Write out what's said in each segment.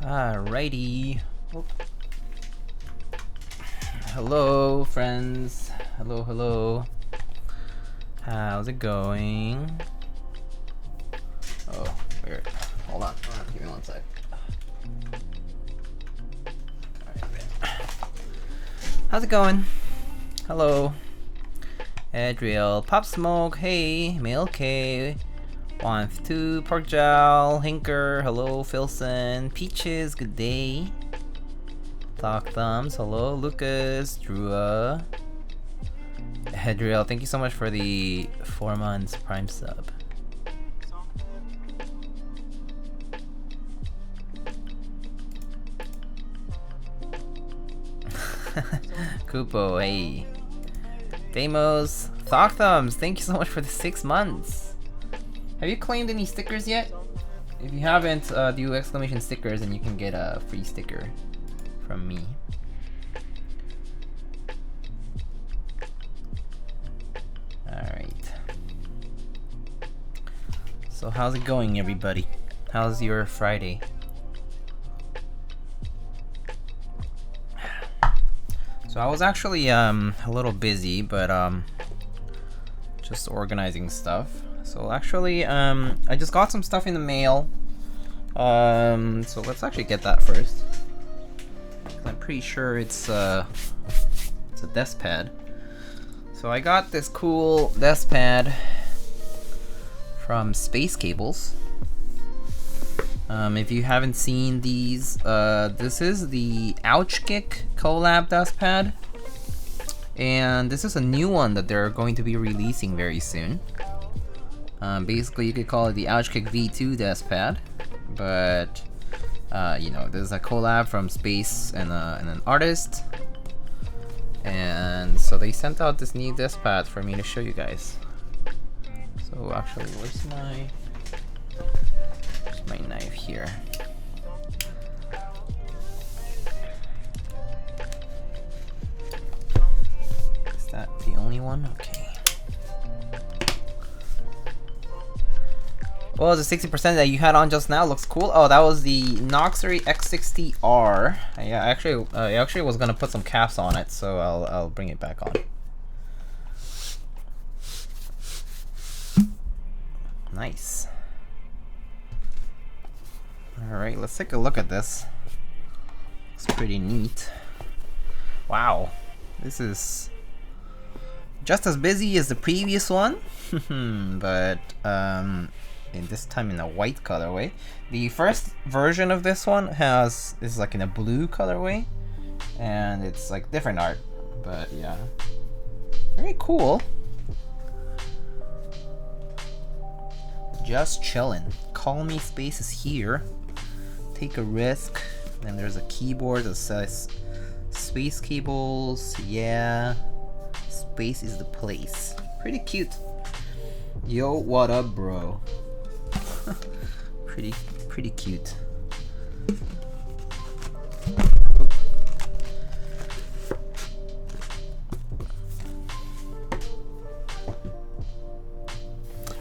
Alrighty. Oh. Hello, friends. Hello, hello. How's it going? Oh, weird. Hold on. Give me one sec. How's it going? Hello. Adriel. Pop Smoke. Hey. Mail K. 152. Pork Jowl. Hinker. Hello. Filson. Peaches. Good day. Talk Thumbs. Hello. Lucas. Drua. Adriel. Thank you so much for the 4 months Prime sub. Kupo, hey. Demos, Thok Thumbs, thank you so much for the 6 months. Have you claimed any stickers yet? If you haven't, do exclamation stickers and you can get a free sticker from me. Alright. So how's it going, everybody? How's your Friday? So I was actually a little busy, but just organizing stuff. So actually I just got some stuff in the mail. So let's actually get that first. I'm pretty sure it's a desk pad. So I got this cool desk pad from Space Cables. If you haven't seen these, this is the Ouchkick collab desk pad, and this is a new one that they're going to be releasing very soon. Basically, you could call it the Ouchkick V2 desk pad, but you know, this is a collab from Space and an artist, and so they sent out this new desk pad for me to show you guys. So actually, where's my knife here? Is that the only one? Okay. Well, the 60% that you had on just now looks cool. Oh, that was the Noxery X60R. Yeah, I actually was gonna put some caps on it, so I'll bring it back on. Nice. Alright, let's take a look at this. Looks pretty neat. Wow, this is just as busy as the previous one, but in this time in a white colorway. The first version of this one is like in a blue colorway, and it's like different art, but yeah, very cool. Just chillin'. Call me Space is here. Take a risk. And there's a keyboard that says Space Cables. Yeah, space is the place. Pretty cute. Yo, what up, bro? pretty cute.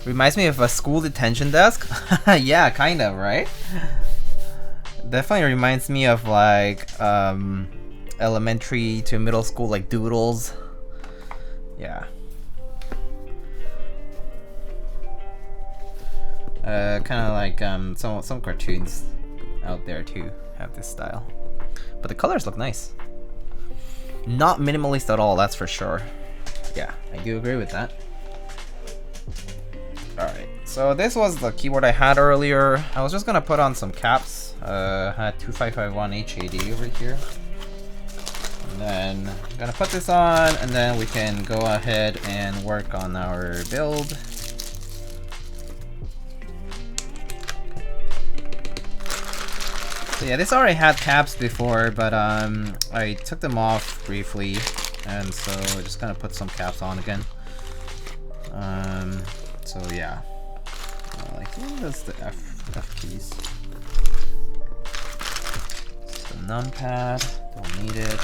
Reminds me of a school detention desk. Yeah, kind of, right? Definitely reminds me of like elementary to middle school, like doodles. Yeah. Kind of like some cartoons out there too have this style, but the colors look nice. Not minimalist at all, that's for sure. Yeah, I do agree with that. Alright, so this was the keyboard I had earlier. I was just gonna put on some caps. Had 2551 H80 over here. And then I'm gonna put this on, and then we can go ahead and work on our build. So yeah, this already had caps before, but I took them off briefly, and so I just gonna put some caps on again. So yeah, I think that's the F keys. So numpad, don't need it.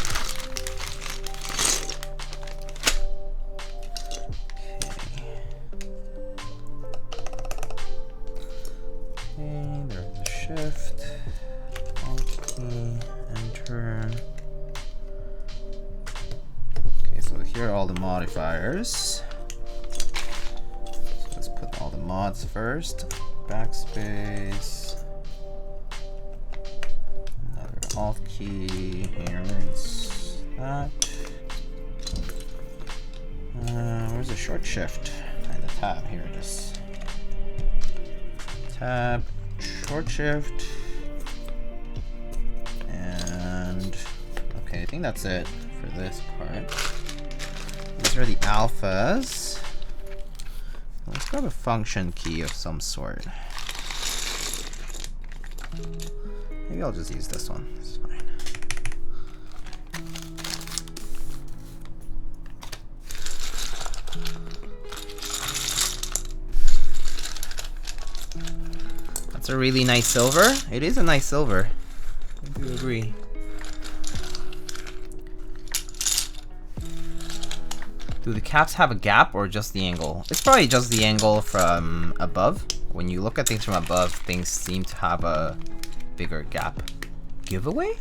Okay, there's the shift. Enter. Okay, so here are all the modifiers. So let's put all the mods first. Backspace. Another Alt key. Here it's that. Where's the short shift? And the tab. Here it is. Tab. Short shift. Okay, I think that's it for this part. These are the alphas. Let's grab a function key of some sort. Maybe I'll just use this one. It's fine. That's a really nice silver. It is a nice silver. I do agree. Do the caps have a gap or just the angle? It's probably just the angle from above. When you look at things from above, things seem to have a bigger gap. Giveaway?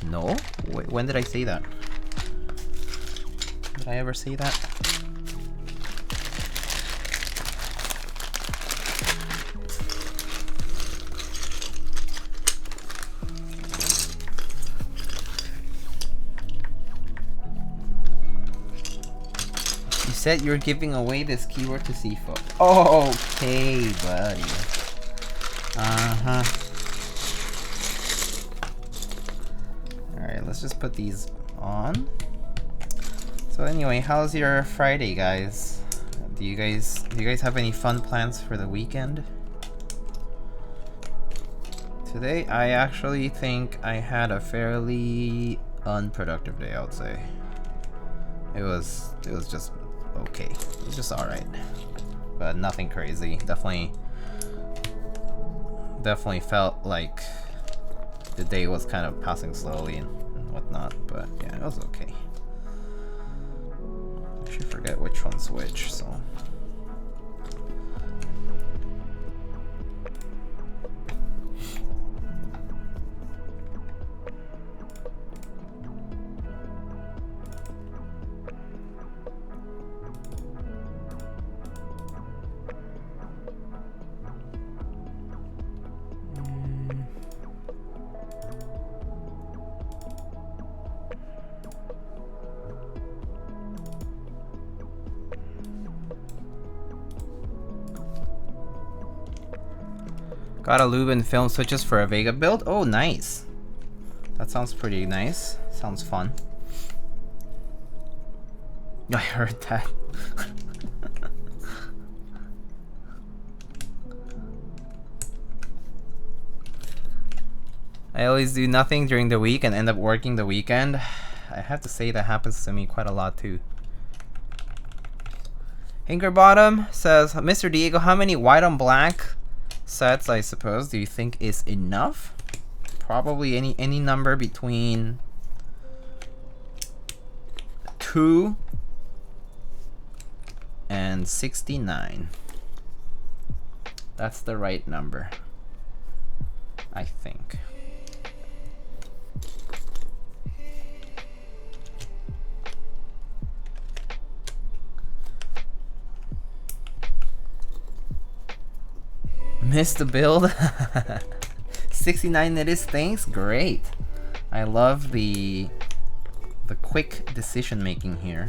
No? Wait, when did I say that? Did I ever say that? You said you're giving away this keyword to CFO. Oh, okay, buddy. Uh-huh. Alright, let's just put these on. So anyway, how's your Friday, guys? Do you guys have any fun plans for the weekend? Today, I actually think I had a fairly unproductive day, I would say. It was just okay. It was just alright. But nothing crazy. Definitely felt like the day was kind of passing slowly and whatnot, but yeah, it was okay. I should forget which one's which, so. Got a lube and film switches for a Vega build? Oh, nice. That sounds pretty nice. Sounds fun. I heard that. I always do nothing during the week and end up working the weekend. I have to say that happens to me quite a lot too. Hinkerbottom says, Mr. Diego, how many white on black sets, I suppose, do you think is enough? Probably any number between 2 and 69. That's the right number, I think. Missed the build. 69 it is, thanks. Great. I love the quick decision making here.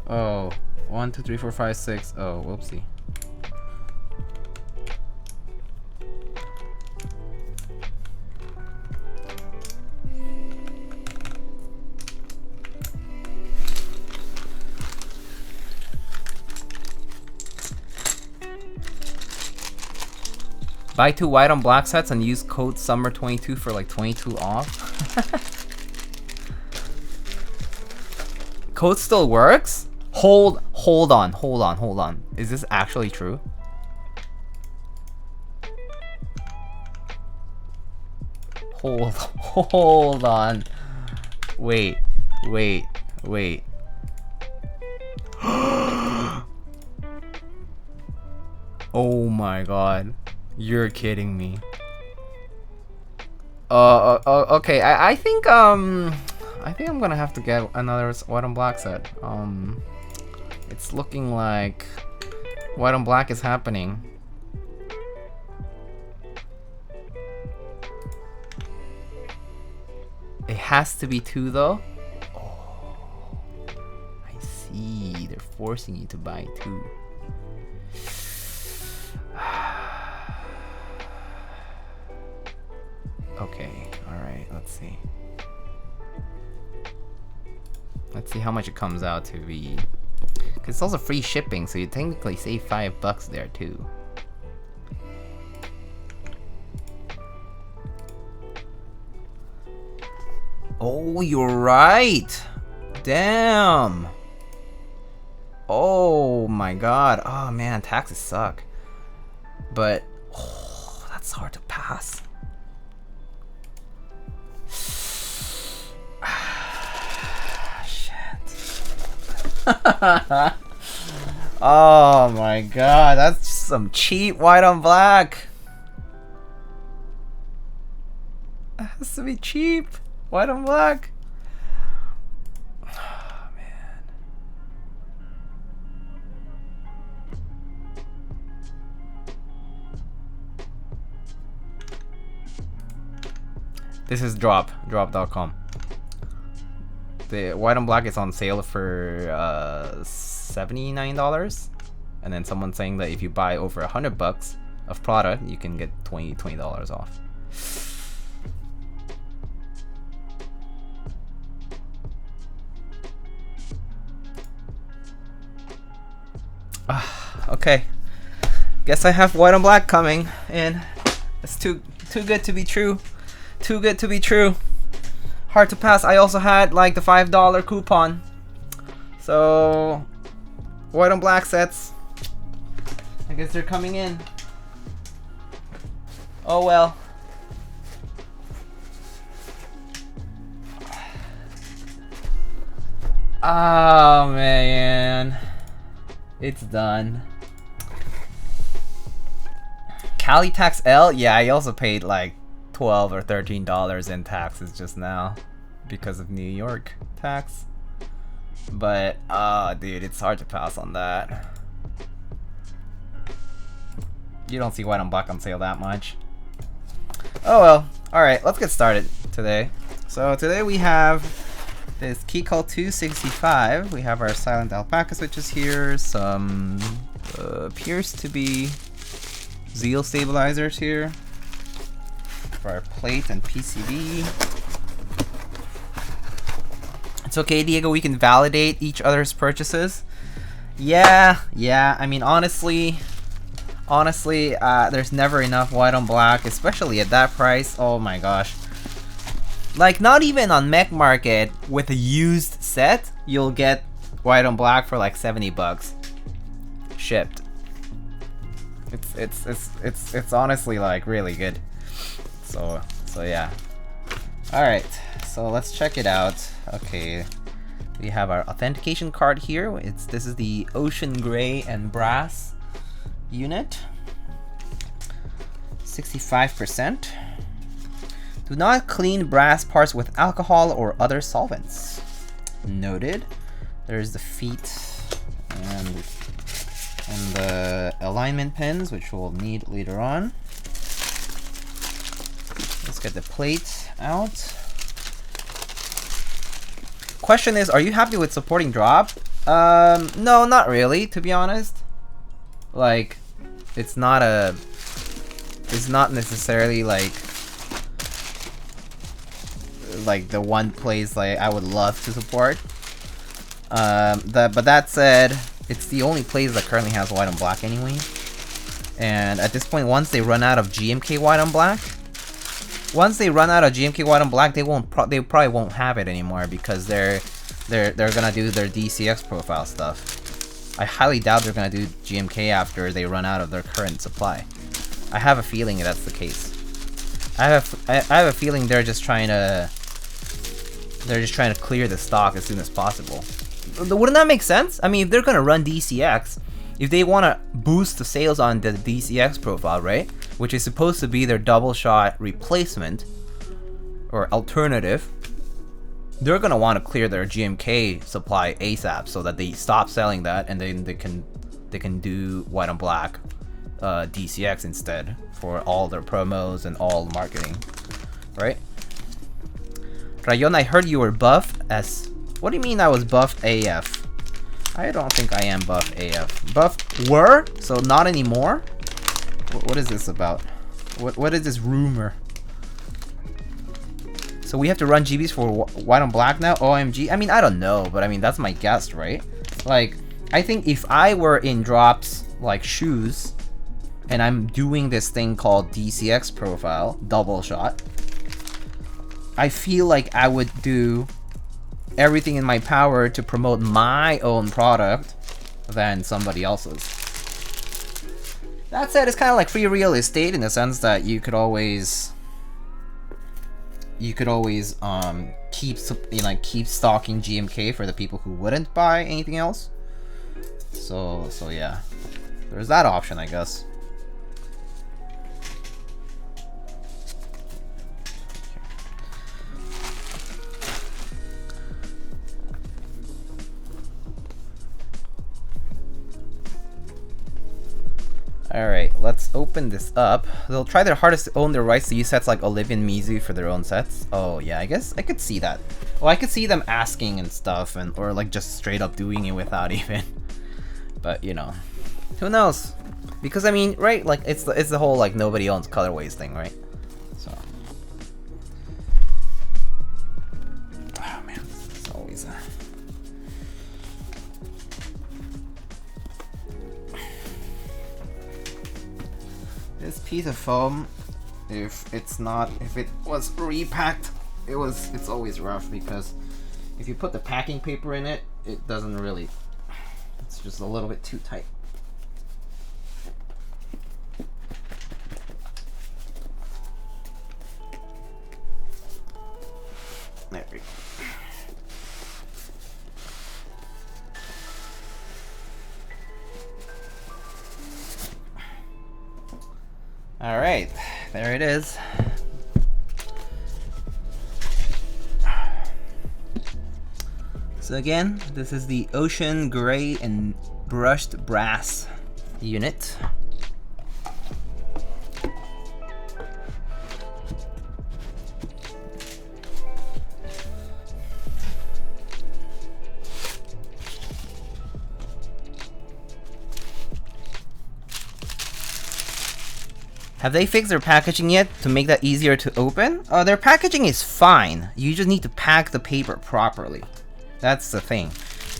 Oh, 1, 2, 3, 4, 5, 6. Oh, whoopsie. Buy 2 white on black sets and use code SUMMER22 for like 22 off. Code still works? Hold on. Is this actually true? Hold on. Wait. Oh my god. You're kidding me. Okay. I think I'm gonna have to get another white on black set. It's looking like white on black is happening. It has to be 2 though. Oh, I see. They're forcing you to buy 2. Okay, alright, let's see. Let's see how much it comes out to be. Cause it's also free shipping, so you technically save $5 there too. Oh, you're right. Damn. Oh Oh my god. Oh man, taxes suck. But oh, that's hard to pass. Shit. Oh my god, that's just some cheap white on black. It has to be cheap. White on black. Oh, man. This is drop.com. The white on black is on sale for $79, and then someone saying that if you buy over $100 of product, you can get $20 off. Okay, guess I have white on black coming in. It's too good to be true. Too good to be true. Hard to pass. I also had like the $5 coupon, so white on black sets, I guess they're coming in. Oh well. Oh man, it's done. Cali Tax L? Yeah, I also paid like $12 or $13 in taxes just now because of New York tax. But dude, it's hard to pass on that. You don't see white on black on sale that much. Oh well. Alright, let's get started today. So today we have this Keycult 265. We have our silent alpaca switches here, some appears to be Zeal stabilizers here for our plate and PCB. It's okay, Diego, we can validate each other's purchases. Yeah, I mean, honestly, there's never enough white on black, especially at that price. Oh my gosh. Like, not even on Mech Market with a used set, you'll get white on black for like $70 shipped. It's honestly like really good. So yeah. Alright, so let's check it out. Okay, we have our authentication card here. This is the ocean gray and brass unit. 65%. Do not clean brass parts with alcohol or other solvents. Noted. There's the feet and the alignment pins, which we'll need later on. Let's get the plate out. Question is, are you happy with supporting drop? No, not really, to be honest. Like, it's not necessarily like the one place like I would love to support. But that said, it's the only place that currently has white on black anyway. And at this point, once they run out of GMK white on black, they probably won't have it anymore because they're gonna do their DCX profile stuff. I highly doubt they're gonna do GMK after they run out of their current supply. I have a feeling that's the case. I have a feeling they're just trying to clear the stock as soon as possible. Wouldn't that make sense? I mean, if they're gonna run DCX, if they want to boost the sales on the DCX profile, right, which is supposed to be their double shot replacement or alternative, they're gonna want to clear their GMK supply ASAP so that they stop selling that and then they can do white on black DCX instead for all their promos and all marketing, right? Rayon, I heard you were buff as... What do you mean I was buff AF? I don't think I am buff AF. Buff were? So not anymore? What is this about? What is this rumor? So we have to run GBs for white on black now? OMG? I mean, I don't know, but I mean, that's my guess, right? Like, I think if I were in drops like shoes, and I'm doing this thing called DCX profile, double shot, I feel like I would do everything in my power to promote my own product than somebody else's. That said, it's kind of like free real estate in the sense that you could always keep keep stocking GMK for the people who wouldn't buy anything else. So yeah, there's that option, I guess. Alright, let's open this up. They'll try their hardest to own their rights to use sets like Olivia and Mizu for their own sets. Oh yeah, I guess I could see that. Well, I could see them asking and stuff, or like just straight up doing it without even. But you know, who knows? Because I mean, right? Like it's the whole like nobody owns colorways thing, right? So. Oh man, it's always a. This piece of foam, if it was repacked, it's always rough because if you put the packing paper in it, it doesn't really, it's just a little bit too tight. There we go. Alright, there it is. So again, this is the Ocean Gray and Brushed Brass unit. Have they fixed their packaging yet to make that easier to open? Their packaging is fine. You just need to pack the paper properly. That's the thing.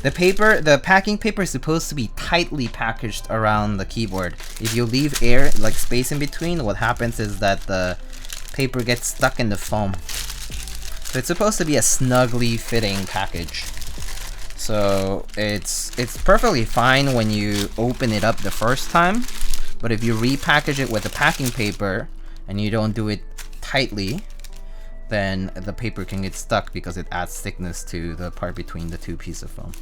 The packing paper is supposed to be tightly packaged around the keyboard. If you leave air, like space in between, what happens is that the paper gets stuck in the foam. So it's supposed to be a snugly fitting package. So it's perfectly fine when you open it up the first time. But if you repackage it with the packing paper and you don't do it tightly, then the paper can get stuck because it adds thickness to the part between the two pieces of foam.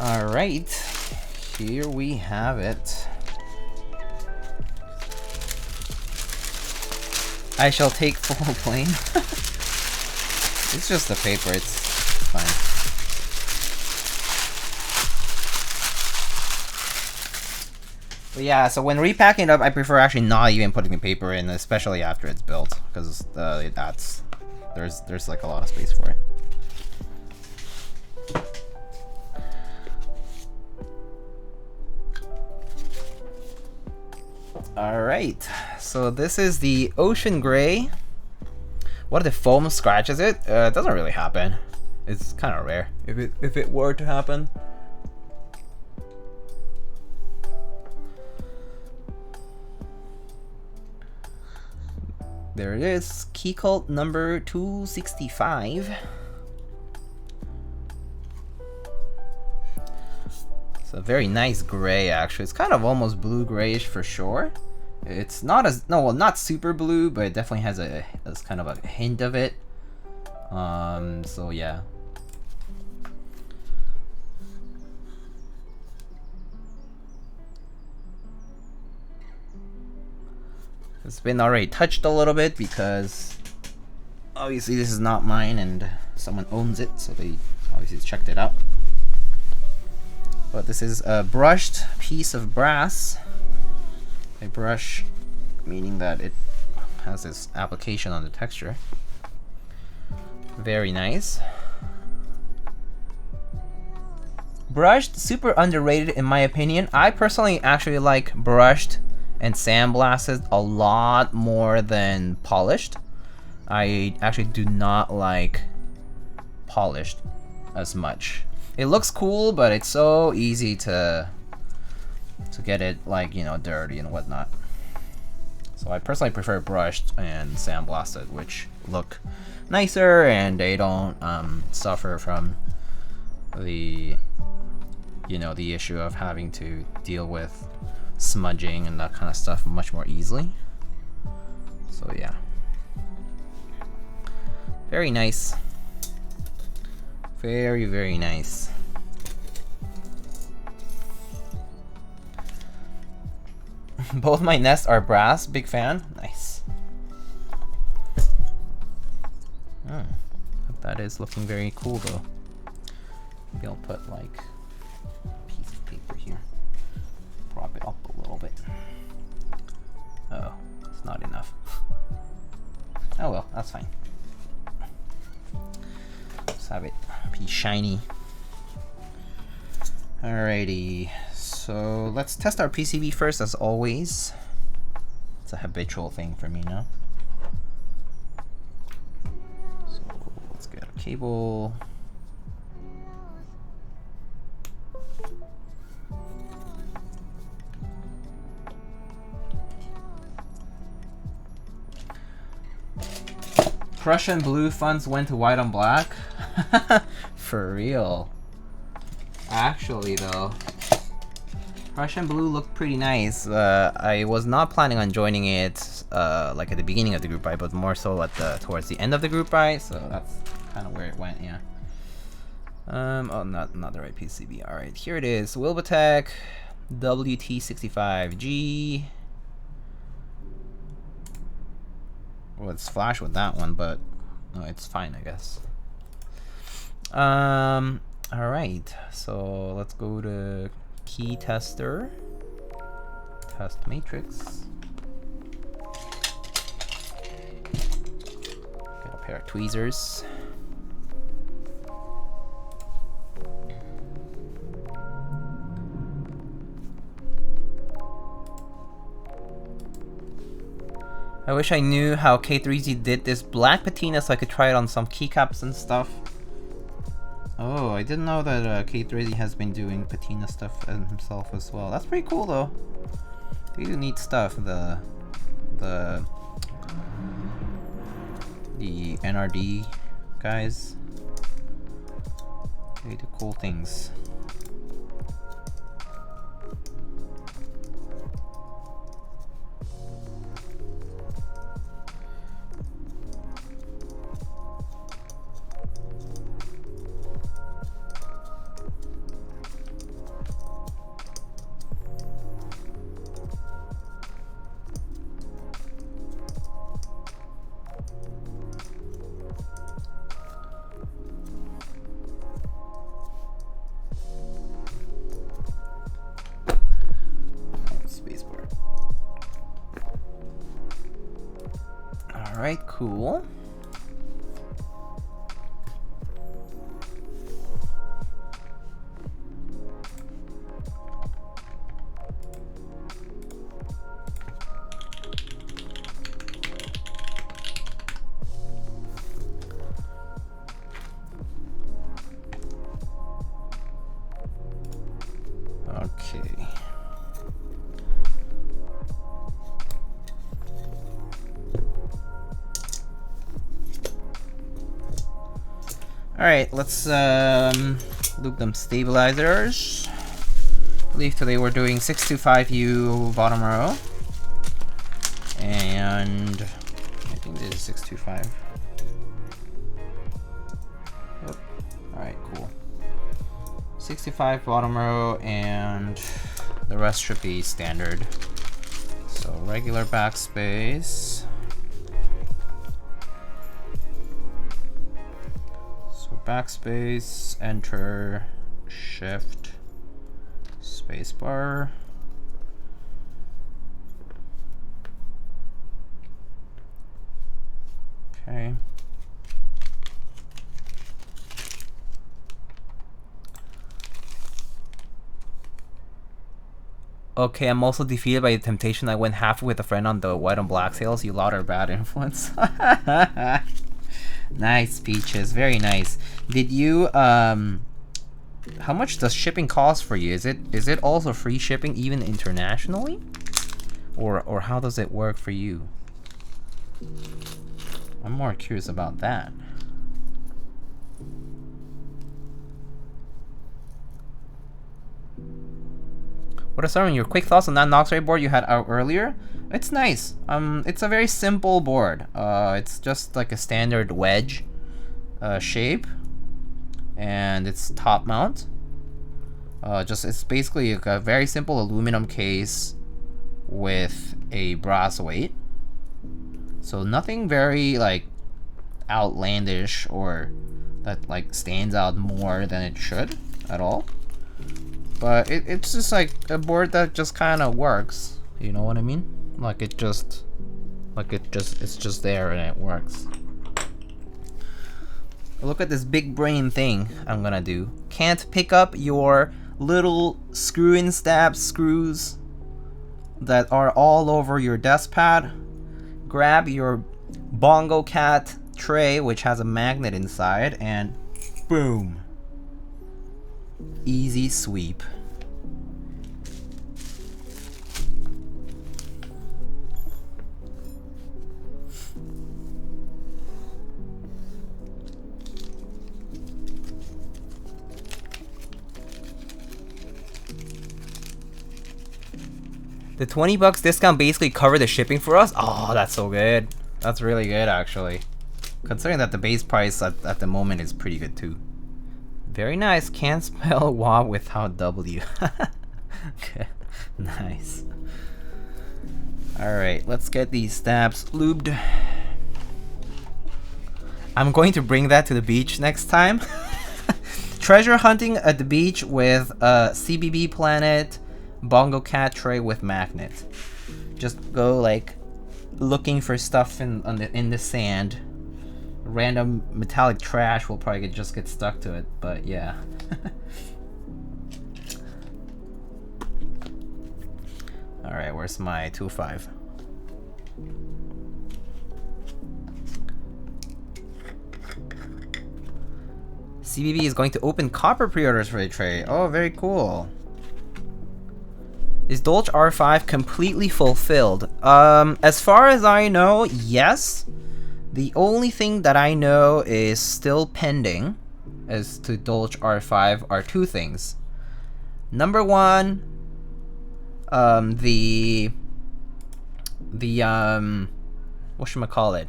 Alright, here we have it. I shall take full blame. It's just the paper, it's fine. But yeah, so when repacking it up, I prefer actually not even putting the paper in, especially after it's built, because there's like a lot of space for it. Alright, so this is the Ocean Gray. What if the foam scratches it? It doesn't really happen. It's kind of rare if it were to happen. There it is, Keycult number 265. It's a very nice gray, actually. It's kind of almost blue-grayish for sure. It's not as not super blue, but it definitely has kind of a hint of it. So yeah. It's been already touched a little bit because obviously this is not mine and someone owns it, so they obviously checked it out. But this is a brushed piece of brass. A brush, meaning that it has this application on the texture. Very nice. Brushed, super underrated in my opinion. I personally actually like brushed and sandblasted a lot more than polished. I actually do not like polished as much. It looks cool, but it's so easy to to get it like, you know, dirty and whatnot. So I personally prefer brushed and sandblasted, which look nicer and they don't suffer from the, you know, the issue of having to deal with smudging and that kind of stuff much more easily. So yeah, very nice, very nice. Both my nests are brass. Big fan. Nice. That is looking very cool though. Maybe I'll put like a piece of paper here. Prop it up a little bit. Oh, it's not enough. Oh well, that's fine. Let's have it be shiny. Alrighty. So let's test our PCB first, as always. It's a habitual thing for me now. So let's get a cable. Prussian blue funds went to white on black. For real. Actually though, Prussian blue looked pretty nice. I was not planning on joining it like at the beginning of the group buy, but more so at the towards the end of the group buy. So that's kind of where it went. Yeah. Oh, not the right PCB. All right, here it is. Wilbitech WT65G. Well, it's flash with that one, but no, it's fine, I guess. All right, so let's go to key tester, test matrix, get a pair of tweezers. I wish I knew how K3Z did this black patina so I could try it on some keycaps and stuff. Oh, I didn't know that K3Z has been doing patina stuff himself as well. That's pretty cool though. They do neat stuff. The NRD guys, they do cool things. Alright, cool. Okay. Alright, let's loop them stabilizers. I believe today we're doing 625U bottom row. And I think this is 625. Yep. Alright, cool. 65 bottom row, and the rest should be standard. So regular backspace. Backspace, enter, shift, spacebar. Okay. Okay, I'm also defeated by the temptation. I went half with a friend on the white and black sales. You lot are bad influence. Nice, Peaches. Very nice. Did you How much does shipping cost for you? Is it also free shipping even internationally? Or how does it work for you? I'm more curious about that. What are some of your quick thoughts on that Noxray board you had out earlier? It's nice. It's a very simple board. It's just like a standard wedge shape, and it's top mount. It's basically like a very simple aluminum case with a brass weight. So nothing very like outlandish or that like stands out more than it should at all. But it's just like a board that just kind of works. You know what I mean? Like it's just there and it works. Look at this big brain thing I'm gonna do. Can't pick up your little screw-in stab screws that are all over your desk pad. Grab your Bongo Cat tray, which has a magnet inside, and boom. Easy sweep. The $20 discount basically covered the shipping for us? Oh, that's so good. That's really good, actually. Considering that the base price at the moment is pretty good, too. Very nice. Can't spell WA without W. Okay, nice. Alright, let's get these stabs lubed. I'm going to bring that to the beach next time. Treasure hunting at the beach with a CBB Planet Bongo Cat tray with magnet. Just go like looking for stuff in the sand. Random metallic trash will probably just get stuck to it, but yeah. Alright, where's my 2.5? CBB is going to open copper pre-orders for the tray. Oh, very cool. Is Dolce R5 completely fulfilled? As far as I know, yes. The only thing that I know is still pending as to Dolce R5 are two things. Number one, whatchamacallit?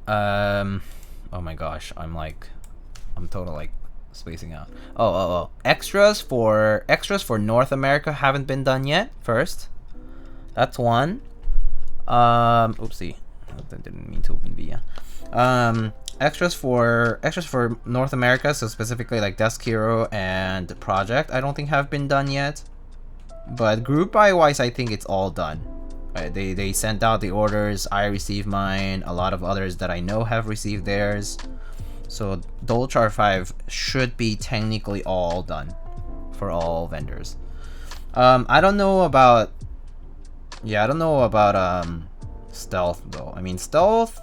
Oh my gosh, I'm total like spacing out. Oh. Extras for North America haven't been done yet. First, that's one. Oopsie, I didn't mean to open via. Extras for North America, so specifically like Desk Hero and Project, I don't think have been done yet. But group buy wise, I think it's all done. Right, they sent out the orders. I received mine. A lot of others that I know have received theirs. So Dolce R5 should be technically all done for all vendors. I don't know about Stealth though. I mean, Stealth,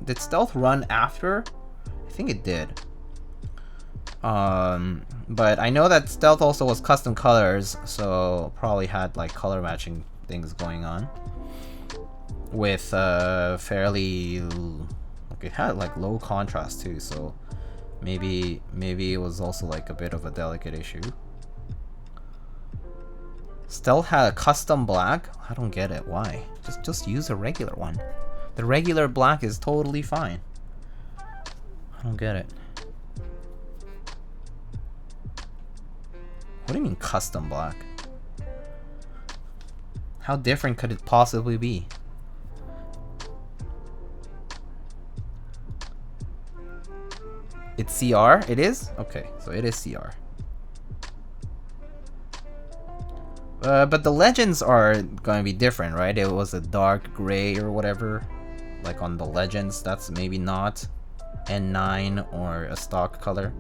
did Stealth run after? I think it did. But I know that Stealth also was custom colors, so probably had like color matching things going on with fairly, like it had like low contrast too, so maybe it was also like a bit of a delicate issue. Stealth had a custom black. I don't get it. Why? Just use a regular one. The regular black is totally fine. I don't get it. What do you mean custom black? How different could it possibly be? It's CR? It is? Okay, so it is CR. But the legends are going to be different, right? It was a dark gray or whatever. Like on the legends, that's maybe not N9 or a stock color.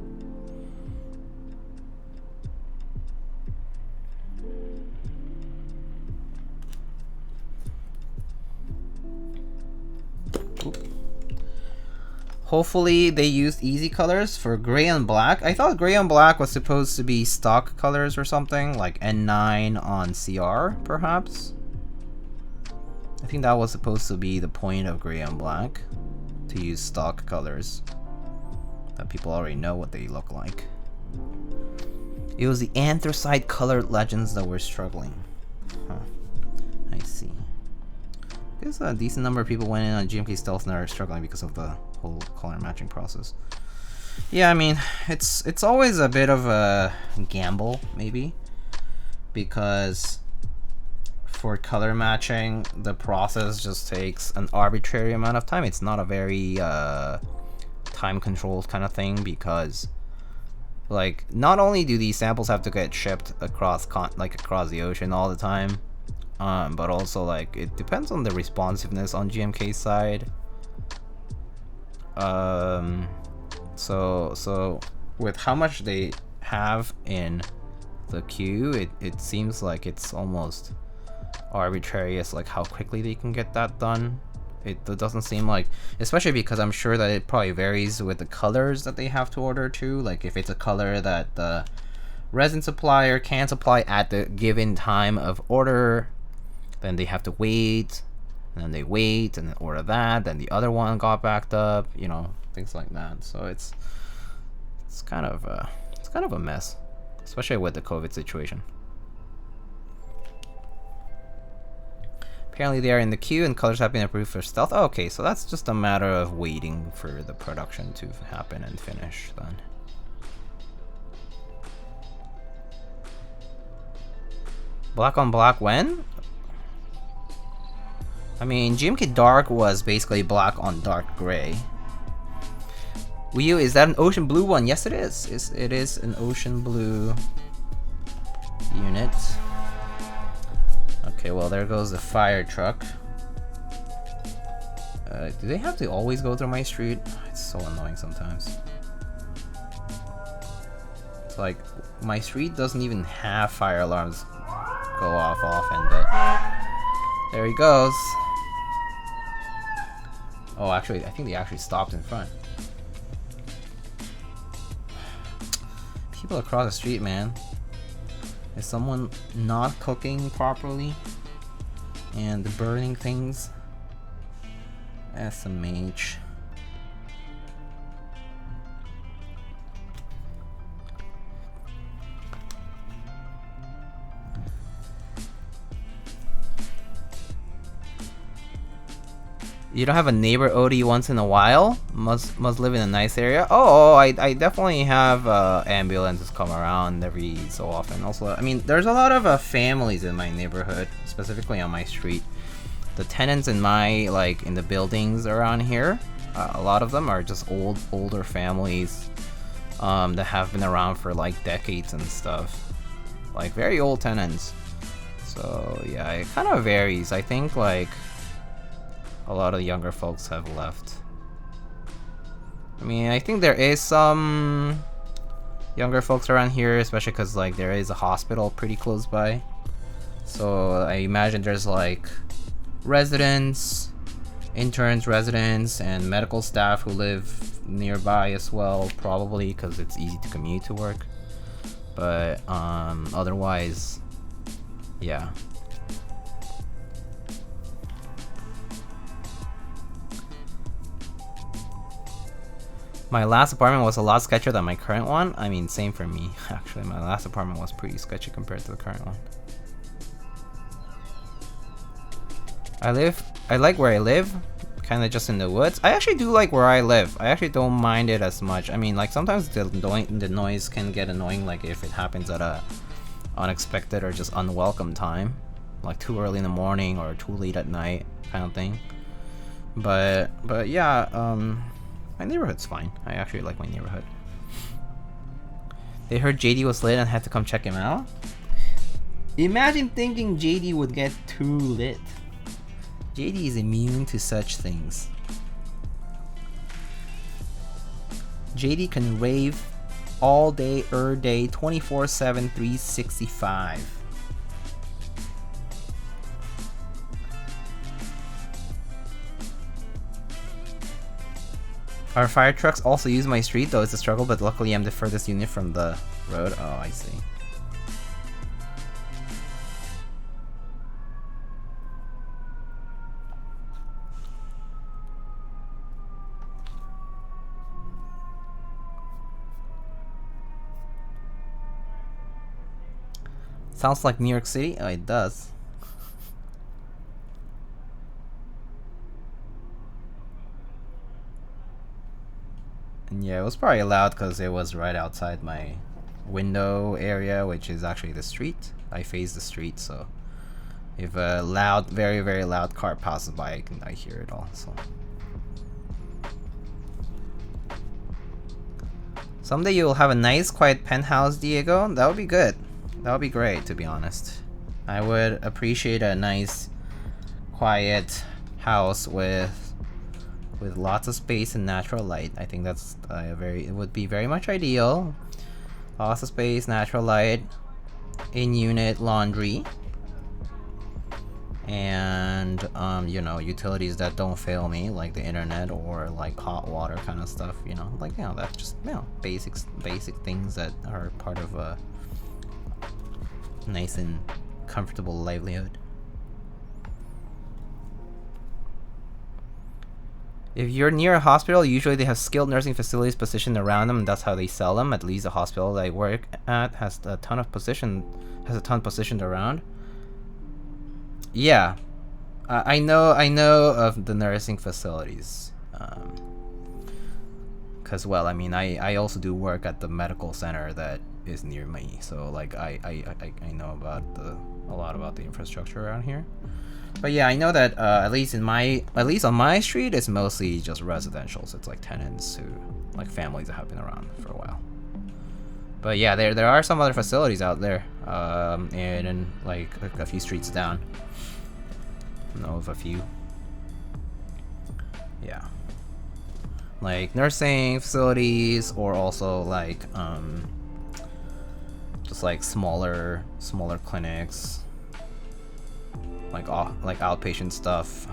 Hopefully they used easy colors for gray and black. I thought gray and black was supposed to be stock colors or something, like N9 on CR, perhaps. I think that was supposed to be the point of gray and black, to use stock colors that people already know what they look like. It was the anthracite colored legends that were struggling. Huh. I see. There's a decent number of people went in on GMK Stealth and are struggling because of the whole color matching process. Yeah, I mean, it's always a bit of a gamble, maybe, because for color matching, the process just takes an arbitrary amount of time. It's not a very time-controlled kind of thing, because, like, not only do these samples have to get shipped across across the ocean all the time, but also, like, it depends on the responsiveness on GMK's side. So with how much they have in the queue, it seems like it's almost arbitrary as like how quickly they can get that done. It doesn't seem like, especially because I'm sure that it probably varies with the colors that they have to order too. Like if it's a color that the resin supplier can supply at the given time of order, then they have to wait, and then they wait and then order that, then the other one got backed up, you know, things like that. So it's kind of a mess, especially with the COVID situation. Apparently they are in the queue and colors have been approved for stealth. Oh, okay, so that's just a matter of waiting for the production to happen and finish then. Black on black when? I mean, GMK Dark was basically black on dark gray. Wii U, is that an ocean blue one? Yes, it is. It is an ocean blue unit. Okay, well, there goes the fire truck. Do they have to always go through my street? It's so annoying sometimes. It's like, my street doesn't even have fire alarms go off often, but there he goes. Oh, actually, I think they actually stopped in front. People across the street, man. Is someone not cooking properly and burning things? SMH. You don't have a neighbor OD once in a while? Must live in a nice area? Oh, I definitely have ambulances come around every so often. Also, I mean, there's a lot of families in my neighborhood, specifically on my street. The tenants in my, like, in the buildings around here, a lot of them are just older families that have been around for like decades and stuff. Like, very old tenants. So, yeah, it kind of varies. I think, like, a lot of the younger folks have left. I mean, I think there is some younger folks around here, especially because like there is a hospital pretty close by. So I imagine there's like residents, interns, residents, and medical staff who live nearby as well, probably because it's easy to commute to work. But otherwise, yeah. My last apartment was a lot sketchier than my current one. I mean, same for me. Actually, my last apartment was pretty sketchy compared to the current one. I like where I live, kind of just in the woods. I actually do like where I live. I actually don't mind it as much. I mean, like sometimes the noise can get annoying, like if it happens at a unexpected or just unwelcome time, like too early in the morning or too late at night, kind of thing. But yeah, my neighborhood's fine. I actually like my neighborhood. They heard JD was lit and had to come check him out. Imagine thinking JD would get too lit. JD is immune to such things. JD can rave all day, 24/7, 365. Our fire trucks also use my street, though it's a struggle, but luckily I'm the furthest unit from the road. Oh, I see. Sounds like New York City? Oh, it does. And yeah, it was probably loud because it was right outside my window area, which is actually the street. I face the street, so if a loud, very, very loud car passes by, I hear it all. So someday you'll have a nice, quiet penthouse, Diego. That would be good. That would be great, to be honest. I would appreciate a nice, quiet house with lots of space and natural light. I think that's it would be very much ideal. Lots of space, natural light, in-unit laundry, and you know, utilities that don't fail me, like the internet or like hot water kind of stuff. You know, like, you know, that's just, you know, basic things that are part of a nice and comfortable livelihood. If you're near a hospital, usually they have skilled nursing facilities positioned around them, and that's how they sell them. At least the hospital that I work at has a ton positioned around. Yeah, I know of the nursing facilities. Cause, well, I mean, I also do work at the medical center that is near me, so like I know about a lot about the infrastructure around here. But yeah, I know that at least on my street, it's mostly just residential. So it's like tenants who, like, families that have been around for a while. But yeah, there are some other facilities out there, and like a few streets down. I know of a few. Yeah, like nursing facilities, or also like just like smaller clinics. Like outpatient stuff.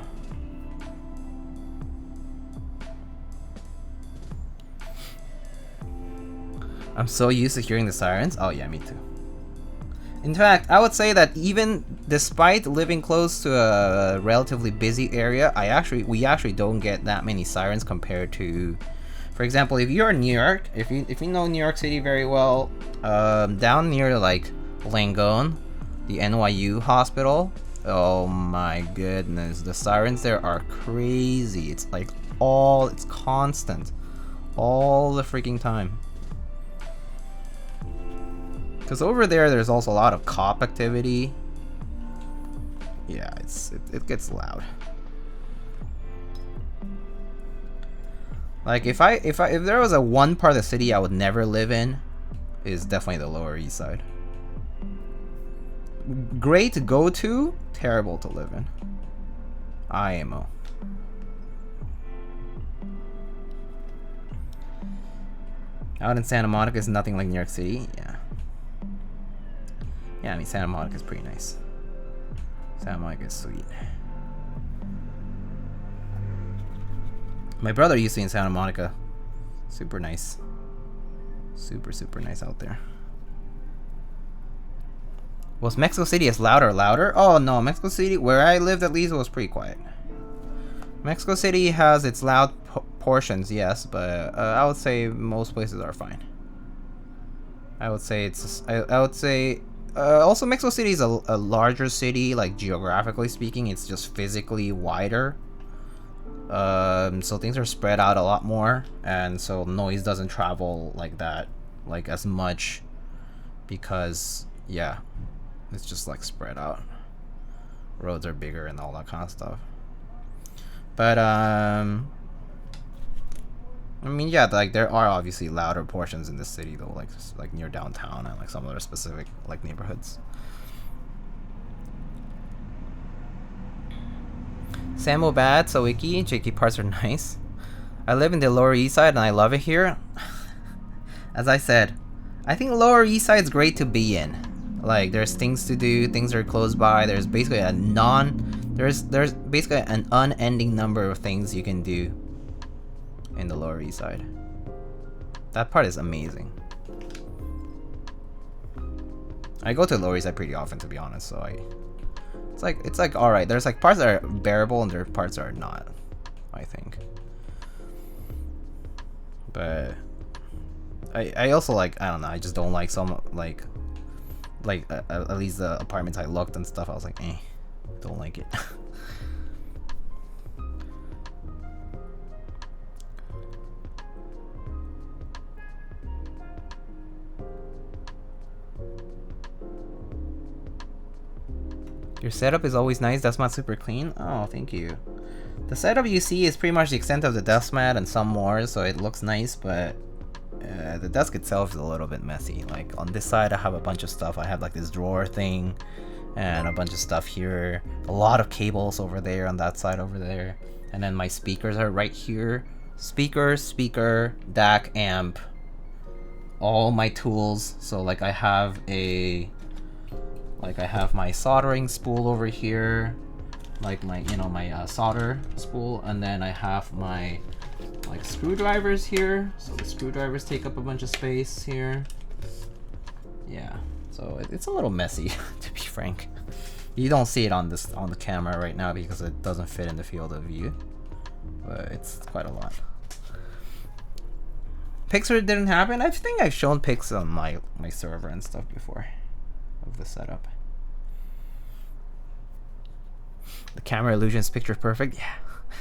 I'm so used to hearing the sirens. Oh yeah, me too. In fact, I would say that even despite living close to a relatively busy area, we actually don't get that many sirens compared to, for example, if you're in New York, if you know New York City very well, down near like Langone, the NYU hospital. Oh my goodness, the sirens there are crazy. It's like it's constant, all the freaking time. Because over there's also a lot of cop activity. Yeah, it gets loud. Like if there was a one part of the city I would never live in, is definitely the Lower East Side. Great to go to, terrible to live in. IMO. Out in Santa Monica is nothing like New York City. Yeah, I mean, Santa Monica is pretty nice. Santa Monica is sweet. My brother used to be in Santa Monica. Super nice. Super nice out there. Was Mexico City as louder? Oh no, Mexico City, where I lived at least, was pretty quiet. Mexico City has its loud portions, yes, but I would say most places are fine. I would say also Mexico City is a larger city, like geographically speaking. It's just physically wider. So things are spread out a lot more, and so noise doesn't travel like that, like as much, because yeah, it's just like spread out. Roads are bigger and all that kind of stuff. But I mean, yeah, like there are obviously louder portions in the city though, like near downtown and like some other specific like neighborhoods. Samo bad, so icky. JK parts are nice. I live in the Lower East Side and I love it here. As I said, I think Lower East Side is great to be in. Like, there's things to do, things are close by. There's basically there's basically an unending number of things you can do. in the Lower East Side. That part is amazing. I go to the Lower East Side pretty often, to be honest, so it's like all right. There's like parts that are bearable and there are parts that are not, I think. But I also like, I don't know, I just don't like some like at least the apartments I looked and stuff, I was like, don't like it. Your setup is always nice. That's not super clean. Oh, thank you. The setup you see is pretty much the extent of the desk mat and some more, so it looks nice, but the desk itself is a little bit messy. Like on this side I have a bunch of stuff. I have like this drawer thing and a bunch of stuff here. A lot of cables over there on that side over there. And then my speakers are right here. Speaker, DAC, amp. All my tools. So like I have my soldering spool over here, like my my solder spool, and then I have my like screwdrivers here. So the screwdrivers take up a bunch of space here. Yeah, so it's a little messy to be frank. You don't see it on the camera right now because it doesn't fit in the field of view, but it's quite a lot. Pics didn't happen. I think I've shown pics on my server and stuff before of the setup. The camera illusions picture perfect. Yeah.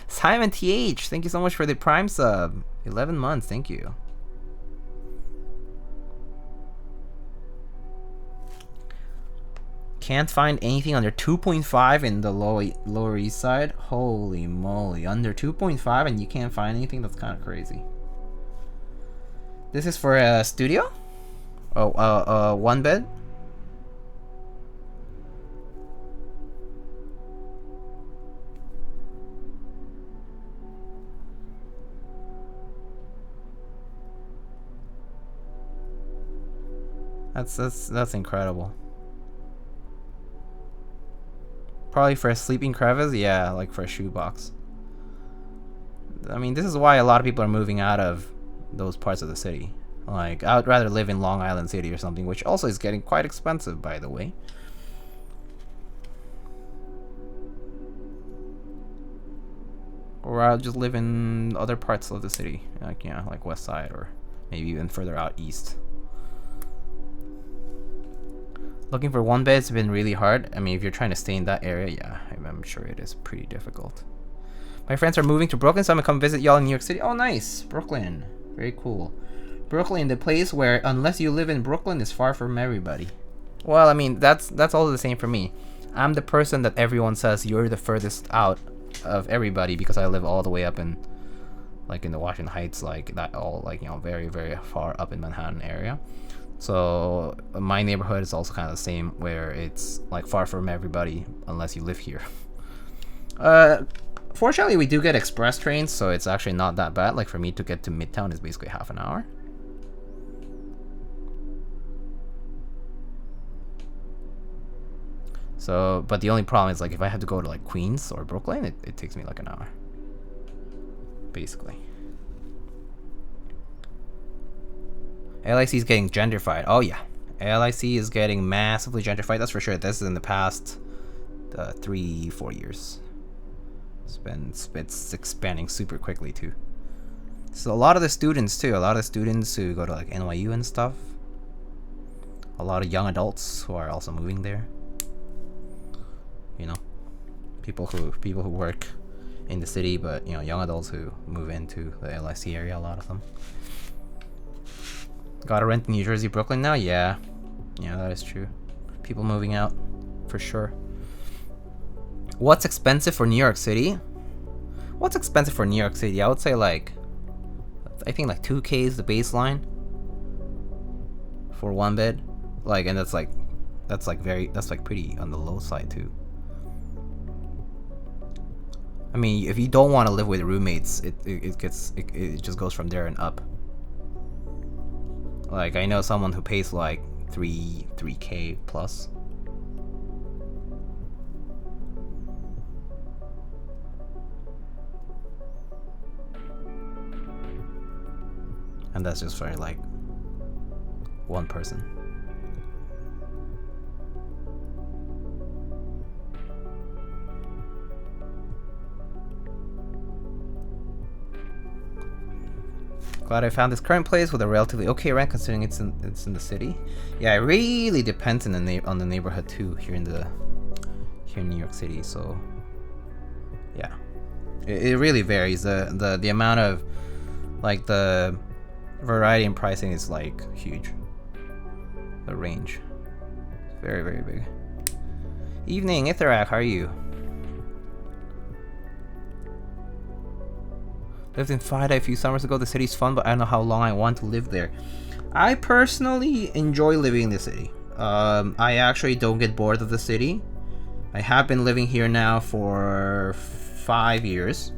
Simon TH, thank you so much for the Prime sub. 11 months, thank you. Can't find anything under 2.5 in the Lower East Side. Holy moly, under 2.5 and you can't find anything? That's kind of crazy. This is for a studio? Oh, one bed? That's incredible. Probably for a sleeping crevice, yeah, like for a shoebox. I mean, this is why a lot of people are moving out of those parts of the city. Like, I would rather live in Long Island City or something, which also is getting quite expensive, by the way. Or I'll just live in other parts of the city, like like West Side or maybe even further out east. Looking for one bed's been really hard. I mean, if you're trying to stay in that area, yeah, I'm sure it is pretty difficult. My friends are moving to Brooklyn, so I'm gonna come visit y'all in New York City. Oh, nice, Brooklyn, very cool. Brooklyn, the place where unless you live in Brooklyn, is far from everybody. Well, I mean, that's all the same for me. I'm the person that everyone says you're the furthest out of everybody because I live all the way up in, like in the Washington Heights, like that, all like very very far up in Manhattan area. So my neighborhood is also kind of the same, where it's like far from everybody unless you live here. Fortunately, we do get express trains, so it's actually not that bad. Like for me to get to Midtown is basically half an hour. So, but the only problem is like if I have to go to like Queens or Brooklyn, it takes me like an hour, basically. LIC is getting gentrified. Oh yeah, LIC is getting massively gentrified. That's for sure. This is in the past 3-4 years. It's expanding super quickly too. So a lot of the students too. A lot of students who go to like NYU and stuff. A lot of young adults who are also moving there. You know, people who work in the city, but young adults who move into the LIC area. A lot of them. Gotta rent in New Jersey, Brooklyn now? Yeah, that is true. People moving out, for sure. What's expensive for New York City? What's expensive for New York City? I would say like, I think like 2K is the baseline for one bed. Like, and that's like pretty on the low side too. I mean, if you don't want to live with roommates, it just goes from there and up. Like, I know someone who pays like 3K plus. and that's just for like one person. Glad I found this current place with a relatively okay rent considering it's in the city. Yeah, it really depends on the neighborhood too here in New York City. So yeah, it really varies. The amount of like the variety in pricing is like huge. The range, very, very big. Evening, Ithrak, how are you? Lived in Fida a few summers ago. The city's fun, but I don't know how long I want to live there. I personally enjoy living in the city. I actually don't get bored of the city. I have been living here now for 5 years.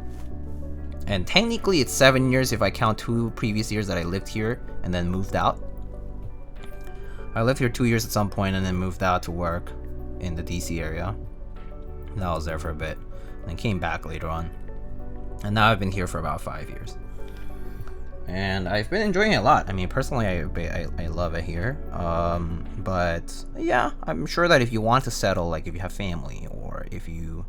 And technically it's 7 years if I count 2 previous years that I lived here and then moved out. I lived here 2 years at some point and then moved out to work in the DC area. And I was there for a bit and then came back later on. And now I've been here for about 5 years. And I've been enjoying it a lot. I mean, personally, I love it here. But yeah, I'm sure that if you want to settle, like if you have family or if you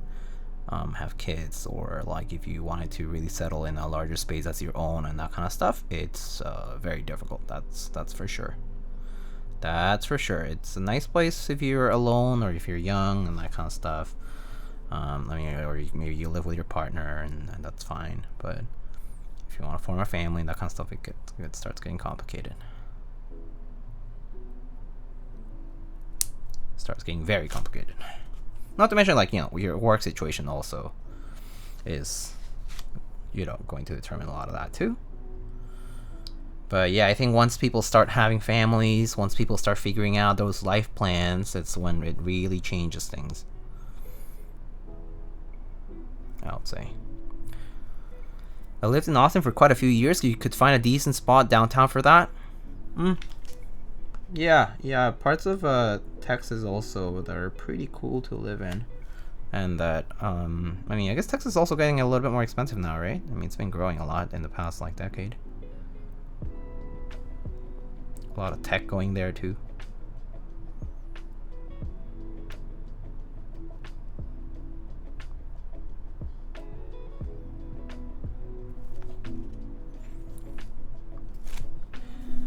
have kids or like if you wanted to really settle in a larger space that's your own and that kind of stuff, it's very difficult. That's for sure. That's for sure. It's a nice place if you're alone or if you're young and that kind of stuff. I mean, or maybe you live with your partner and that's fine. But if you want to form a family and that kind of stuff, it starts getting complicated. It starts getting very complicated. Not to mention, like, you know, your work situation also is, you know, going to determine a lot of that too. But yeah, I think once people start having families, once people start figuring out those life plans, it's when it really changes things, I would say. I lived in Austin for quite a few years. You could find a decent spot downtown for that. Yeah, parts of Texas also that are pretty cool to live in. And that, I mean, I guess Texas is also getting a little bit more expensive now, right? I mean, it's been growing a lot in the past, like, decade. A lot of tech going there, too.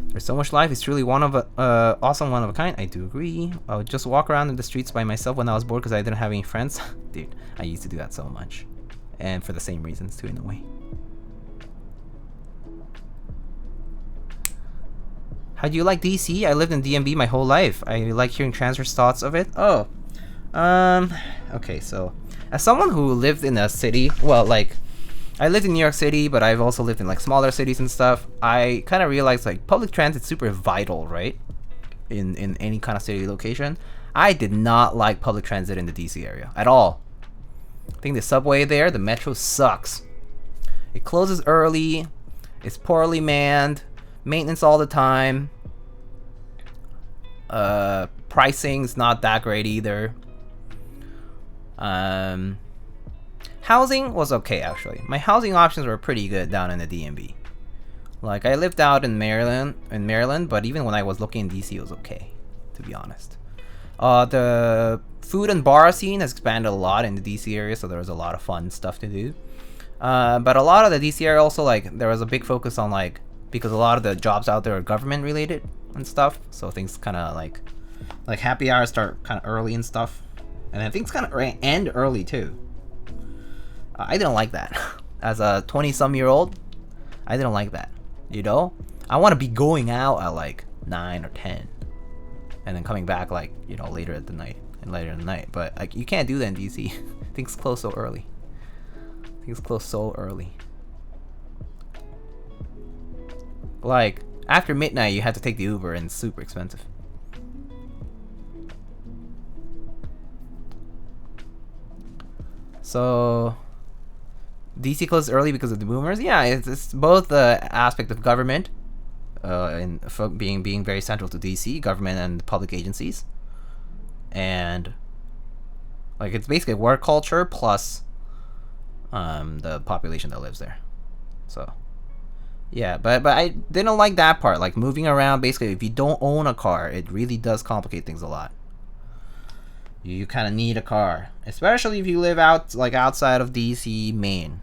There's so much life. It's truly awesome, one of a kind. I do agree. I would just walk around in the streets by myself when I was bored because I didn't have any friends. Dude, I used to do that so much. And for the same reasons too, in a way. How do you like DC? I lived in DMV my whole life. I like hearing transverse thoughts of it. Oh. Okay, so as someone who lived in a city, well, like, I lived in New York City, but I've also lived in like smaller cities and stuff. I kind of realized like public transit is super vital, right? In any kind of city location. I did not like public transit in the DC area at all. I think the subway there, the metro sucks. It closes early. It's poorly manned. Maintenance all the time. Pricing's not that great either. Housing was okay, actually. My housing options were pretty good down in the DMV. Like, I lived out in Maryland, but even when I was looking in DC, it was okay, to be honest. The food and bar scene has expanded a lot in the DC area, so there was a lot of fun stuff to do. But a lot of the DC area also, like, there was a big focus on, like, because a lot of the jobs out there are government related and stuff, so things kind of like happy hours start kind of early and stuff, and then things kind of end early too. I didn't like that. As a 20-some-year-old, I didn't like that. You know? I want to be going out at like 9 or 10. And then coming back like, you know, later in the night. But like, you can't do that in DC. Things close so early. Like, after midnight, you have to take the Uber and it's super expensive. So DC closes early because of the boomers. Yeah, it's both the aspect of government, and being very central to DC, government and public agencies, and like it's basically work culture plus the population that lives there. So Yeah, but I didn't like that part. Like moving around, basically, if you don't own a car, it really does complicate things a lot. You kind of need a car, especially if you live outside of DC main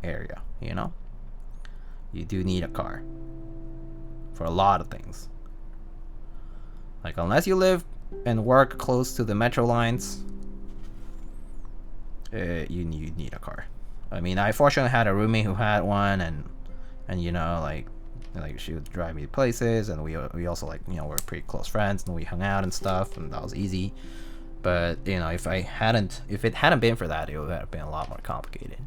area. You know, you do need a car for a lot of things. Like unless you live and work close to the metro lines, you need a car. I mean, I fortunately had a roommate who had one, and you know, like she would drive me places, and we also, like, you know, we're pretty close friends, and we hung out and stuff, and that was easy. But you know, if it hadn't been for that, it would have been a lot more complicated.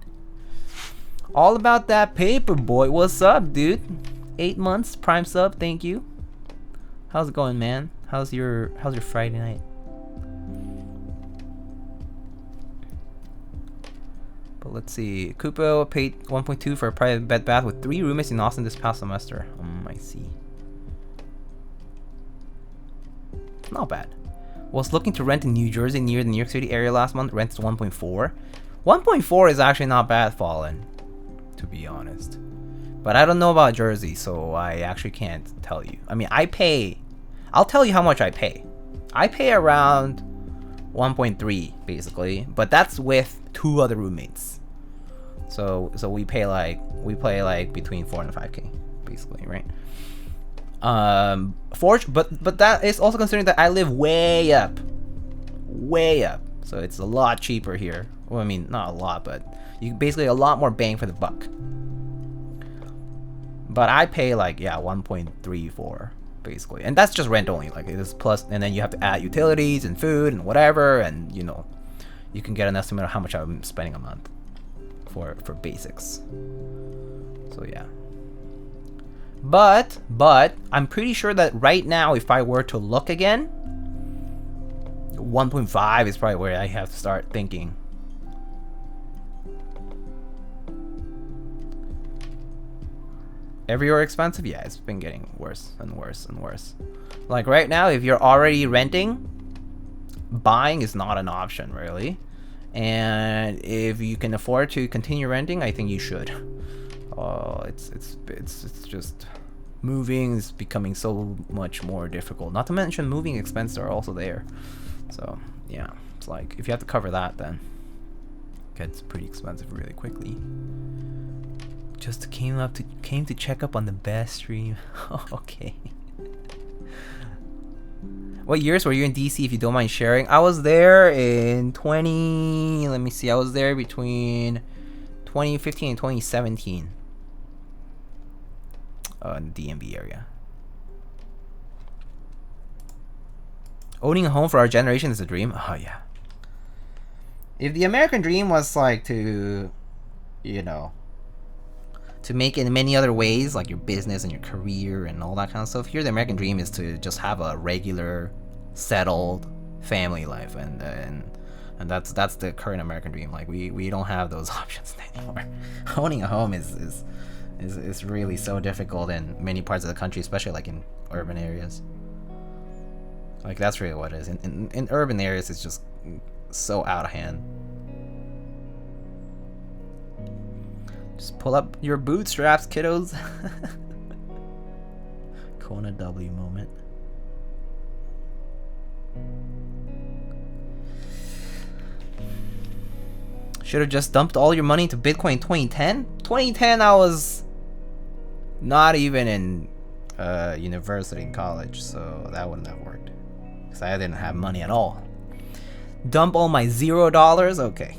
All about that paper, boy. What's up, dude? 8 months Prime sub, thank you. How's it going, man? How's your Friday night? But let's see. Kupo paid 1.2 for a private bed bath with 3 roommates in Austin this past semester. I see. Not bad. Was looking to rent in New Jersey near the New York City area last month. Rent is 1.4. 1.4 is actually not bad, Fallen, to be honest. But I don't know about Jersey, so I actually can't tell you. I mean, I'll tell you how much I pay. I pay around 1.3 basically, but that's with 2 other roommates. So we pay like between 4 and 5K basically, right? But that is also considering that I live way up, so it's a lot cheaper here. Well, I mean, not a lot, but you basically a lot more bang for the buck. But I pay like 1.34 basically, and that's just rent only. Like it is plus, and then you have to add utilities and food and whatever, and you know, you can get an estimate of how much I'm spending a month for basics. So yeah. But I'm pretty sure that right now, if I were to look again, 1.5 is probably where I have to start thinking. Everywhere expensive? Yeah, it's been getting worse and worse and worse. Like right now, if you're already renting, buying is not an option really. And if you can afford to continue renting, I think you should. It's just moving is becoming so much more difficult. Not to mention moving expenses are also there. So yeah, it's like if you have to cover that, then it gets pretty expensive really quickly. Just came to check up on the best stream. Okay. What years were you in DC, if you don't mind sharing? I was there in let me see, I was there between 2015 and 2017. In the DMV area. Owning a home for our generation is a dream. Oh yeah. If the American dream was like to, you know, to make it in many other ways, like your business and your career and all that kind of stuff, here the American dream is to just have a regular, settled family life, and that's the current American dream. Like we don't have those options anymore. Owning a home is really so difficult in many parts of the country, especially like in urban areas. Like that's really what it is. In urban areas, it's just so out of hand. Just pull up your bootstraps, kiddos. Kona W moment. Should have just dumped all your money into Bitcoin in 2010. 2010, I was not even in university in college, so that wouldn't have worked because I didn't have money at all. Dump all my $0. Okay.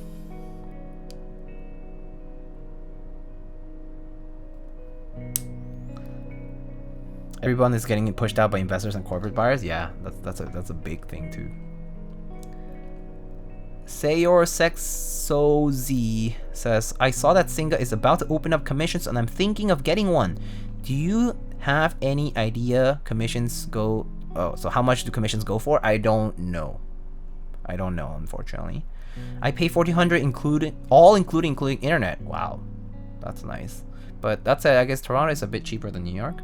Everyone is getting pushed out by investors and corporate buyers. Yeah, that's a big thing too. Sayor Sexoz says, I saw that Singa is about to open up commissions and I'm thinking of getting one. Do you have any idea commissions go? Oh, so how much do commissions go for? I don't know. Unfortunately. I pay $1,400 including internet. Wow, that's nice. But that's I guess Toronto is a bit cheaper than New York.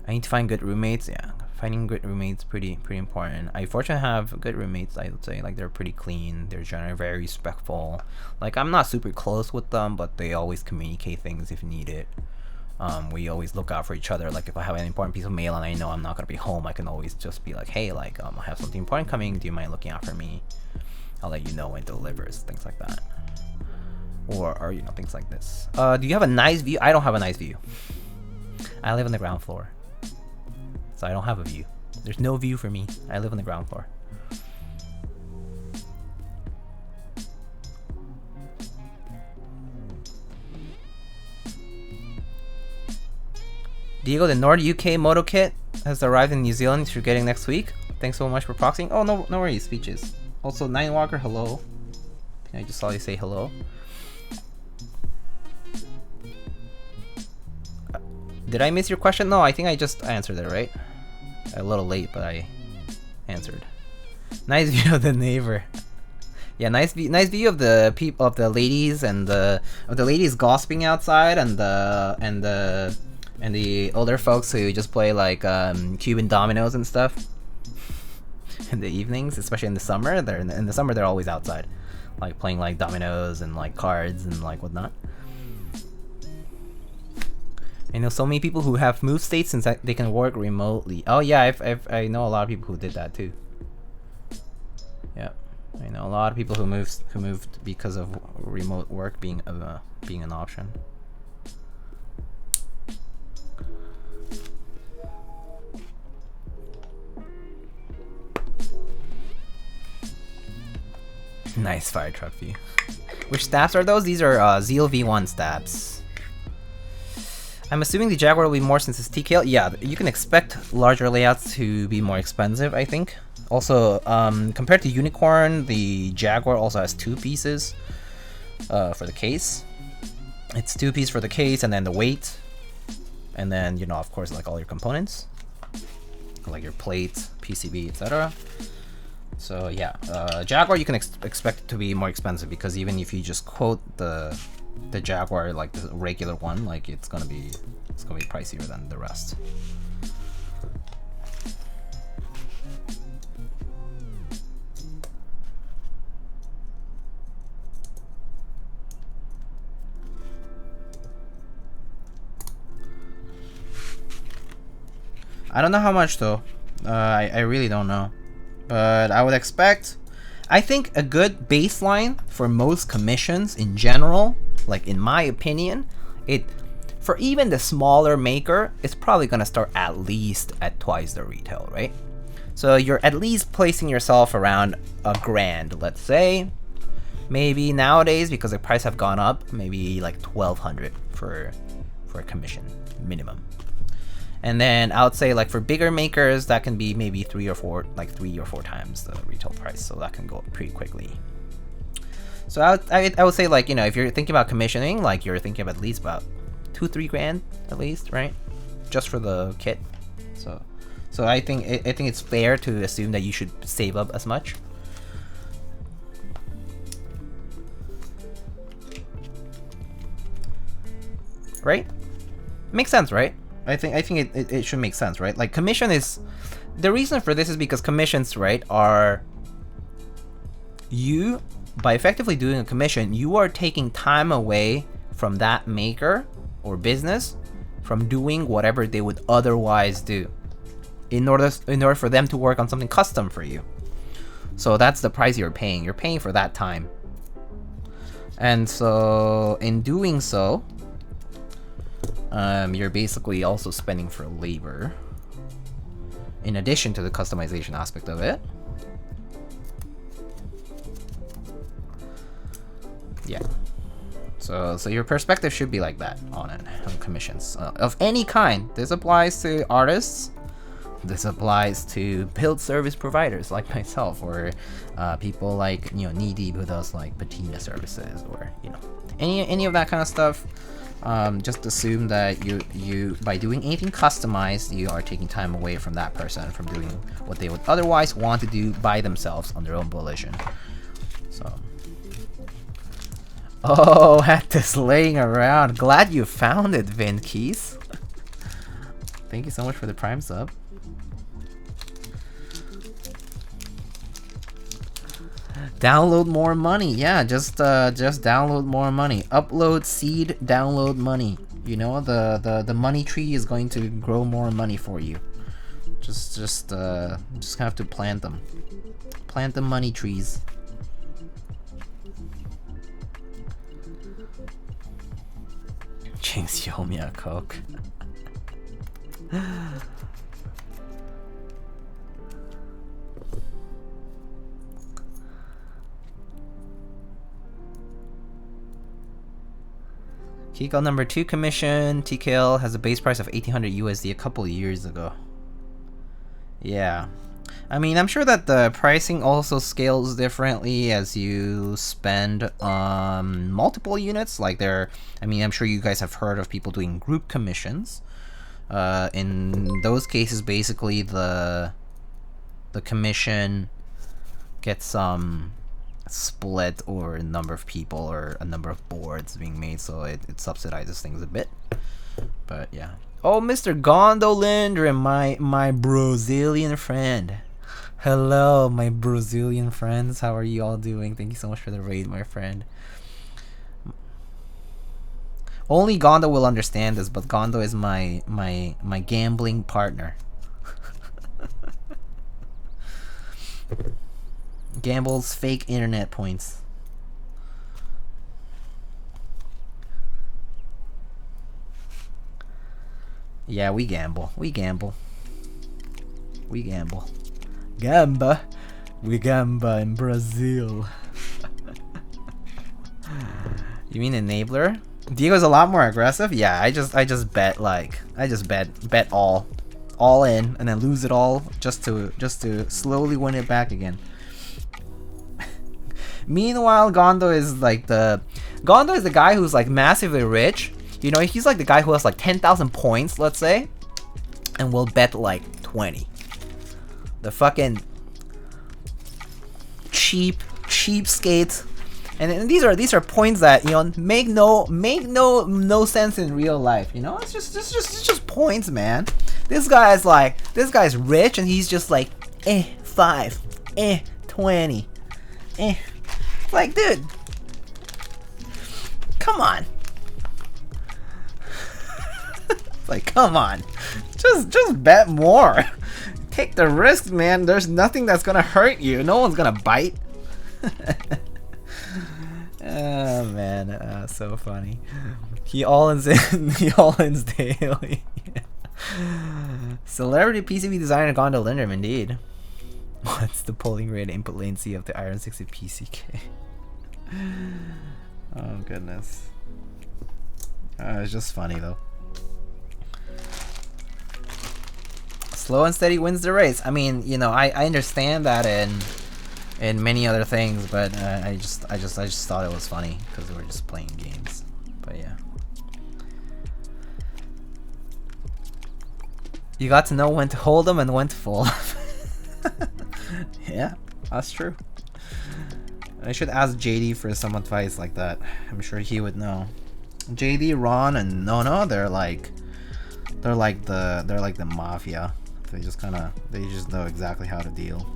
I need to find good roommates. Yeah, Finding good roommates pretty important. I fortunately have good roommates. I would say like they're pretty clean. They're generally very respectful. Like I'm not super close with them, but they always communicate things if needed. We always look out for each other. Like if I have an important piece of mail and I know I'm not gonna be home, I can always just be like, hey, like I have something important coming. Do you mind looking out for me? I'll let you know when it delivers. Things like that. Or you know, things like this. Do you have a nice view? I don't have a nice view. I live on the ground floor. So I don't have a view. There's no view for me. I live on the ground floor. Diego, the Nord UK Moto Kit has arrived in New Zealand. You're getting next week. Thanks so much for proxying. Oh, no worries. Speeches. Also, Nine Walker, hello. I think I just saw you say hello. Did I miss your question? No, I think I just answered it, right? A little late, but I answered. Nice view of the neighbor. Yeah, nice view of the people, of the ladies, and the ladies gossiping outside, and the older folks who just play like Cuban dominoes and stuff in the evenings, especially in the summer. They're in the summer they're always outside, like playing like dominoes and like cards and like whatnot. I know so many people who have moved states since they can work remotely. Oh yeah, I know a lot of people who did that too. Yeah, I know a lot of people who moved because of remote work being an option. Nice fire truck view. Which stabs are those? These are Zeal V1 stabs. I'm assuming the Jaguar will be more since it's TKL. Yeah, you can expect larger layouts to be more expensive, I think. Also, compared to Unicorn, the Jaguar also has 2 pieces for the case. It's 2 pieces for the case, and then the weight, and then, you know, of course, like all your components, like your plates, PCB, etc. So yeah, Jaguar you can expect it to be more expensive, because even if you just quote the Jaguar, like the regular one, like it's gonna be pricier than the rest. I don't know how much though. I really don't know, but I would expect, I think a good baseline for most commissions in general, like in my opinion, for even the smaller maker, it's probably gonna start at least at twice the retail, right? So you're at least placing yourself around $1,000, let's say. Maybe nowadays, because the price have gone up, maybe like $1,200 for a commission minimum. And then I would say like for bigger makers, that can be maybe 3 or 4 times the retail price. So that can go up pretty quickly. So I would say, like, you know, if you're thinking about commissioning, like you're thinking of at least about $2-3 grand at least, right? Just for the kit. So I think it's fair to assume that you should save up as much. Right? Makes sense, right? I think it should make sense, right? Like commission is, the reason for this is because commissions, right, are, you, by effectively doing a commission, you are taking time away from that maker or business from doing whatever they would otherwise do in order for them to work on something custom for you. So that's the price you're paying. You're paying for that time. And so in doing so, you're basically also spending for labor in addition to the customization aspect of it. Yeah. So your perspective should be like that on it, on commissions of any kind. This applies to artists. This applies to build service providers like myself, or people like, you know, knee deep who does like patina services, or, you know, any of that kind of stuff. Just assume that you by doing anything customized, you are taking time away from that person from doing what they would otherwise want to do by themselves on their own volition. So, oh, had this laying around. Glad you found it, Vin Keys. Thank you so much for the Prime sub. Download more money. Yeah, just download more money. Upload seed, download money. You know, the money tree is going to grow more money for you. Just have to plant them. Plant the money trees. Jinx, you owe me a Coke. Keycult number 2 commission. TKL has a base price of 1800 USD a couple of years ago. Yeah. I mean, I'm sure that the pricing also scales differently as you spend on multiple units. Like I'm sure you guys have heard of people doing group commissions. In those cases, basically the commission gets split over a number of people or a number of boards being made, so it subsidizes things a bit. But yeah. Oh, Mr. Gondolin, my Brazilian friend. Hello, my Brazilian friends. How are you all doing? Thank you so much for the raid, my friend. Only Gondo will understand this, but Gondo is my gambling partner. Gambles fake internet points. Yeah, we gamble. We gamble. We gamble. Gamba. We gamba in Brazil. You mean enabler? Diego's a lot more aggressive? Yeah, I just bet bet all in and then lose it all just to slowly win it back again. Meanwhile, Gondo is the guy who's like massively rich. You know, he's like the guy who has like 10,000 points, let's say, and will bet like 20. The fucking cheapskate. And these are points that, you know, make no sense in real life. You know, it's just points, man. This guy's rich and he's just like 5, 20, like, dude, come on. Like, come on, just bet more. Take the risk, man. There's nothing that's gonna hurt you. No one's gonna bite. Oh man, so funny. He all-ins daily. Celebrity PCB designer Gondo Lindrum, indeed. What's the polling rate input latency of the Iron 60 PCK? Oh goodness. It's just funny though. Slow and steady wins the race. I mean, you know, I understand that in many other things, but I just thought it was funny because we were just playing games. But yeah. You got to know when to hold them and when to fold. Yeah, that's true. I should ask JD for some advice like that. I'm sure he would know. JD, Ron, and Nono, they're like the mafia. They just know exactly how to deal.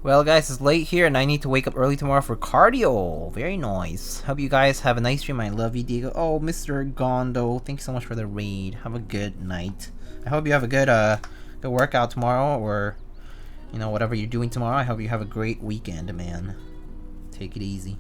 Well guys, it's late here and I need to wake up early tomorrow for cardio. Very nice. Hope you guys have a nice stream. I love you, Diego. Oh, Mr. Gondo, thanks so much for the raid. Have a good night. I hope you have a good workout tomorrow, or you know, whatever you're doing tomorrow. I hope you have a great weekend, man. Take it easy.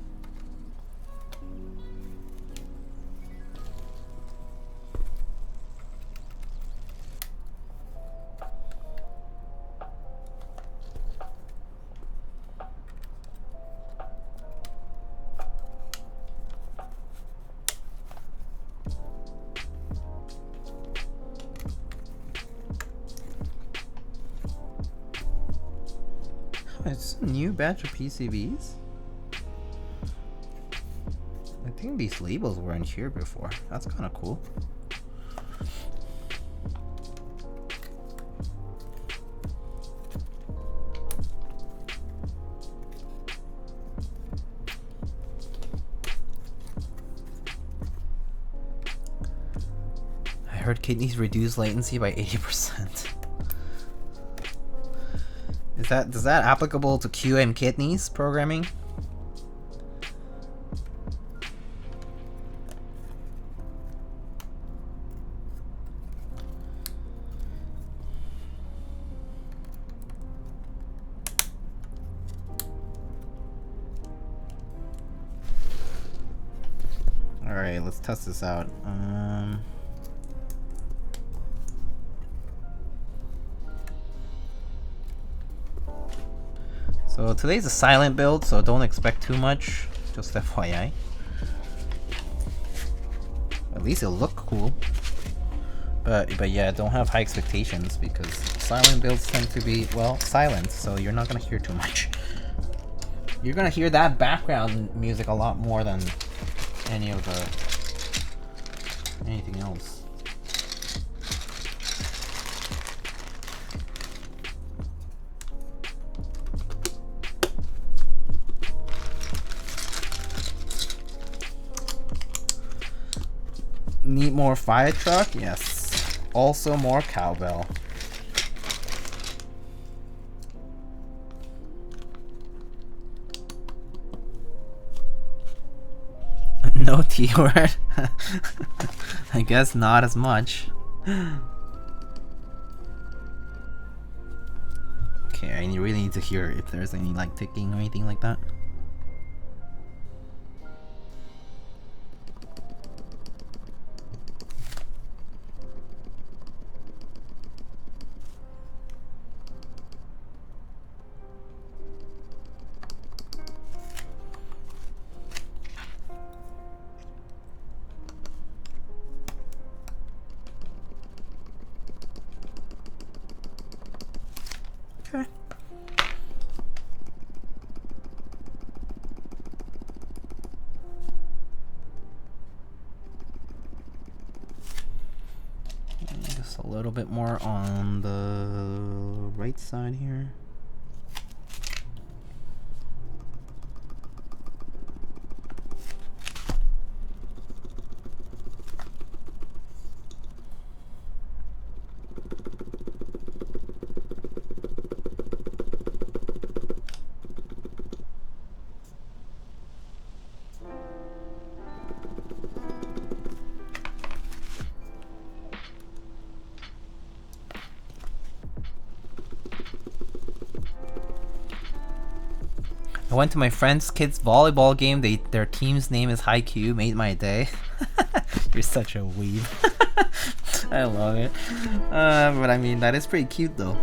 it's a new batch of PCBs. I think these labels weren't here before. That's kind of cool. I heard kidneys reduce latency by 80%. Is that applicable to QM kidneys programming? All right, let's test this out. So today's a silent build, so don't expect too much, just FYI. At least it'll look cool. But yeah, don't have high expectations because silent builds tend to be, well, silent, so you're not gonna hear too much. You're gonna hear that background music a lot more than anything else. Need more fire truck? Yes. Also more cowbell. No T-word? I guess not as much. Okay, I really need to hear if there's any like ticking or anything like that. A little bit more on the right side here. I went to my friend's kid's volleyball game. Their team's name is Haikyuu. Made my day. You're such a weeb. I love it. But I mean, that is pretty cute though.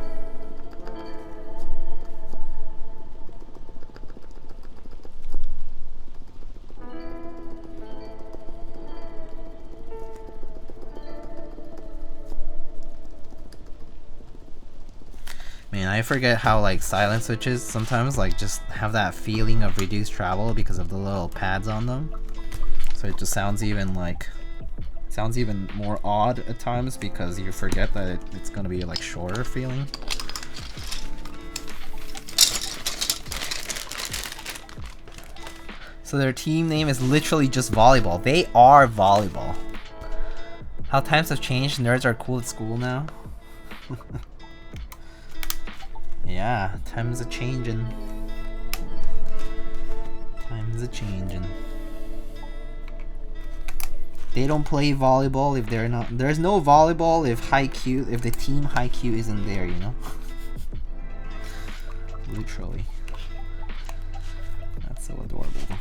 Man, I forget how like silent switches sometimes like just have that feeling of reduced travel because of the little pads on them. So it just sounds even more odd at times because you forget that it's gonna be like shorter feeling. So their team name is literally just volleyball. They are volleyball. How times have changed. Nerds are cool at school now. Yeah, times a changin'. Times a changin'. They don't play volleyball if they're not. There's no volleyball if if the team Haikyuu isn't there, you know? Literally. That's so adorable.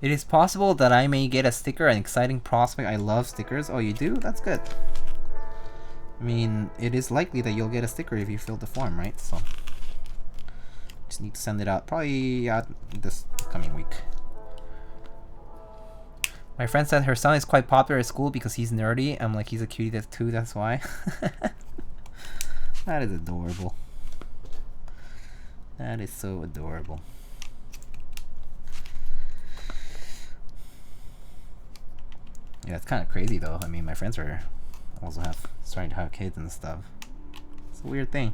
It is possible that I may get a sticker, an exciting prospect. I love stickers. Oh, you do? That's good. I mean, it is likely that you'll get a sticker if you fill the form, right? So, just need to send it out probably this coming week. My friend said her son is quite popular at school because he's nerdy. I'm like, he's a cutie too, that's why. That is adorable. That is so adorable. Yeah, it's kind of crazy though. I mean, my friends are also starting to have kids and stuff. It's a weird thing.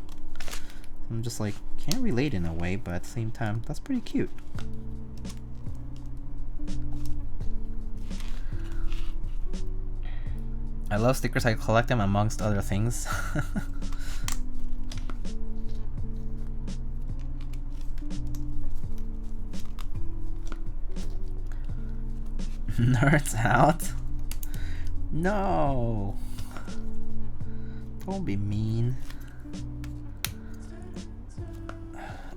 I'm just like, can't relate in a way, but at the same time, that's pretty cute. I love stickers. I collect them amongst other things. Nerds out? No. Don't be mean.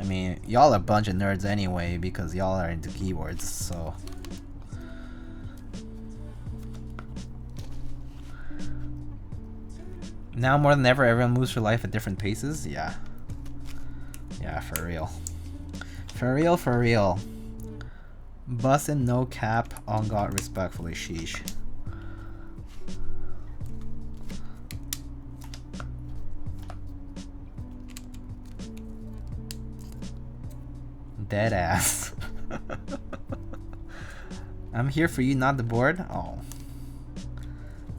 I mean, y'all are a bunch of nerds anyway because y'all are into keyboards, so. Now more than ever, everyone moves through life at different paces. Yeah. Yeah, for real. For real, for real. Bussin' no cap, on God respectfully, sheesh. Dead ass. I'm here for you, not the board. Oh.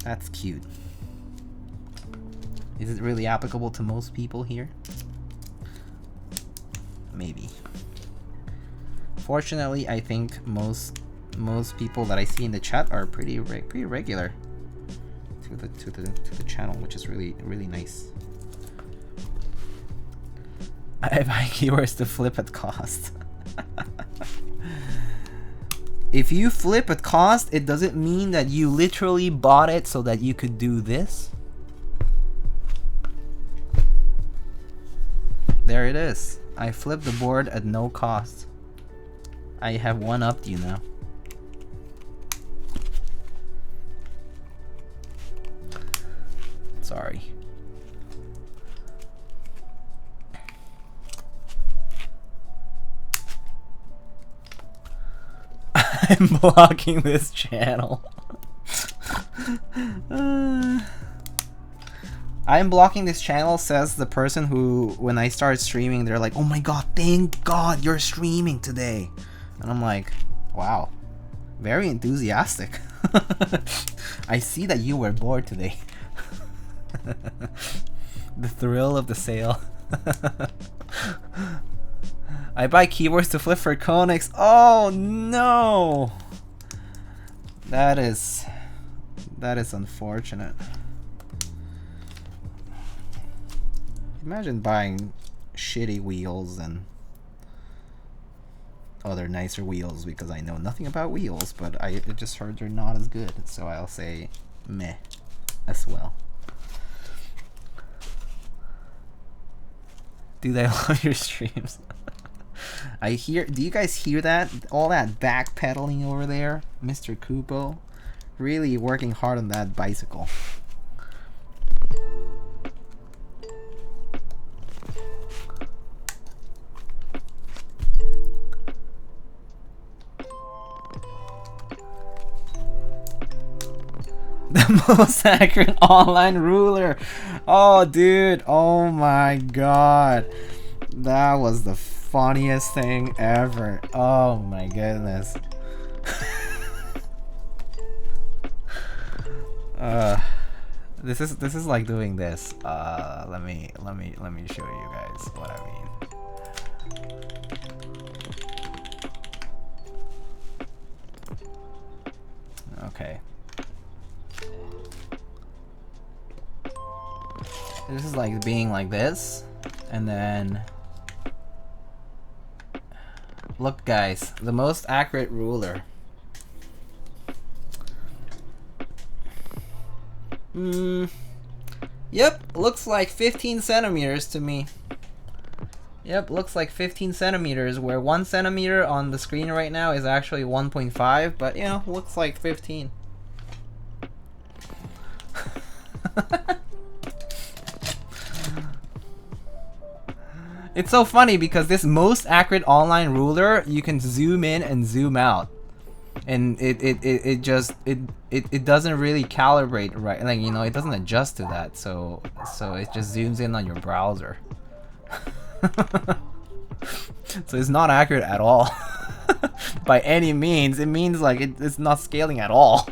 That's cute. Is it really applicable to most people here? Maybe. Fortunately, I think most people that I see in the chat are pretty regular to the channel, which is really nice. I buy keywords to flip at cost. If you flip at cost, it doesn't mean that you literally bought it so that you could do this. There it is. I flipped the board at no cost. I have one-upped you now. Sorry. I'm blocking this channel. I'm blocking this channel, says the person who, when I start streaming, they're like, oh my god, thank god you're streaming today. And I'm like, wow, very enthusiastic. I see that you were bored today. The thrill of the sale. I buy keywords to flip for Konix. Oh no! That is unfortunate. Imagine buying shitty wheels and other nicer wheels, because I know nothing about wheels, but I just heard they're not as good, so I'll say meh as well. Dude, I love your streams. I hear, do you guys hear that? All that backpedaling over there? Mr. Kupo really working hard on that bicycle. The most accurate online ruler. Oh, dude. Oh my god. That was the funniest thing ever. Oh my goodness. This is like doing this. Let me show you guys what I mean. Okay. This is like being like this, and then look guys, the most accurate ruler. Yep, looks like 15 centimeters to me. Yep, looks like 15 centimeters, where 1 centimeter on the screen right now is actually 1.5, but you know, looks like 15. It's so funny because this most accurate online ruler, you can zoom in and zoom out, and it doesn't really calibrate right, like, you know, it doesn't adjust to that, so it just zooms in on your browser. So it's not accurate at all. By any means. It means like it's not scaling at all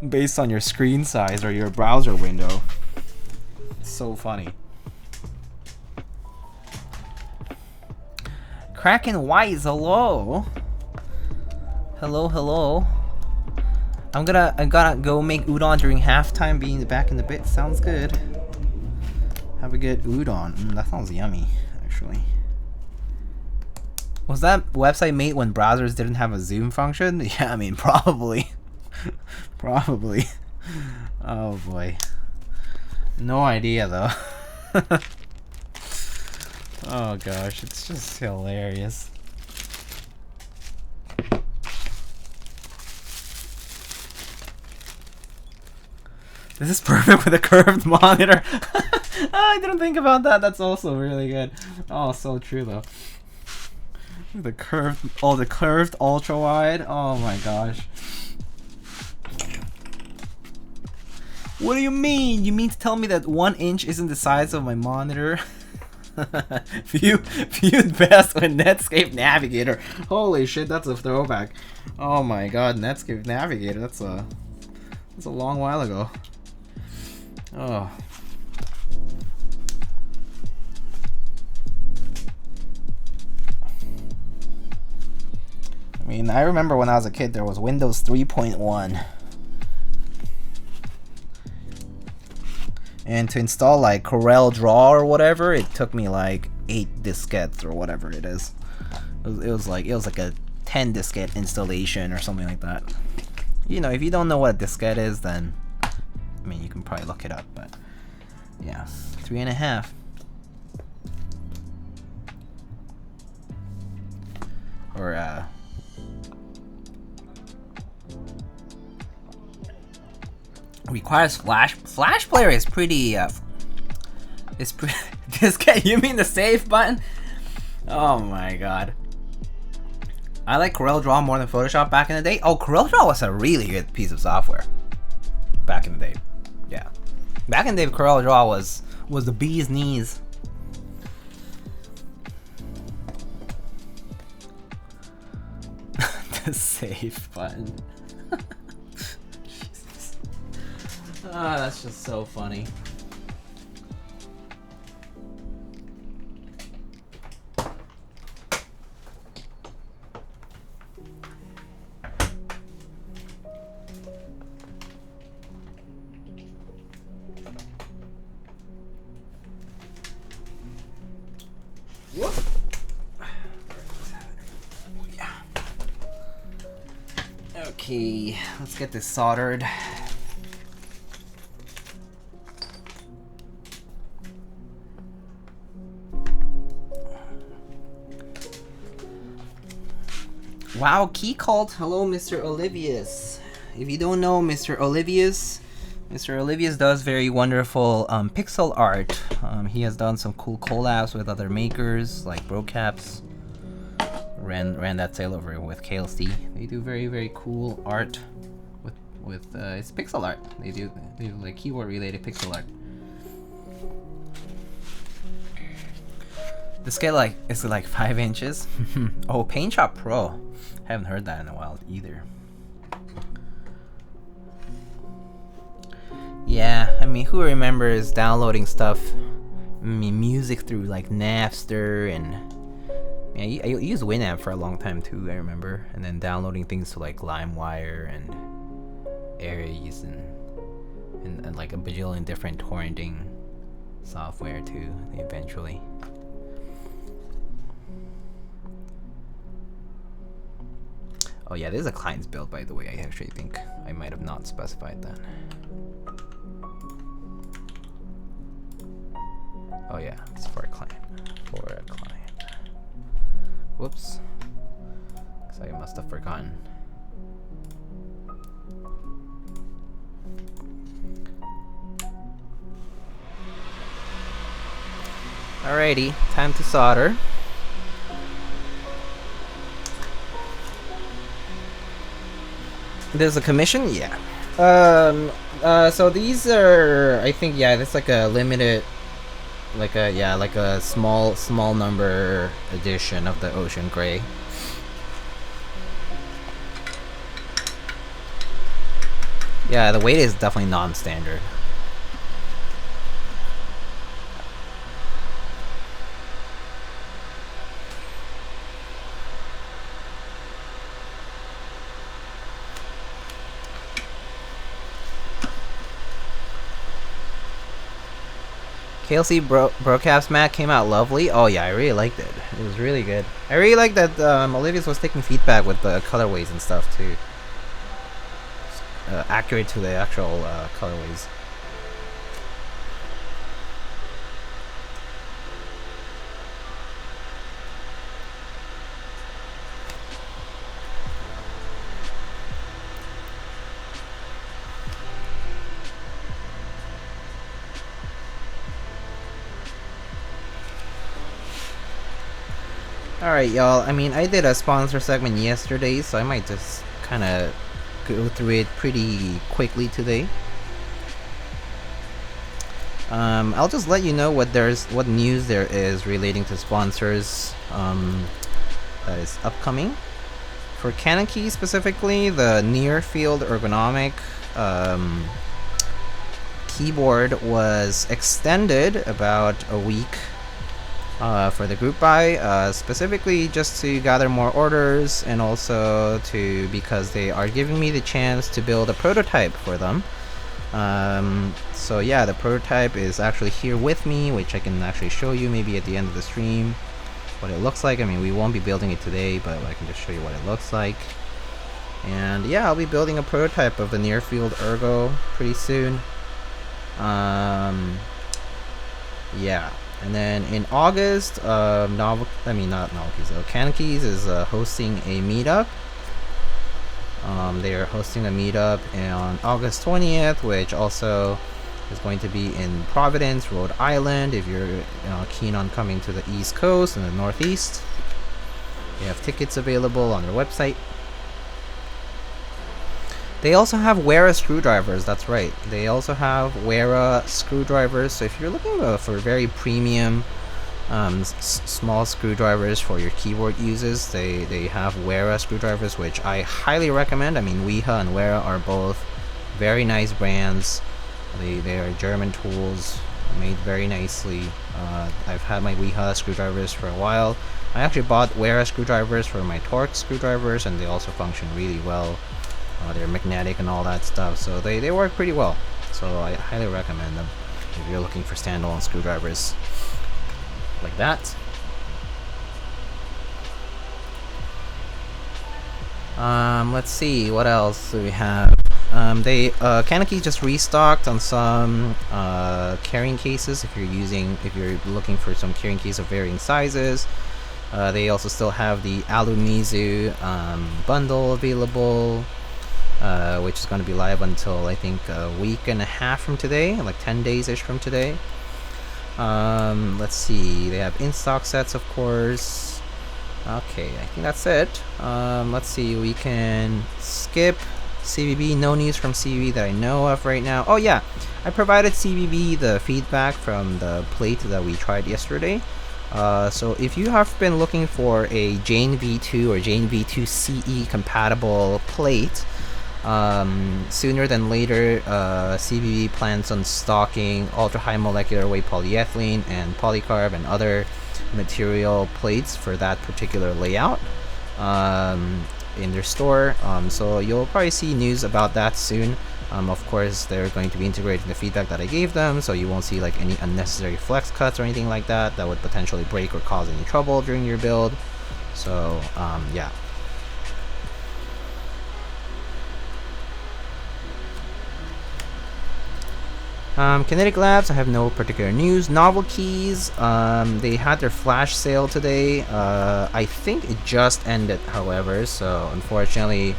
based on your screen size or your browser window. It's so funny. Kraken Wise, hello. Hello. I'm gonna go make udon during halftime, being back in the bit. Sounds good. Have a good udon. That sounds yummy, actually. Was that website made when browsers didn't have a zoom function? Yeah, I mean, probably. Probably. Oh boy. No idea though. Oh gosh, it's just hilarious. This is perfect with a curved monitor. I didn't think about that. That's also really good. Oh, so true though. The curved ultra wide. Oh my gosh. What do you mean? You mean to tell me that 1 inch isn't the size of my monitor? Viewed best with Netscape Navigator. Holy shit, that's a throwback. Oh my god, Netscape Navigator. That's a long while ago. Oh. I mean, I remember when I was a kid, there was Windows 3.1. And to install like Corel Draw or whatever, it took me like 8 diskettes or whatever it is. It was like a 10 diskette installation or something like that. You know, if you don't know what a diskette is, then I mean, you can probably look it up, but yeah, 3.5. Or requires flash player is pretty diskette. You mean the save button? Oh my god, I like Corel Draw more than Photoshop back in the day. Oh, Corel Draw was a really good piece of software back in the day. Yeah, back in the day, Corel Draw was the bee's knees. The save button. Jesus. Ah, that's just so funny. Okay, let's get this soldered. Wow, Keycult. Hello, Mr. Olivius. If you don't know Mr. Olivius does very wonderful pixel art. He has done some cool collabs with other makers like Brocaps. Ran that sale over with KLC. They do very cool art with it's pixel art. They do like keyboard related pixel art. The scale is like 5 inches. Oh, Paint Shop Pro. Haven't heard that in a while either. Yeah, I mean, who remembers downloading stuff? I mean, music through like Napster and. Yeah, I used Winamp for a long time too, I remember. And then downloading things to like LimeWire and Aries and like a bajillion different torrenting software too, eventually. Oh yeah, this is a client's build, by the way. I actually think I might have not specified that. Oh yeah, it's for a client. For a client. Whoops. So I must have forgotten. Alrighty, time to solder. There's a commission? Yeah. So these are, I think, yeah, that's like a limited, like a small number edition of the Ocean Gray. Yeah, the weight is definitely non-standard. KLC Brocaps mat came out lovely. Oh yeah, I really liked it. It was really good. I really like that Olivia's was taking feedback with the colorways and stuff too. Accurate to the actual colorways. Alright, y'all. I mean, I did a sponsor segment yesterday, so I might just kind of go through it pretty quickly today. I'll just let you know what news there is relating to sponsors that is upcoming. For Canon Key specifically, the near field ergonomic keyboard was extended about a week for the group buy, specifically just to gather more orders, and also because they are giving me the chance to build a prototype for them. So yeah, the prototype is actually here with me, which I can actually show you maybe at the end of the stream what it looks like. I mean, we won't be building it today, but I can just show you what it looks like. And yeah, I'll be building a prototype of the near field ergo pretty soon. Yeah. And then in August, Canon Keys is hosting a meetup. They are hosting a meetup on August 20th, which also is going to be in Providence, Rhode Island. If you're keen on coming to the East Coast and the Northeast, they have tickets available on their website. They also have Wera screwdrivers, that's right. They also have Wera screwdrivers, so if you're looking for very premium small screwdrivers for your keyboard uses, they have Wera screwdrivers, which I highly recommend. I mean, Wiha and Wera are both very nice brands. They are German tools, made very nicely. I've had my Wiha screwdrivers for a while. I actually bought Wera screwdrivers for my Torx screwdrivers, and they also function really well. They're magnetic and all that stuff, so they work pretty well. So I highly recommend them if you're looking for standalone screwdrivers like that. Let's see, what else do we have? Canon Key just restocked on some carrying cases if you're looking for some carrying case of varying sizes. They also still have the Alumizu bundle available, which is going to be live until I think a week and a half from today, like 10 days-ish from today. Let's see, they have in-stock sets, of course. Okay, I think that's it. Let's see, we can skip CBB. No news from CBB that I know of right now. Oh yeah, I provided CBB the feedback from the plate that we tried yesterday. So if you have been looking for a Jane V2 or Jane V2 CE compatible plate, sooner than later, CBB plans on stocking ultra high molecular weight polyethylene and polycarb and other material plates for that particular layout in their store. So you'll probably see news about that soon. Of course, they're going to be integrating the feedback that I gave them, so you won't see like any unnecessary flex cuts or anything like that would potentially break or cause any trouble during your build. So yeah. Kinetic Labs, I have no particular news. Novel Keys, they had their flash sale today. I think it just ended, however, so unfortunately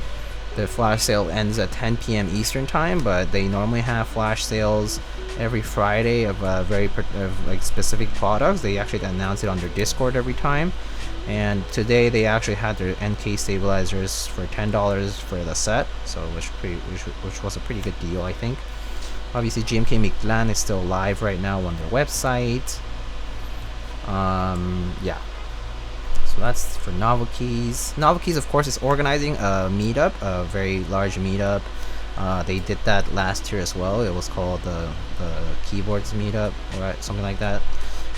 the flash sale ends at 10 p.m. Eastern time, but they normally have flash sales every Friday of like specific products. They actually announce it on their Discord every time. And today they actually had their NK stabilizers for $10 for the set, so which was a pretty good deal, I think. Obviously, GMK Mictlan is still live right now on their website. Yeah. So that's for Novel Keys. Novel Keys, of course, is organizing a meetup, a very large meetup. They did that last year as well. It was called the Keyboards Meetup, or something like that.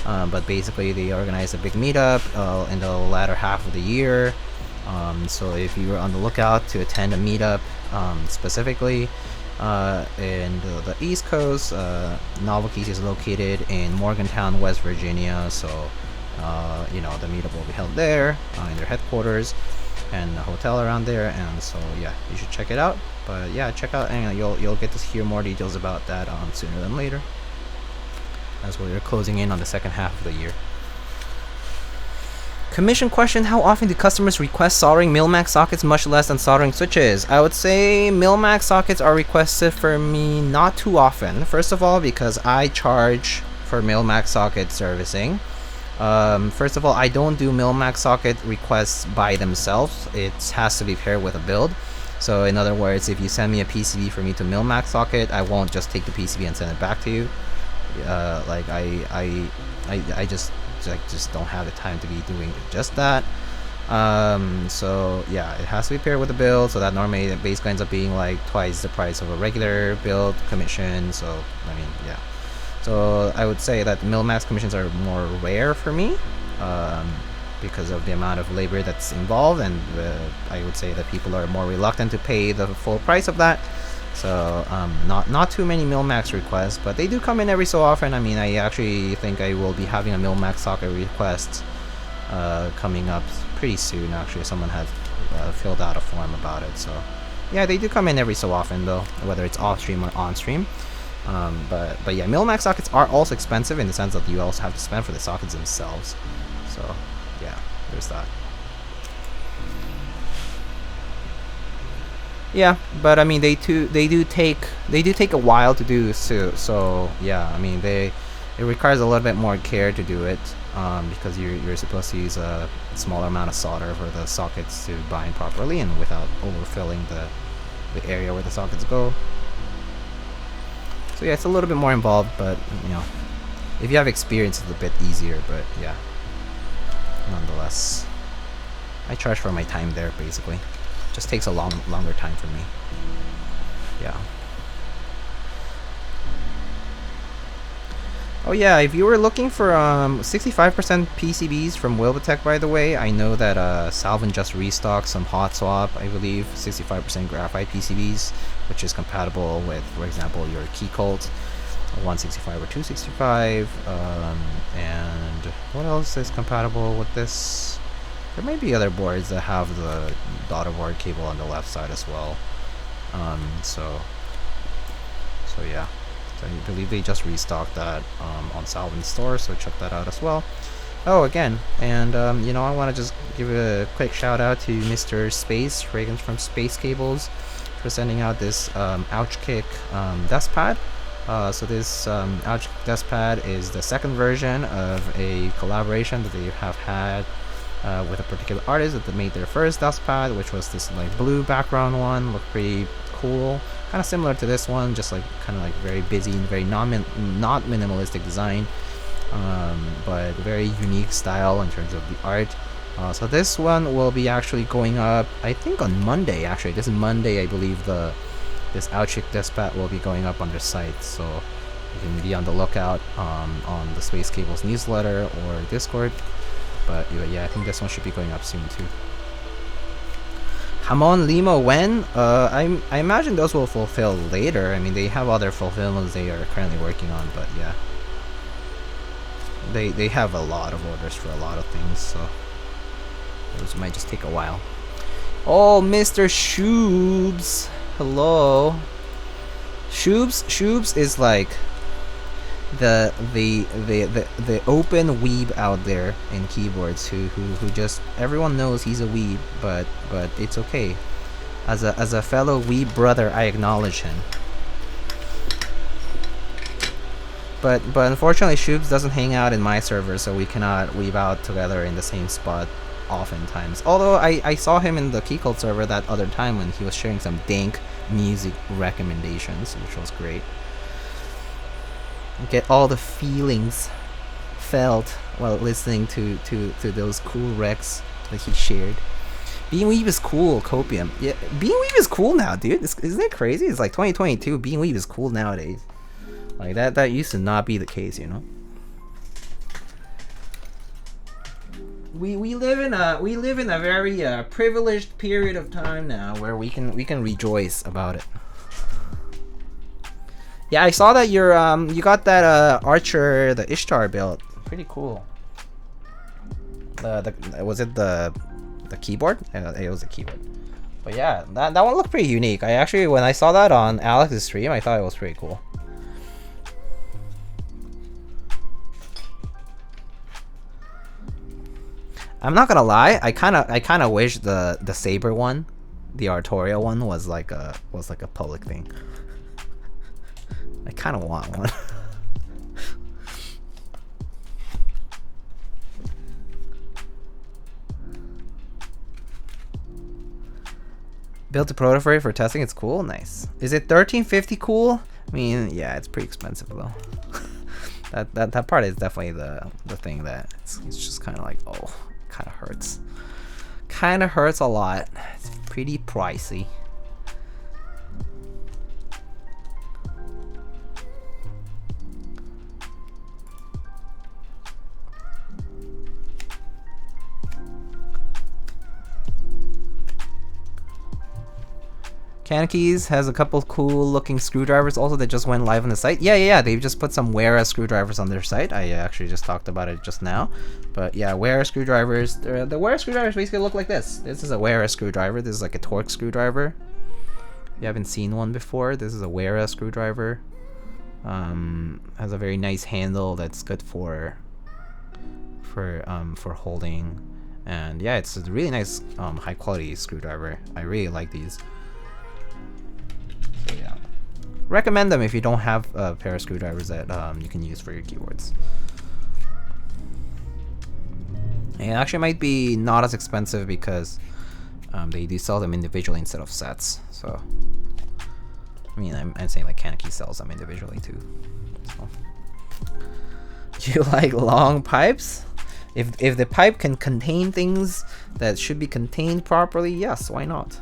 But basically, they organized a big meetup in the latter half of the year. So if you were on the lookout to attend a meetup specifically, in the East Coast, Novel Keys is located in Morgantown, West Virginia, so you know, the meetup will be held there in their headquarters and a hotel around there, and so yeah, you should check it out. But yeah, check out, and you'll get to hear more details about that sooner than later, as we're closing in on the second half of the year. Commission question: how often do customers request soldering Mil-Max sockets, much less than soldering switches? I would say Mil-Max sockets are requested for me not too often. First of all, because I charge for Mil-Max socket servicing. First of all, I don't do Mil-Max socket requests by themselves. It has to be paired with a build. So in other words, if you send me a PCB for me to Mil-Max socket, I won't just take the PCB and send it back to you. Like I just don't have the time to be doing just that. So yeah, it has to be paired with a build, so that normally the basically ends up being like twice the price of a regular build commission. So I mean, yeah, so I would say that Mil-Max commissions are more rare for me, because of the amount of labor that's involved, and I would say that people are more reluctant to pay the full price of that. So not too many Mil-Max requests, but they do come in every so often. I mean, I actually think I will be having a Mil-Max socket request coming up pretty soon. Actually, someone has filled out a form about it. So yeah, they do come in every so often, though, whether it's off stream or on stream. But yeah, Mil-Max sockets are also expensive in the sense that you also have to spend for the sockets themselves. So yeah, there's that. Yeah, but I mean, they do take a while to do, so yeah, I mean, it requires a little bit more care to do it, because you're supposed to use a smaller amount of solder for the sockets to bind properly and without overfilling the area where the sockets go. So yeah, it's a little bit more involved, but you know, if you have experience, it's a bit easier. But yeah, nonetheless, I charge for my time there basically. Just takes a longer time for me. Yeah. Oh yeah, if you were looking for 65% PCBs from Wilbitech, by the way, I know that Salvin just restocked some hot swap, I believe, 65% graphite PCBs, which is compatible with, for example, your Keycult 165 or 265. And what else is compatible with this? There might be other boards that have the daughter board cable on the left side as well. So yeah, so I believe they just restocked that on Salvin's store, so check that out as well. Oh, again, and you know, I want to just give a quick shout out to Mr. Space Reagan's from Space Cables for sending out this Ouch Kick desk pad. So this Ouch desk pad is the second version of a collaboration that they have had with a particular artist that made their first dust pad, which was this like blue background one. Looked pretty cool, kind of similar to this one, just like kind of like very busy and very not minimalistic design, but very unique style in terms of the art. So this one will be actually going up, I think, on Monday. Actually, this is Monday, I believe. This Ouchick dust pad will be going up on their site, so you can be on the lookout on the Space Cables newsletter or Discord. But yeah, I think this one should be going up soon too. Hamon Limo, when? I imagine those will fulfill later. I mean, they have other fulfillments they are currently working on, but yeah, they have a lot of orders for a lot of things, so those might just take a while. Oh, Mr. Shoobs, hello. Shoobs is like the open weeb out there in keyboards who just everyone knows he's a weeb, but it's okay. As a fellow weeb brother, I acknowledge him. But unfortunately, Shoobs doesn't hang out in my server, so we cannot weeb out together in the same spot oftentimes. Although I saw him in the Keycult server that other time when he was sharing some dank music recommendations, which was great. Get all the feelings felt while listening to those cool recs that he shared. Being Weeb is cool, Copium. Yeah, Being Weeb is cool now, dude. Isn't it crazy? It's like 2022. Being Weeb is cool nowadays. Like that used to not be the case, you know. We live in a very privileged period of time now where we can rejoice about it. Yeah, I saw that you got that Archer, the Ishtar build. Pretty cool. Was it the keyboard? It was a keyboard. But yeah, that one looked pretty unique. I actually, when I saw that on Alex's stream, I thought it was pretty cool. I'm not gonna lie, I kind of wish the Saber one, the Artoria one, was like a public thing. I kind of want one. Built a prototype for testing. It's cool. Nice. Is it 1350 cool? I mean, yeah, it's pretty expensive though. that part is definitely the thing that it's just kind of like, oh, kind of hurts. Kind of hurts a lot. It's pretty pricey. Kanekys has a couple cool looking screwdrivers also that just went live on the site. Yeah, they've just put some Wera screwdrivers on their site. I actually just talked about it just now. But yeah, Wera screwdrivers. The Wera screwdrivers basically look like this. This is a Wera screwdriver. This is like a Torx screwdriver. If you haven't seen one before, this is a Wera screwdriver. Has a very nice handle that's good for holding. And yeah, it's a really nice high quality screwdriver. I really like these. So yeah, recommend them if you don't have a pair of screwdrivers that you can use for your keyboards. And it actually might be not as expensive because they do sell them individually instead of sets. So I mean, I'm saying like Kaneki sells them individually too. So. You like long pipes? If the pipe can contain things that should be contained properly, yes, why not?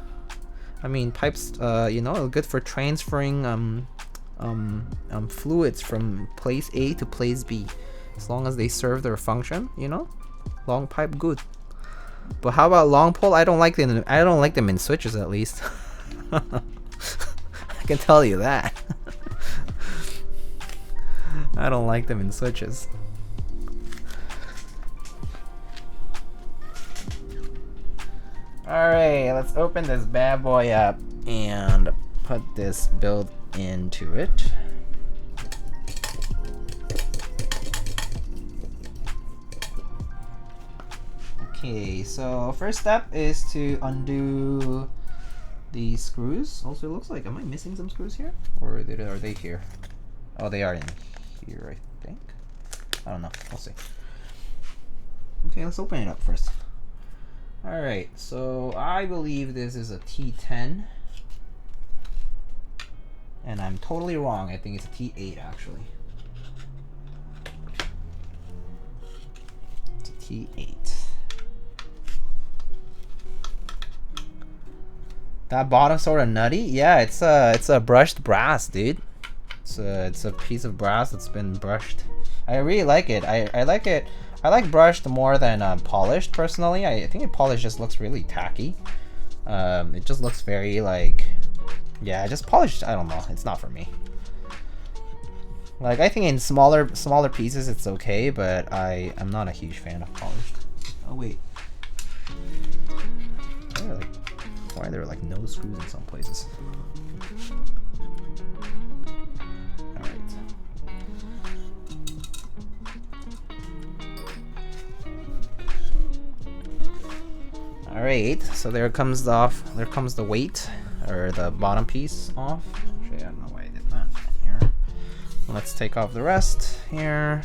I mean, pipes, you know, good for transferring fluids from place A to place B, as long as they serve their function. You know, long pipe good. But how about long pole? I don't like them. I don't like them in switches, at least. I can tell you that. I don't like them in switches. Alright, let's open this bad boy up and put this build into it. Okay, so first step is to undo the screws. Also, it looks like, am I missing some screws here? Or are they here? Oh, they are in here, I think. I don't know, we'll see. Okay, let's open it up first. Alright, so I believe this is a T10. And I'm totally wrong. I think it's a T8 actually. It's a T8. That bottom sort of nutty? Yeah, it's a brushed brass, dude. It's a piece of brass that's been brushed. I really like it. I like it. I like brushed more than polished personally. I think polished just looks really tacky. It just looks very like, yeah, just polished. I don't know. It's not for me. Like I think in smaller pieces it's okay, but I'm not a huge fan of polished. Oh wait, why are there like no screws in some places? Alright, so there comes the weight, or the bottom piece off. Actually, I don't know why I did that. Here. Let's take off the rest here.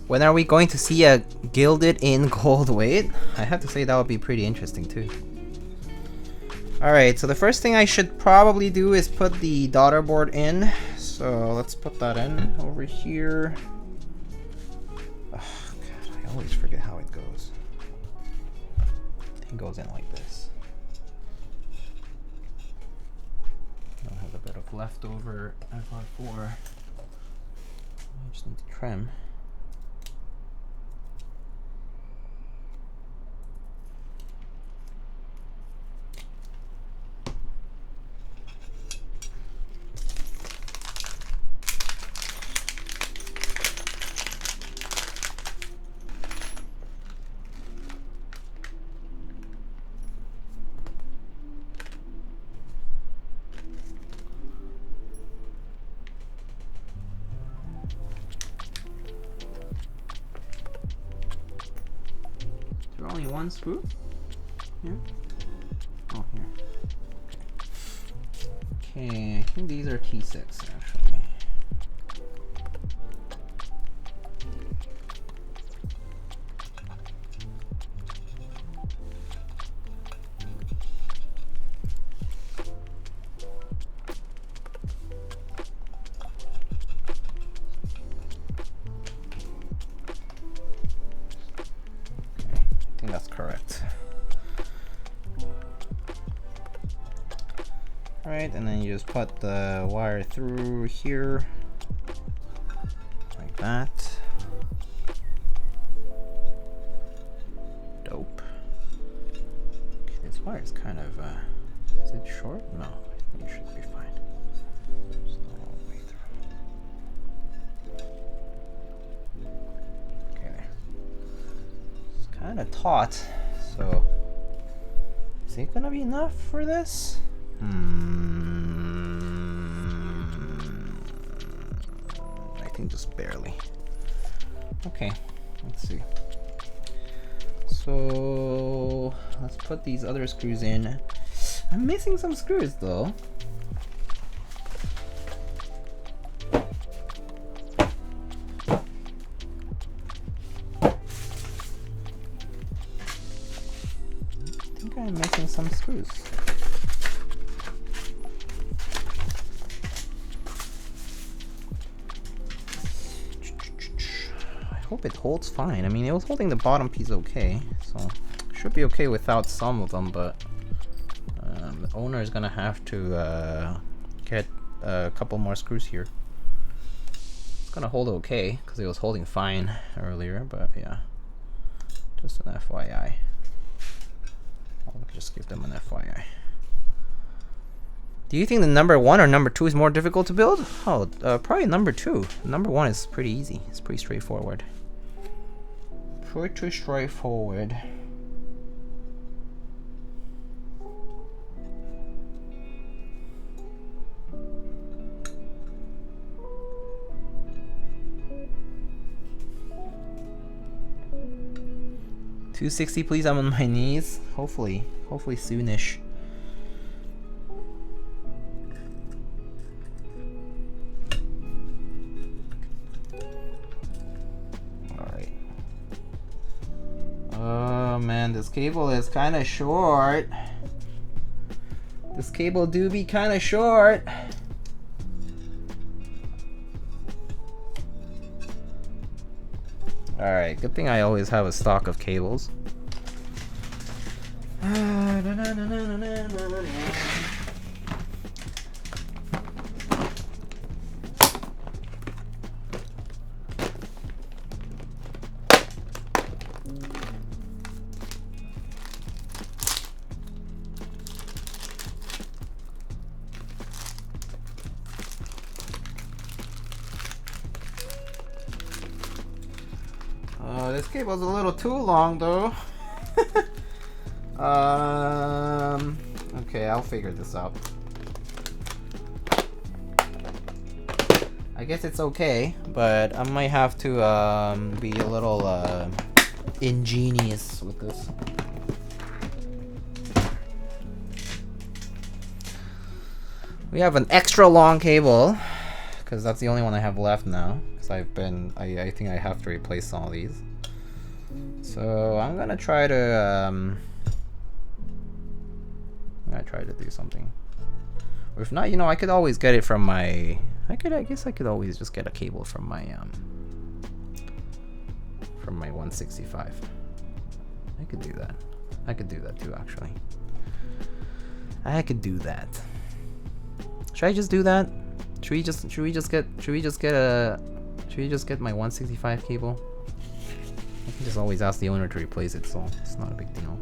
When are we going to see a gilded in gold weight? I have to say that would be pretty interesting too. Alright, so the first thing I should probably do is put the daughter board in. So let's put that in over here. Oh, God, I always forget how it goes. It goes in like this. I have a bit of leftover FR4. I just need to trim. Only one screw? Here? Oh, here. Okay, I think these are T6 actually. I think that's correct. Alright, and then you just put the wire through here, like that. Dope. Okay, this wire is kind of, is it short? No, I think it should be fine. Just not all the way through. Okay, there. It's kind of taut, so is it gonna be enough for this? I think just barely. Okay, let's see. So let's put these other screws in. I'm missing some screws though. I think I'm missing some screws. I hope it holds fine. I mean, it was holding the bottom piece okay, so should be okay without some of them, but the owner is gonna have to get a couple more screws here. It's gonna hold okay because it was holding fine earlier, but yeah, just an FYI. I'll just give them an FYI. Do you think the number 1 or number 2 is more difficult to build? Oh, probably number 2. Number 1 is pretty easy. It's pretty straightforward. Pretty straightforward. 260 please, I'm on my knees. Hopefully soonish. Alright. Oh man, this cable is kinda short. This cable do be kinda short. Alright, good thing I always have a stock of cables. This cable's a little too long though. Okay, I'll figure this out. I guess it's okay, but I might have to be a little ingenious with this. We have an extra long cable because that's the only one I have left now. Because I think I have to replace some of these. So I'm gonna try to do something. Or if not, you know, I could always get it from my. I guess I could always just get a cable from my 165. I could do that. I could do that too, actually. I could do that. Should I just do that? Should we just get my 165 cable? I can just always ask the owner to replace it, so it's not a big deal.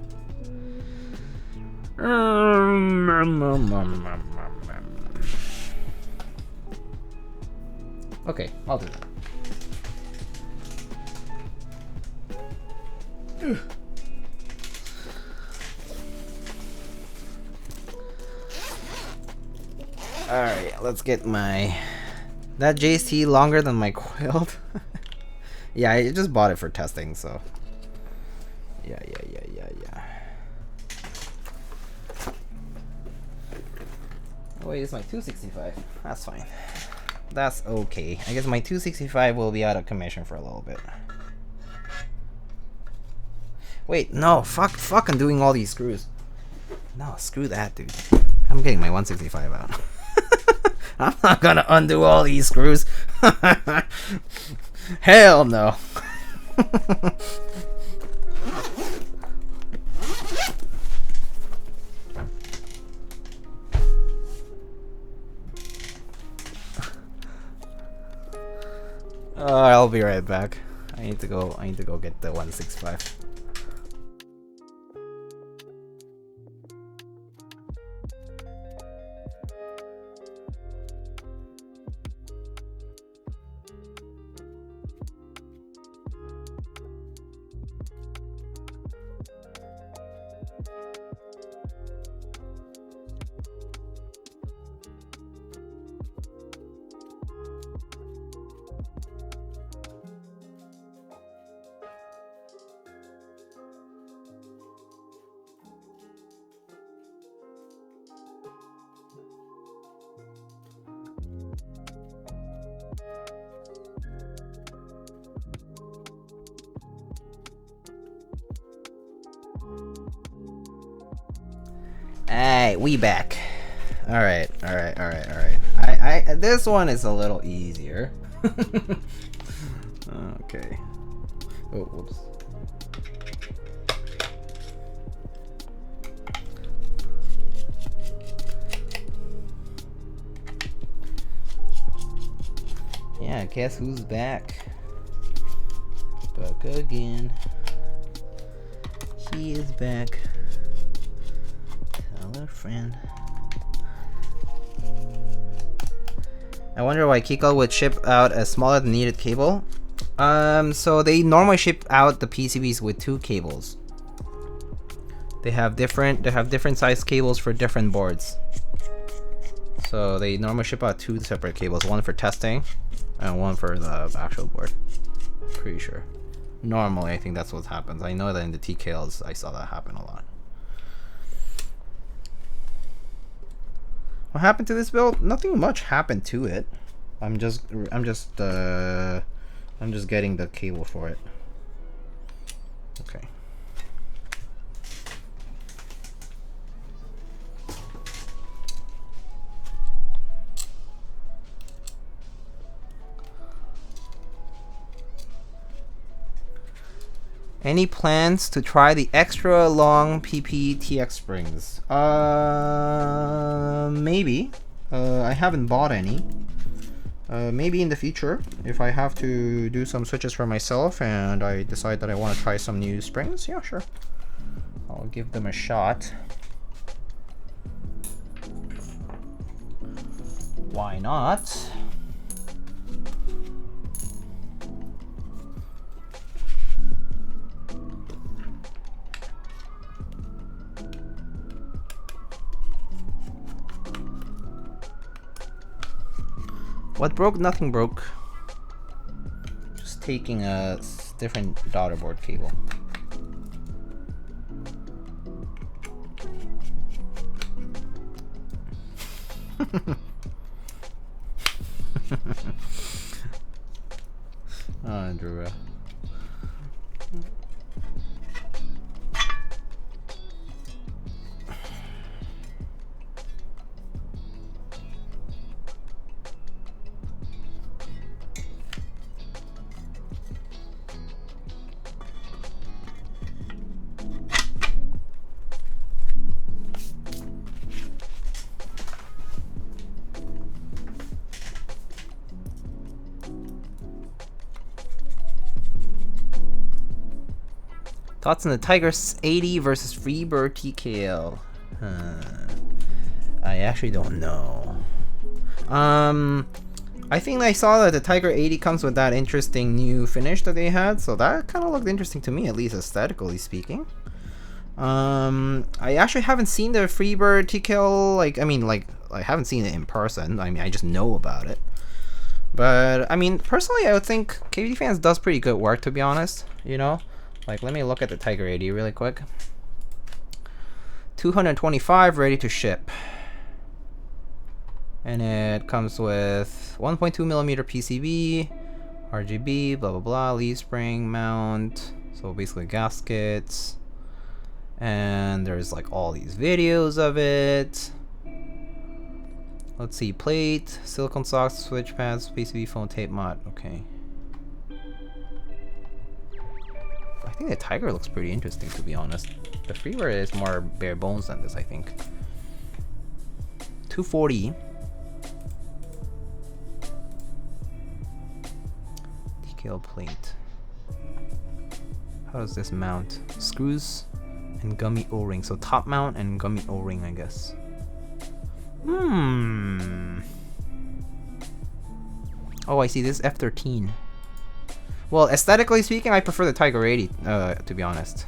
Okay, I'll do that. Alright, let's get my... That JC longer than my quilt? Yeah, I just bought it for testing, so... Yeah. Oh, wait, it's my 265. That's fine. That's okay. I guess my 265 will be out of commission for a little bit. Wait, no, fuck, I'm doing all these screws. No, screw that, dude. I'm getting my 165 out. I'm not gonna undo all these screws. Hell no. I'll be right back. I need to go get the 165. Alright, we back. Alright. I this one is a little easier. Okay. Oh, whoops. Yeah, guess who's back? Back again. She is back. Tell a friend. I wonder why Keycult would ship out a smaller than needed cable. So they normally ship out the PCBs with 2 cables. They have different size cables for different boards. So they normally ship out 2 separate cables, one for testing and one for the actual board. Pretty sure. Normally, I think that's what happens. I know that in the TKLs, I saw that happen a lot. What happened to this build? Nothing much happened to it. I'm just getting the cable for it. Okay. Any plans to try the extra long PP TX springs? Maybe. I haven't bought any. Maybe in the future, if I have to do some switches for myself and I decide that I want to try some new springs, yeah, sure. I'll give them a shot. Why not? What broke? Nothing broke. Just taking a different daughter board cable. Oh, Drew. Thoughts on the Tiger 80 versus Freebird TKL? I actually don't know. I think I saw that the Tiger 80 comes with that interesting new finish that they had, so that kind of looked interesting to me, at least aesthetically speaking. I actually haven't seen the Freebird TKL, I haven't seen it in person. I mean, I just know about it. But, I mean, personally, I would think KVD Fans does pretty good work, to be honest, you know? Like, let me look at the Tiger 80 really quick. 225 ready to ship. And it comes with 1.2mm PCB, RGB, blah blah blah, leaf spring mount, so basically gaskets. And there's like all these videos of it. Let's see, plate, silicone socks, switch pads, PCB phone tape mod. Okay. I think the Tiger looks pretty interesting, to be honest. The Freebird is more bare bones than this, I think. 240. TKL plate. How does this mount? Screws and gummy O-ring. So top mount and gummy O-ring, I guess. Oh, I see. This is F13. Well, aesthetically speaking, I prefer the Tiger 80, to be honest.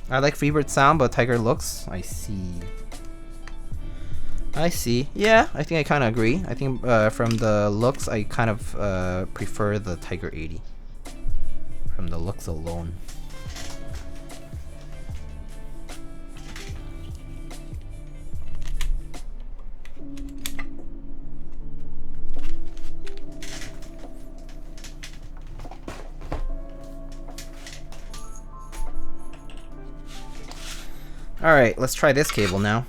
I like Freebird sound, but Tiger looks. I see. I see. Yeah, I think I kind of agree. I think from the looks, I kind of prefer the Tiger 80. From the looks alone. Alright, let's try this cable now.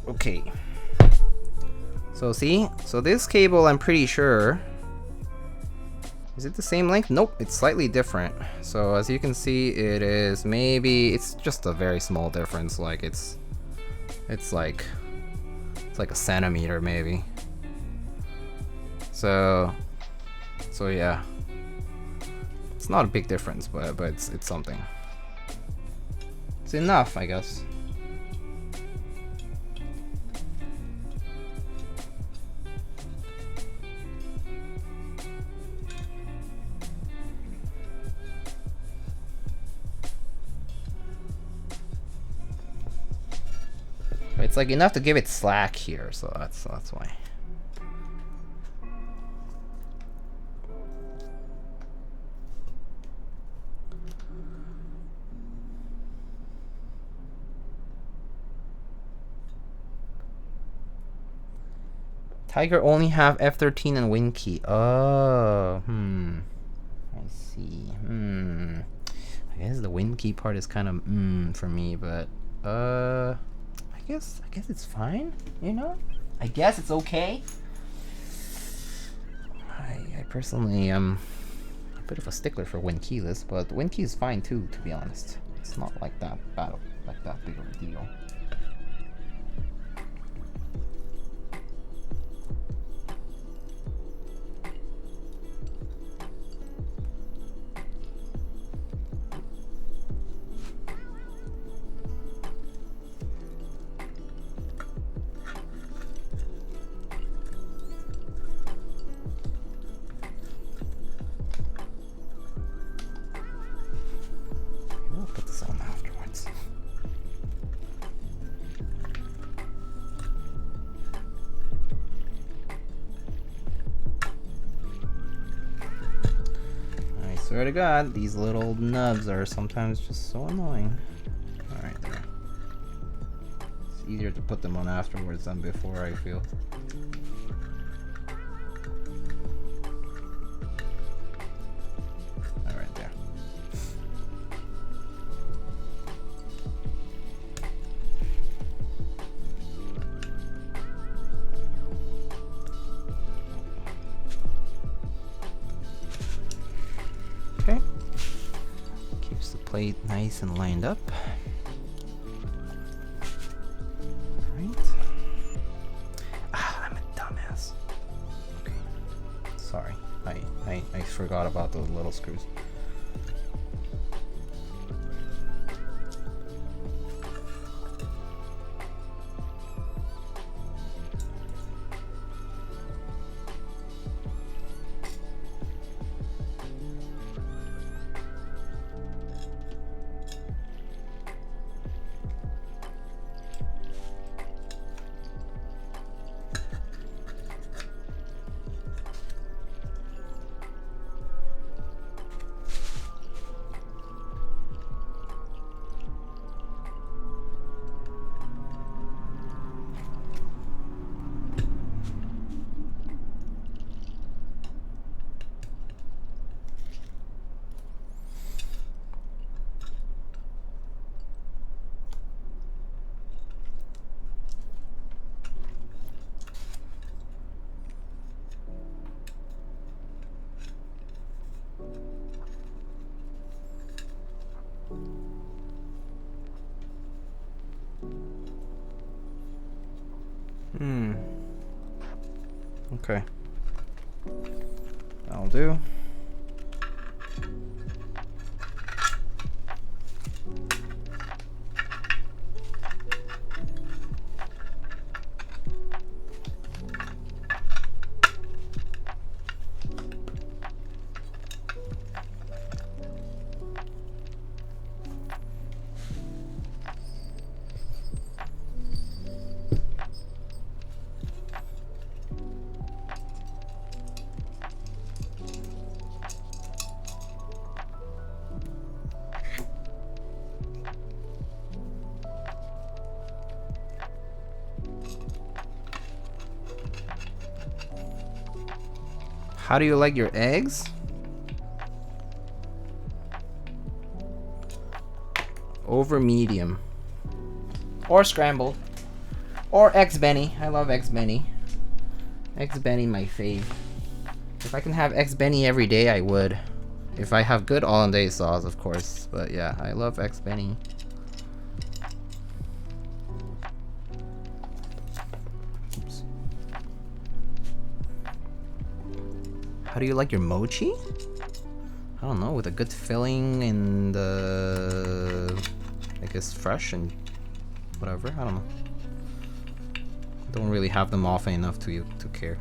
Okay. So see? So this cable, I'm pretty sure... Is it the same length? Nope, it's slightly different. So as you can see, it is maybe... It's just a very small difference, like it's like a centimeter maybe. So yeah, it's not a big difference, but it's something. It's enough, I guess. It's like enough to give it slack here, so that's why. Tiger only have F13 and Wind Key. Oh, I see. I guess the Wind Key part is kind of for me, but I guess it's fine. You know, I guess it's okay. I personally am a bit of a stickler for Wind Keyless, but Wind Key is fine too. To be honest, it's not like that big of a deal. Swear to God, these little nubs are sometimes just so annoying. Alright, there. It's easier to put them on afterwards than before, I feel. Alright, there. Okay. Keeps the plate nice and lined up. Right. I'm a dumbass. Okay. Sorry. I forgot about those little screws. Okay. That'll do. How do you like your eggs? Over medium. Or scrambled. Or eggs Benny. I love eggs Benny. Eggs Benny my fave. If I can have eggs Benny every day, I would. If I have good hollandaise sauce, of course. But yeah, I love eggs Benny. How do you like your mochi? I don't know, with a good filling and I guess fresh and whatever. I don't know. Don't really have them often enough to care.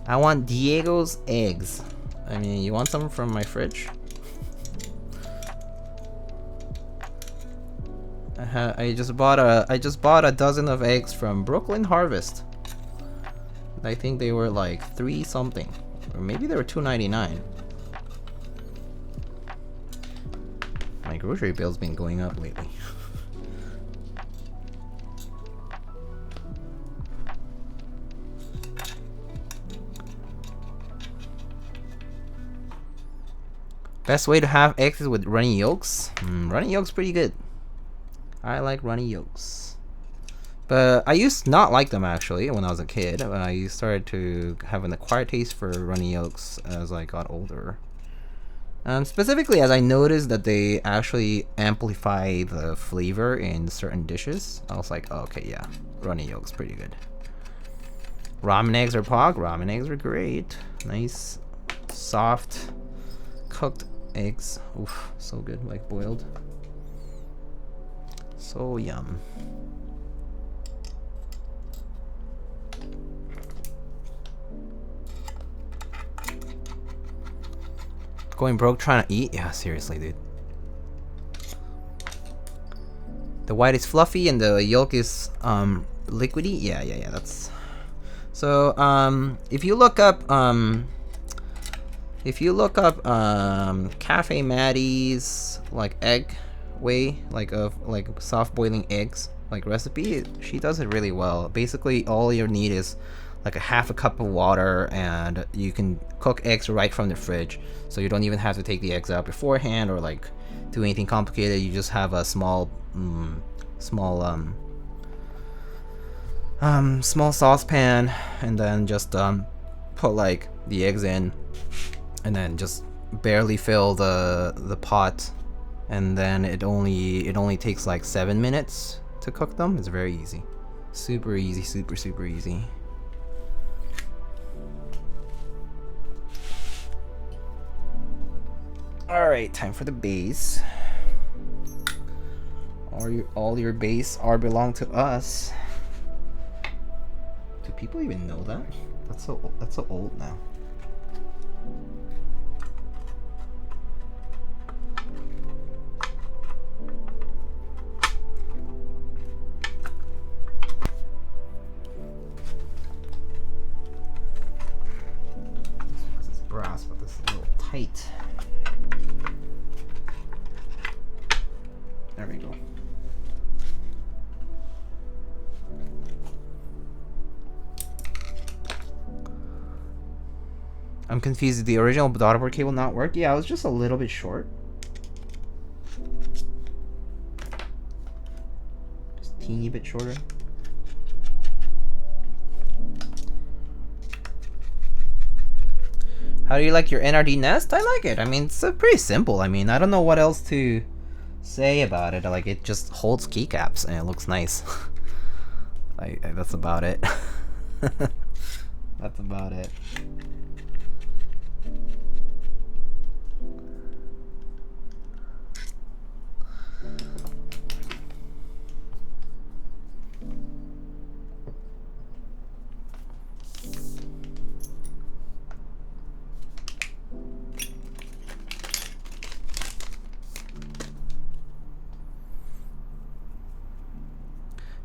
I want Diego's eggs. I mean, you want some from my fridge? I just bought a dozen of eggs from Brooklyn Harvest. I think they were like 3 something, or maybe they were $2.99. My grocery bill's been going up lately. Best way to have eggs is with runny yolks. Runny yolks pretty good. I like runny yolks. But I used to not like them actually when I was a kid. I started to have an acquired taste for runny yolks as I got older. Specifically as I noticed that they actually amplify the flavor in certain dishes. I was like, oh, okay, yeah, runny yolks pretty good. Ramen eggs are pog. Ramen eggs are great. Nice, soft, cooked eggs. Oof, so good, like boiled. So yum. Going broke trying to eat? Yeah, seriously, dude. The white is fluffy and the yolk is liquidy. Yeah, that's. So if you look up Cafe Maddie's like egg way, like soft boiling eggs like recipe, she does it really well. Basically all you need is like a half a cup of water and you can cook eggs right from the fridge, so you don't even have to take the eggs out beforehand or like do anything complicated. You just have a small saucepan and then just put like the eggs in and then just barely fill the pot, and then it only takes like 7 minutes to cook them. It's very easy, super easy, super easy. All right, time for the base. All your base are belong to us. Do people even know that? That's so old now. Because it's brass, but this is a little tight. There we go. I'm confused. Did the original daughterboard cable not work? Yeah, it was just a little bit short. Just a teeny bit shorter. How do you like your NRD Nest? I like it. I mean, it's pretty simple. I mean, I don't know what else to say about it. Like, it just holds keycaps and it looks nice. That's about it. That's about it.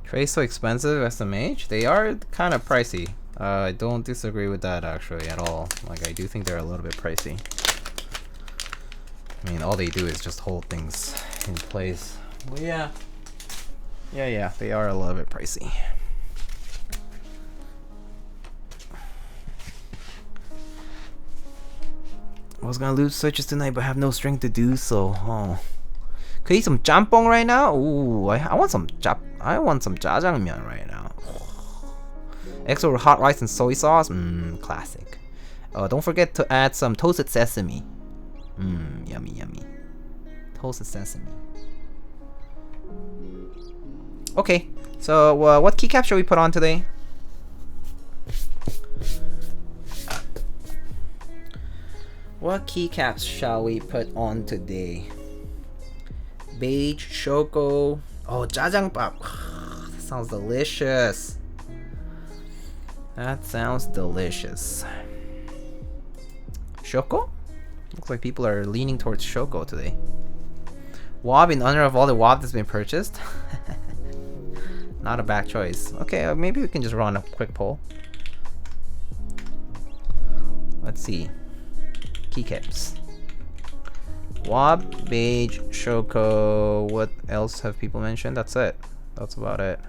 Trays so expensive, SMH? They are kind of pricey. I don't disagree with that actually at all. Like, I do think they're a little bit pricey. I mean, all they do is just hold things in place. But yeah. Yeah, they are a little bit pricey. I was gonna lose switches tonight, but have no strength to do so. Oh. Could I eat some jampong right now? Ooh, I want some jjajangmyeon right now. Extra with hot rice and soy sauce. Classic. Don't forget to add some toasted sesame. Yummy. Toasted sesame. Okay, so what keycap shall we put on today? What keycaps shall we put on today? Beige, Shoko. Oh, jjajangbap. That sounds delicious. That sounds delicious. Shoko? Looks like people are leaning towards Shoko today. Wob in honor of all the wob that's been purchased. Not a bad choice. Okay, maybe we can just run a quick poll. Let's see. Keycaps. Wob, Beige, Shoko. What else have people mentioned? That's it. That's about it.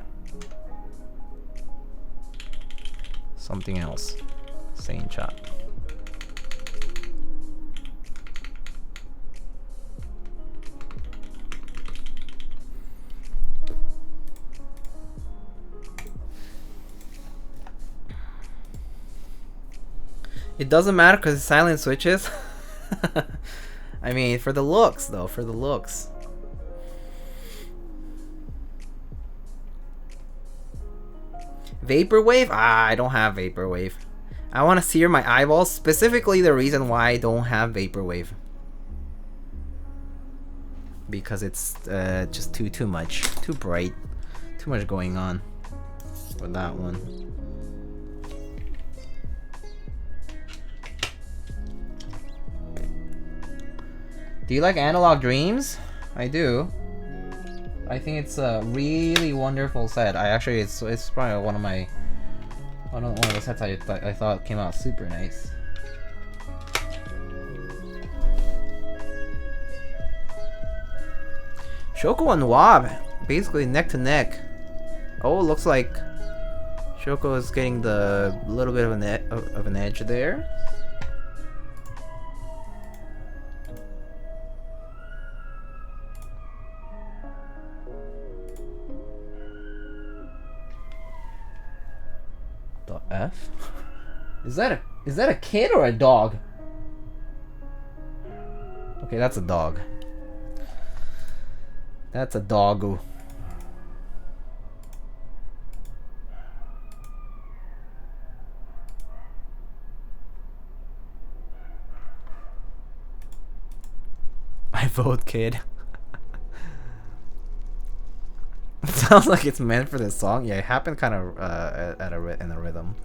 Something else. Say in chat. It doesn't matter because it's silent switches. I mean, for the looks though, for the looks. Vaporwave? Ah, I don't have Vaporwave. I want to sear my eyeballs. Specifically the reason why I don't have Vaporwave. Because it's just too much. Too bright. Too much going on with that one. Do you like Analog Dreams? I do. I think it's a really wonderful set. It's probably one of the sets I thought came out super nice. Shoko and Wob, basically neck to neck. Oh, looks like Shoko is getting the little bit of an edge there. The F? Is that a kid or a dog? Okay, that's a dog. That's a doggo. I vote kid. It sounds like it's meant for this song. Yeah, it happened kind of in a rhythm.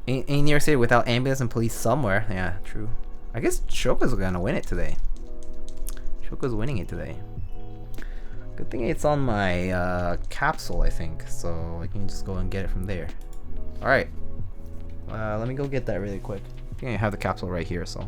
In New York City without ambulance and police somewhere. Yeah, true. I guess Shoko's gonna win it today. Shoko's winning it today. Good thing it's on my capsule, I think, so I can just go and get it from there. Alright. Let me go get that really quick. I think I have the capsule right here, so.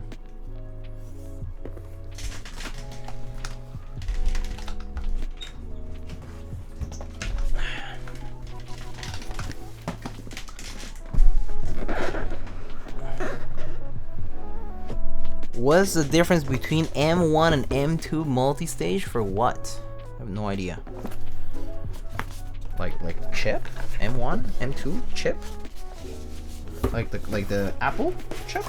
What's the difference between M1 and M2 multi-stage for what? I have no idea. Like chip? M1? M2 chip? Like the Apple chip?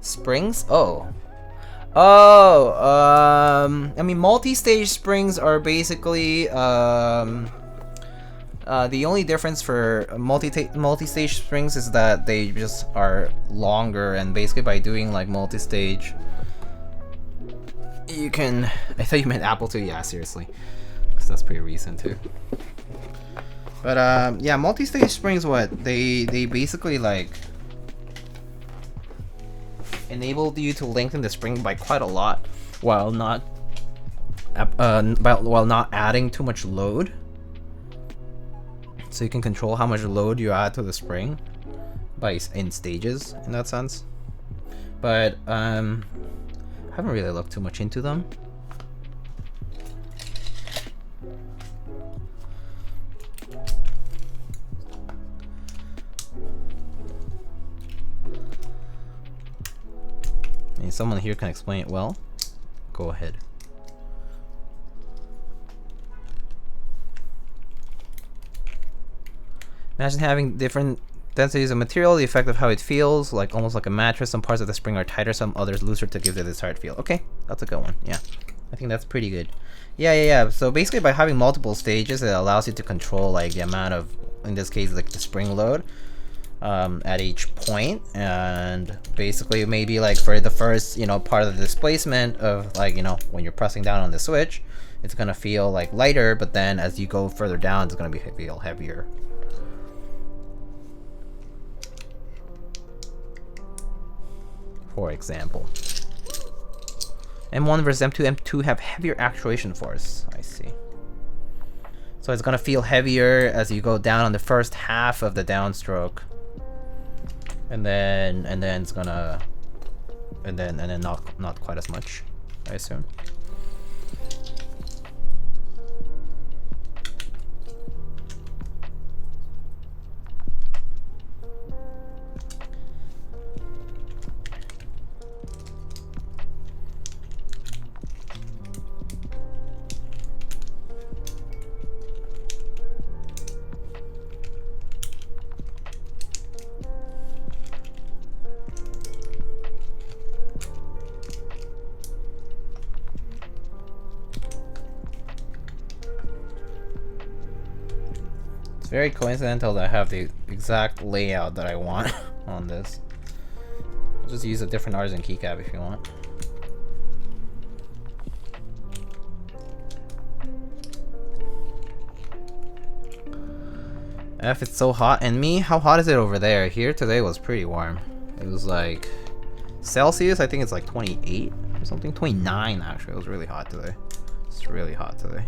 Springs? Oh. Oh, I mean multi-stage springs are basically the only difference for multi-stage springs is that they just are longer, and basically by doing like multi-stage, you can. I thought you meant Apple too. Yeah, seriously, because that's pretty recent too. But yeah, multi-stage springs, what they basically like enabled you to lengthen the spring by quite a lot, while not adding too much load. So you can control how much load you add to the spring in stages, in that sense. But I haven't really looked too much into them. I mean, someone here can explain it well. Go ahead. Imagine having different densities of material, the effect of how it feels, like almost like a mattress. Some parts of the spring are tighter, some others looser to give the desired feel. Okay, that's a good one. Yeah, I think that's pretty good. Yeah. So basically by having multiple stages, it allows you to control like the amount of, in this case, like the spring load at each point. And basically maybe like for the first, part of the displacement of like, when you're pressing down on the switch, it's gonna feel like lighter, but then as you go further down, it's gonna feel heavier. For example. M1 versus M2. M2 have heavier actuation force. I see. So it's gonna feel heavier as you go down on the first half of the downstroke, and then it's gonna, and then not quite as much, I assume. Very coincidental that I have the exact layout that I want on this. I'll just use a different artisan keycap if you want. F, it's so hot. And me, how hot is it over there? Here today was pretty warm. It was like Celsius, I think it's like 28 or something. 29 actually. It was really hot today. It's really hot today.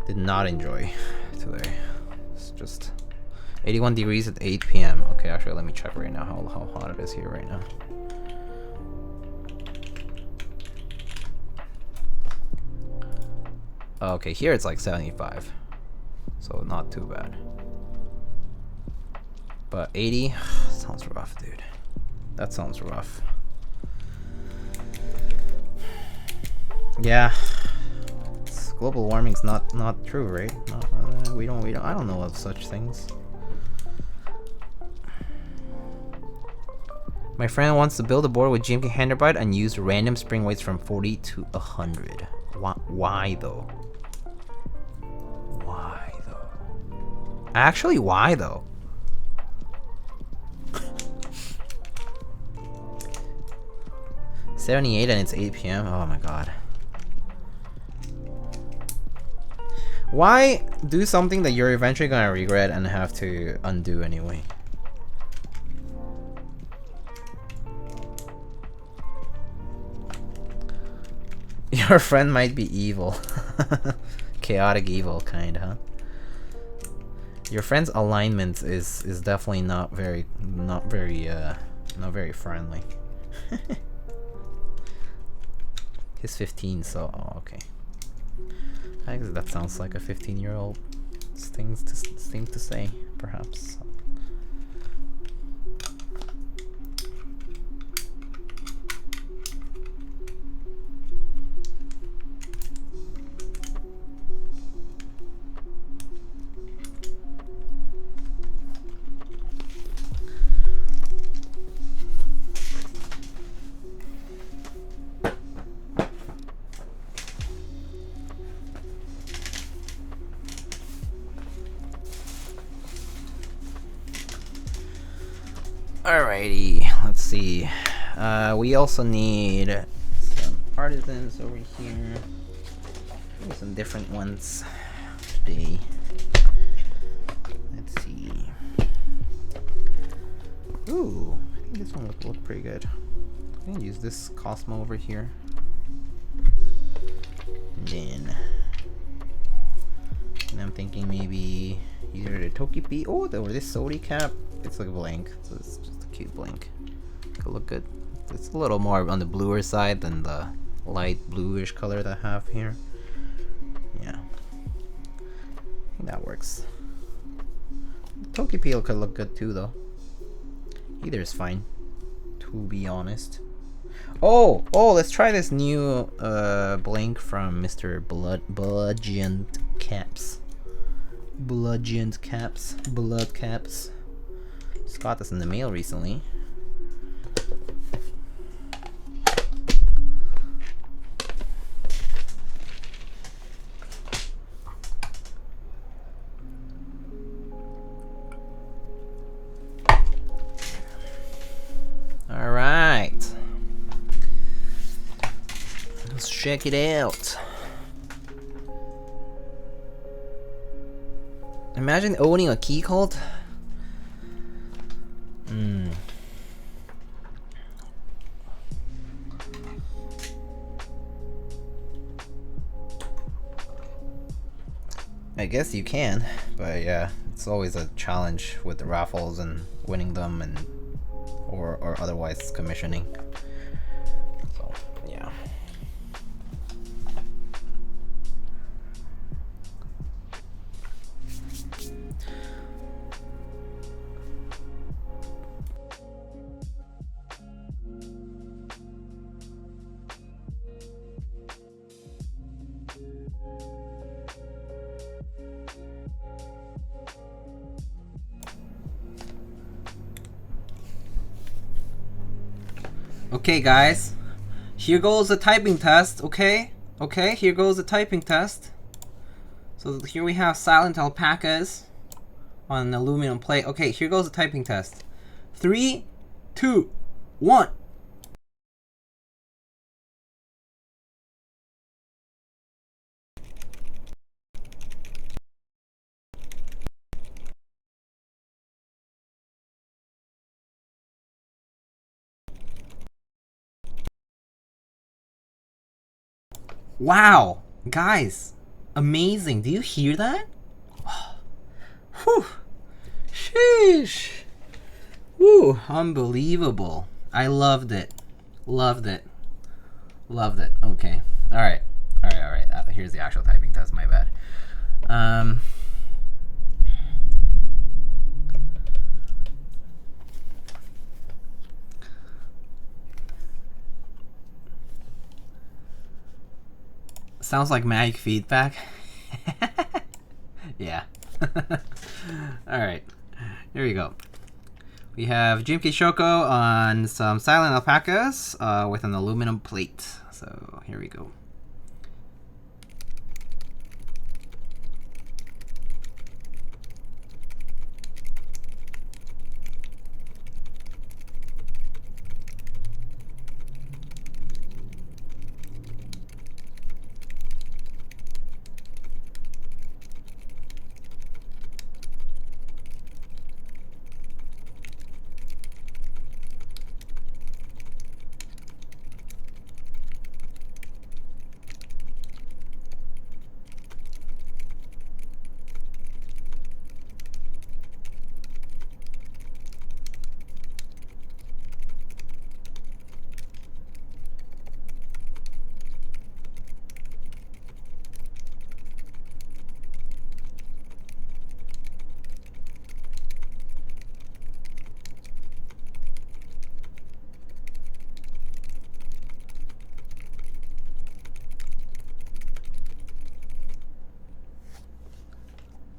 Did not enjoy today. It's just 81 degrees at 8 p.m. Okay, actually let me check right now how hot it is here right now. Okay, here it's like 75. So not too bad. But 80 sounds rough, dude. That sounds rough. Yeah. Global warming's not true, right? We don't. I don't know of such things. My friend wants to build a board with GMK handlebar and use random spring weights from 40 to 100. Why though? Why though? Actually, why though? $78 and it's 8 p.m. Oh my god. Why do something that you're eventually gonna regret and have to undo anyway? Your friend might be evil. Chaotic evil kind, huh? Your friend's alignment is definitely not very friendly. He's 15, so oh, okay. I guess that sounds like a 15-year-old thing to say, perhaps. Alrighty, let's see. We also need some artisans over here. Maybe some different ones today. Let's see. Ooh, I think this one would look pretty good. I'm gonna use this Cosmo over here. And I'm thinking maybe either the Tokipi or this Sodi cap. It's like a blank, so it's just a cute blank. Could look good. It's a little more on the bluer side than the light bluish color that I have here. Yeah, I think that works. Toki peel could look good too, though. Either is fine, to be honest. Oh, let's try this new blank from Mr. Bludgeoned Caps. Bludgeoned Caps. Blood Caps. Just got this in the mail recently. All right. Let's check it out. Imagine owning a Keycult. I guess you can, but yeah, it's always a challenge with the raffles and winning them, and or otherwise commissioning. So yeah. Okay guys, here goes the typing test, okay? Okay, here goes the typing test. So here we have silent alpacas on an aluminum plate. Okay, here goes the typing test. 3, 2, 1. Wow, guys, amazing. Do you hear that? Whew. Sheesh. Woo, unbelievable. I loved it. Loved it. Loved it. Okay. Alright. Alright. Here's the actual typing test, my bad. Sounds like mag feedback. Yeah. Alright. Here we go. We have GMK Shoko on some silent alpacas with an aluminum plate. So here we go.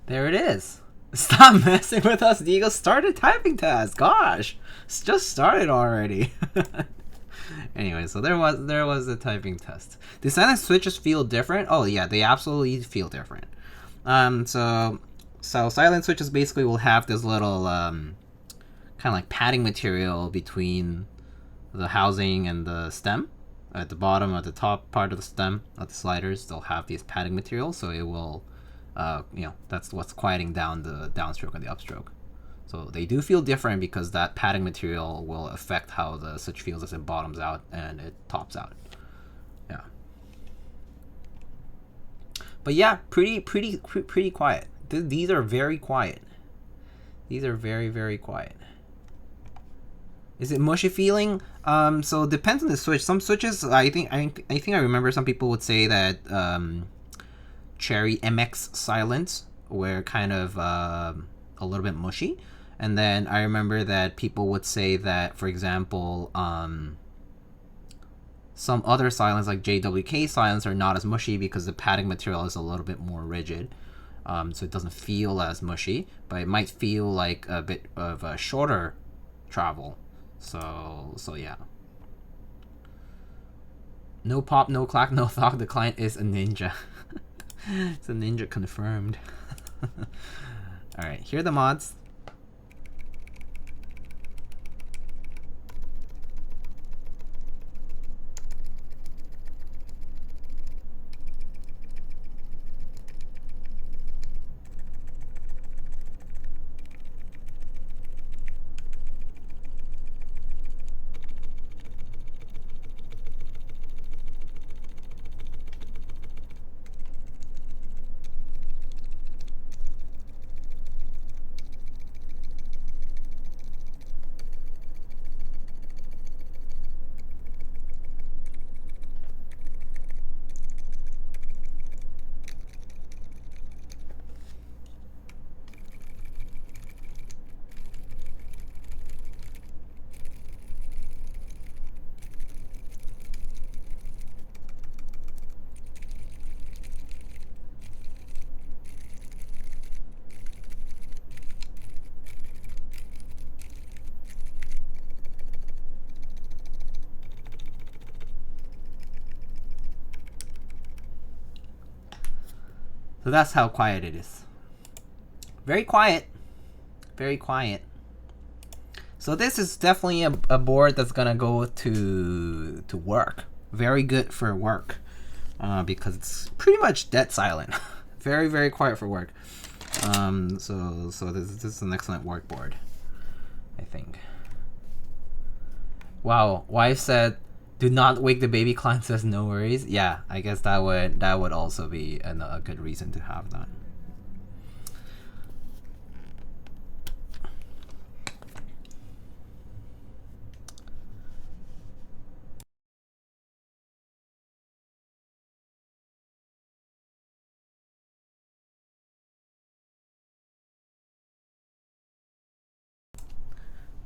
There it is. Stop messing with us, Diego. Start a typing test. Gosh, it's just started already. Anyway, so there was the typing test. The silent switches feel different. Oh yeah, they absolutely feel different. So silent switches basically will have this little kind of like padding material between the housing and the stem. At the bottom, at the top part of the stem of the sliders, they'll have these padding material, so it will, you know, that's what's quieting down the downstroke and the upstroke. So they do feel different because that padding material will affect how the switch feels as it bottoms out and it tops out. Yeah. But yeah, pretty quiet. These are very quiet. These are very quiet. Is it mushy feeling? So it depends on the switch. Some switches, I think I remember some people would say that Cherry MX silents were kind of a little bit mushy, and then I remember that people would say that, for example, some other silents like JWK silents are not as mushy because the padding material is a little bit more rigid, so it doesn't feel as mushy, but it might feel like a bit of a shorter travel. So yeah. No pop, no clack, no thok. The client is a ninja. It's a ninja confirmed. Alright, here are the mods. So that's how quiet it is. Very quiet. Very quiet. So this is definitely a board that's gonna go to work. Very good for work. Because it's pretty much dead silent. Very, very quiet for work. So this is an excellent work board, I think. Wow, wife said, "Do not wake the baby." Client says, "No worries." Yeah, I guess that would also be a good reason to have that.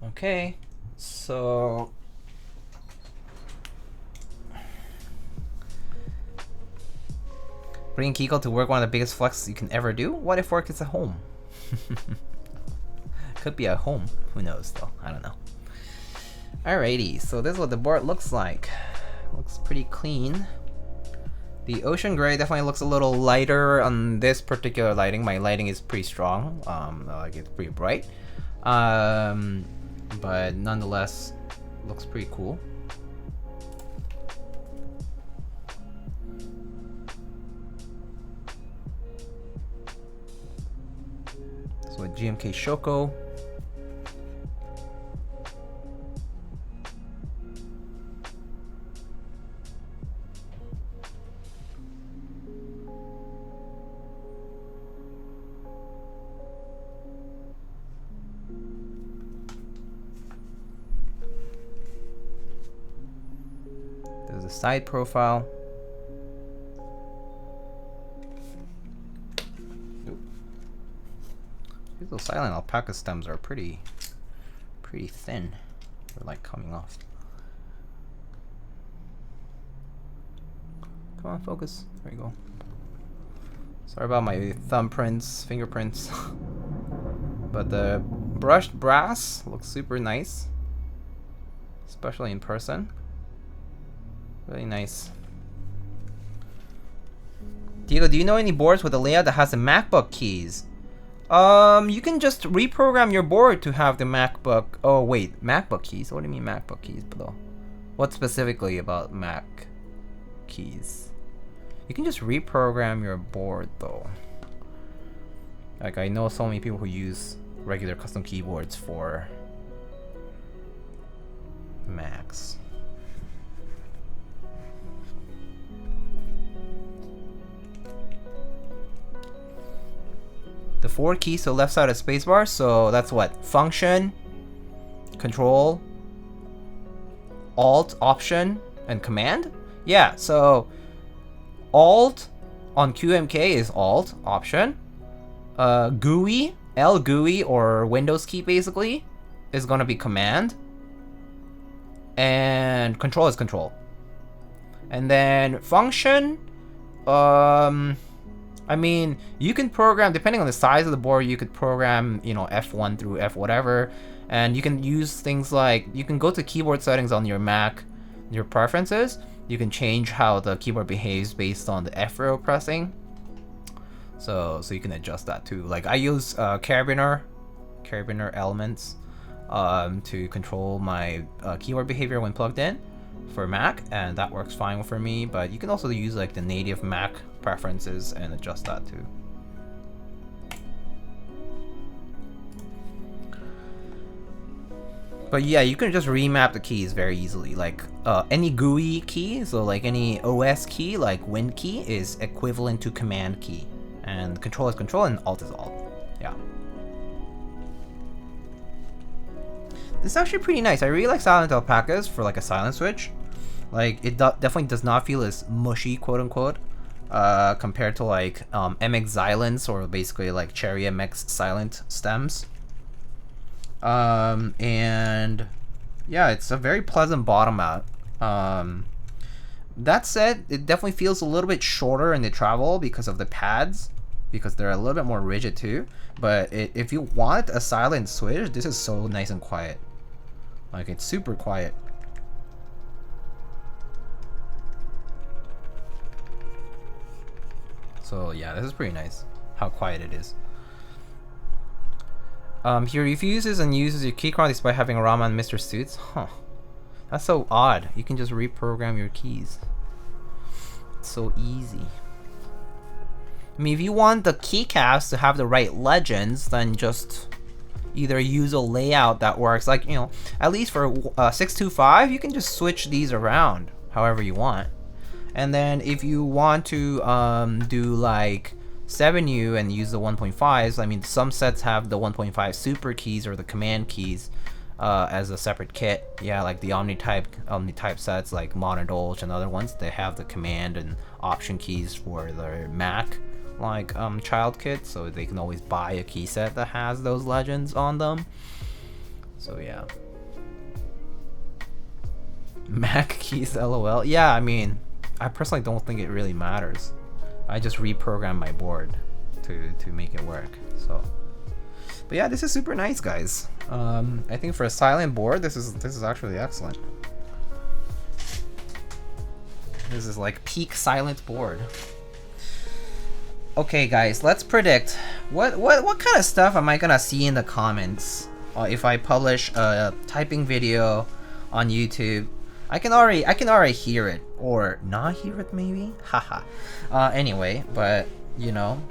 Okay, so bringing Keycult to work, one of the biggest flexes you can ever do. What if work is at home? Could be at home. Who knows though? I don't know. Alrighty, so this is what the board looks like. Looks pretty clean. The ocean gray definitely looks a little lighter on this particular lighting. My lighting is pretty strong. Like it's pretty bright. But nonetheless, looks pretty cool. So a GMK Shoko. There's a side profile. Those silent alpaca stems are pretty thin. They're like coming off. Come on, focus. There you go. Sorry about my thumbprints, fingerprints. But the brushed brass looks super nice, especially in person. Really nice. Diego, do you know any boards with a layout that has the MacBook keys? You can just reprogram your board to have the MacBook. Oh wait, MacBook keys. What do you mean MacBook keys, below? What specifically about Mac keys? You can just reprogram your board though. Like I know so many people who use regular custom keyboards for Macs. The 4 keys to the left side of spacebar, so that's what? Function, Control, Alt, Option, and Command? Yeah, so Alt on QMK is Alt, Option. GUI, L GUI or Windows key basically, is gonna be Command. And Control is Control. And then Function, I mean, you can program, depending on the size of the board, you could program, you know, F1 through F whatever. And you can use things like, you can go to keyboard settings on your Mac, your preferences. You can change how the keyboard behaves based on the F arrow pressing. So you can adjust that too. Like I use carabiner elements to control my keyboard behavior when plugged in for Mac, and that works fine for me. But you can also use like the native Mac preferences and adjust that too. But yeah, you can just remap the keys very easily. Like any GUI key, so like any OS key, like Win key is equivalent to Command key, and Control is Control and Alt is Alt. Yeah. This is actually pretty nice. I really like silent alpacas for like a silent switch. Like it definitely does not feel as mushy, quote unquote, compared to like MX Silence or basically like Cherry MX silent stems. And yeah, it's a very pleasant bottom out. That said, it definitely feels a little bit shorter in the travel because of the pads, because they're a little bit more rigid too. But if you want a silent switch, this is so nice and quiet. Like it's super quiet. So yeah, this is pretty nice. How quiet it is. He refuses and uses your keycard despite having a ROM on Mr. Suits. Huh. That's so odd. You can just reprogram your keys. It's so easy. I mean, if you want the keycaps to have the right legends, then just either use a layout that works. Like, you know, at least for 625, you can just switch these around however you want. And then if you want to do like 7U and use the 1.5s, I mean, some sets have the 1.5 super keys or the command keys as a separate kit. Yeah, like the Omni-type sets like Modern Dolge and other ones, they have the command and option keys for their Mac like child kit, so they can always buy a key set that has those legends on them. So yeah. Mac keys, lol. Yeah, I mean, I personally don't think it really matters. I just reprogram my board to make it work. So, but yeah, this is super nice, guys. I think for a silent board, this is actually excellent. This is like peak silent board. Okay, guys, let's predict what kind of stuff am I gonna see in the comments if I publish a typing video on YouTube. I can already hear it, or not hear it maybe. Haha. Anyway, but you know.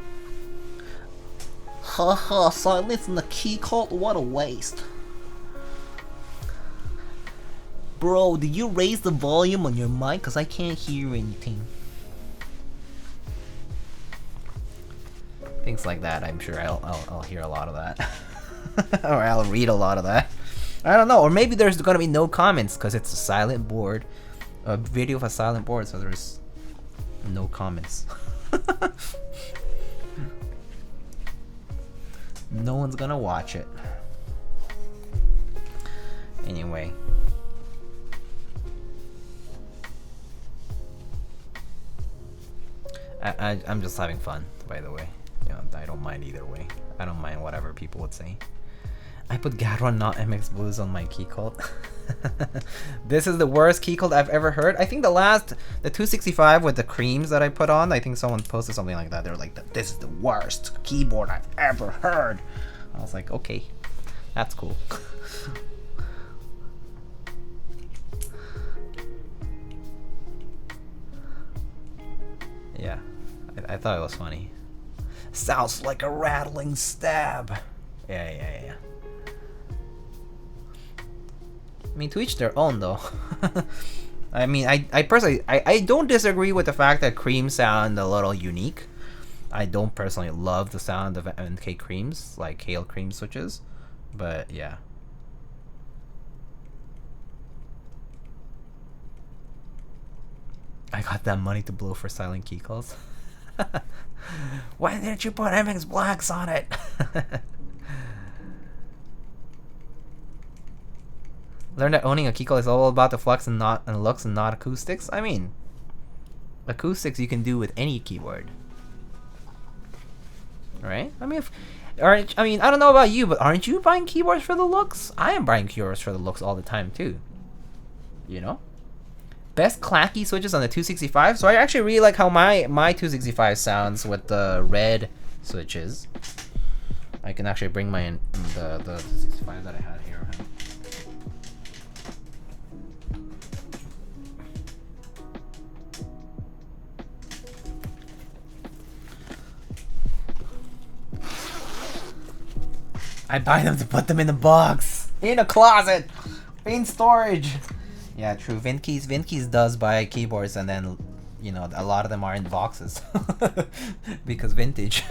Haha, silence in the Keycult, what a waste. Bro, did you raise the volume on your mic? Cause I can't hear anything. Things like that, I'm sure I'll hear a lot of that. Or I'll read a lot of that. I don't know, or maybe there's gonna be no comments because it's a silent board. A video of a silent board, so there's no comments. No one's gonna watch it. Anyway. I'm just having fun, by the way. You know, I don't mind either way. I don't mind whatever people would say. I put Garon, not MX Blues, on my Keycult. This is the worst Keycult I've ever heard. I think the 265 with the creams that I put on, I think someone posted something like that. They were like, this is the worst keyboard I've ever heard. I was like, okay, that's cool. Yeah, I thought it was funny. Sounds like a rattling stab. Yeah. I mean, to each their own, though. I mean, I personally, I don't disagree with the fact that creams sound a little unique. I don't personally love the sound of NK creams, like Hail cream switches, but yeah. I got that money to blow for silent Keycults. Why didn't you put MX Blacks on it? Learn that owning a Keycult is all about the flex and looks and not acoustics. I mean, acoustics you can do with any keyboard, right? I mean, I don't know about you, but aren't you buying keyboards for the looks? I am buying keyboards for the looks all the time too. You know, best clacky switches on the 265. So I actually really like how my 265 sounds with the red switches. I can actually bring the 265 that I had here. I buy them to put them in the box, in a closet, in storage. Yeah, true. Vinkeys does buy keyboards, and then, you know, a lot of them are in boxes because vintage.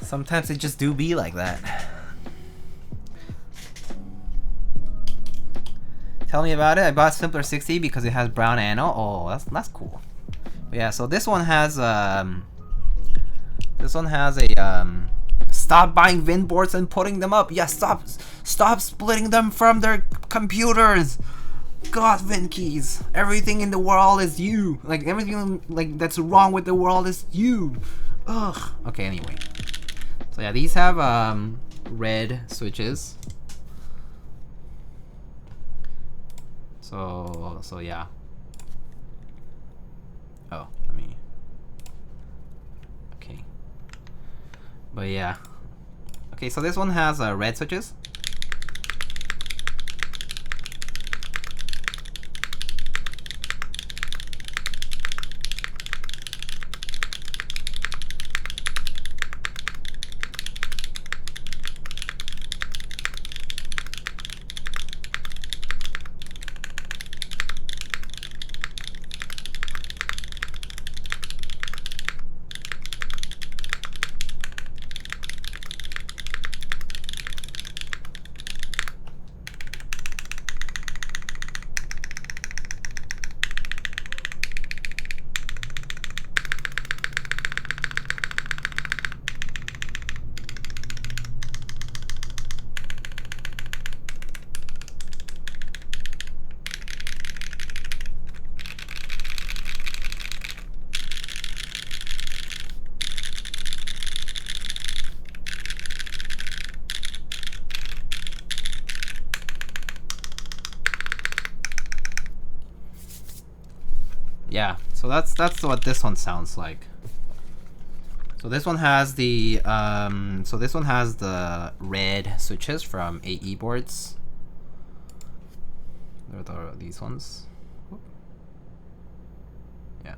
Sometimes it just do be like that. Tell me about it. I bought Simpler 60 because it has brown anno. Oh, that's cool. But yeah, so this one has a stop buying Vin boards and putting them up. Yeah, stop splitting them from their computers. God, Vinkeys, everything in the world is you. Like everything like that's wrong with the world is you. Ugh. Okay, anyway. So yeah, these have red switches. So yeah. Oh, I mean, okay. But yeah. Okay, so this one has red switches. Yeah, so that's what this one sounds like. So this one has the red switches from AE boards. There are these ones. Yeah.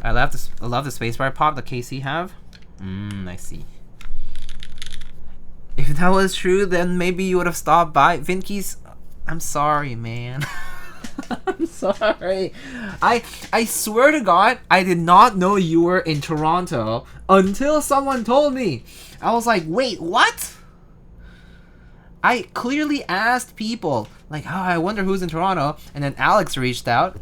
I love the spacebar pop the KC have. I see. If that was true, then maybe you would have stopped by. Vinkeys, I'm sorry, man. I'm sorry. I swear to God, I did not know you were in Toronto until someone told me. I was like, wait, what? I clearly asked people, like, oh, I wonder who's in Toronto. And then Alex reached out.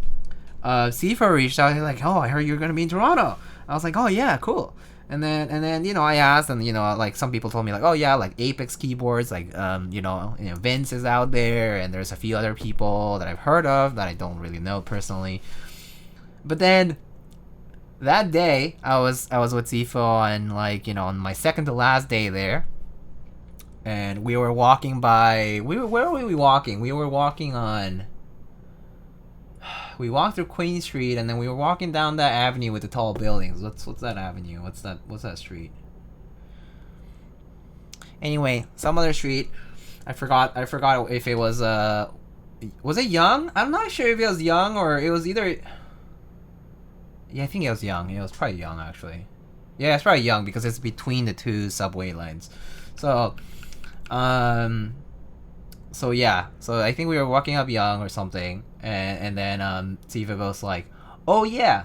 Sifa reached out. He's like, oh, I heard you're gonna be in Toronto. I was like, oh yeah, cool. And then you know, I asked, and you know, like some people told me like, oh yeah, like Apex keyboards, like you know, Vince is out there, and there's a few other people that I've heard of that I don't really know personally. But then that day, I was with Zifo, and like, you know, on my second to last day there, and we were walking by. Where were we walking? We were walking on. We walked through Queen Street, and then we were walking down that avenue with the tall buildings. What's that avenue? What's that street? Anyway, some other street. I forgot if it was it Young? I'm not sure if it was Young or it was either. Yeah, I think it was Young. It was probably Young actually. Yeah, it's probably Young because it's between the two subway lines. So, so yeah, so I think we were walking up Young or something, and then Siva goes like, oh yeah,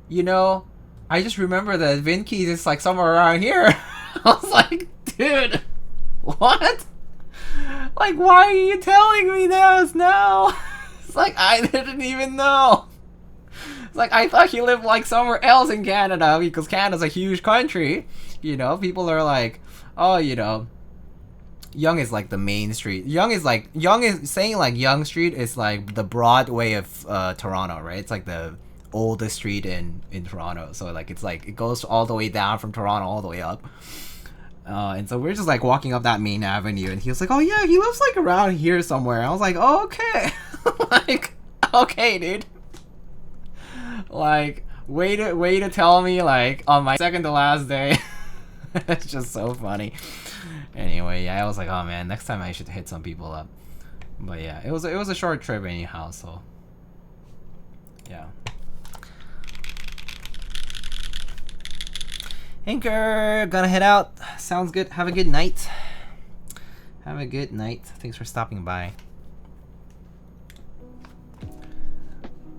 you know, I just remember that Vinkeys is like somewhere around here. I was like, dude, what? Like, why are you telling me this now? It's like, I didn't even know. It's like, I thought he lived like somewhere else in Canada because Canada's a huge country. You know, people are like, oh, you know, Yonge is like the main street. Yonge is saying like Yonge Street is like the Broadway of Toronto, right? It's like the oldest street in Toronto. So like it's like it goes all the way down from Toronto all the way up. And so we're just like walking up that main avenue, and he was like, "Oh yeah, he lives like around here somewhere." I was like, oh, "Okay, like okay, dude." Like way to tell me like on my second to last day. It's just so funny. Anyway, yeah, I was like, oh man, next time I should hit some people up. But yeah, it was a short trip anyhow, so yeah. Anchor, gonna head out. Sounds good. Have a good night. Have a good night. Thanks for stopping by.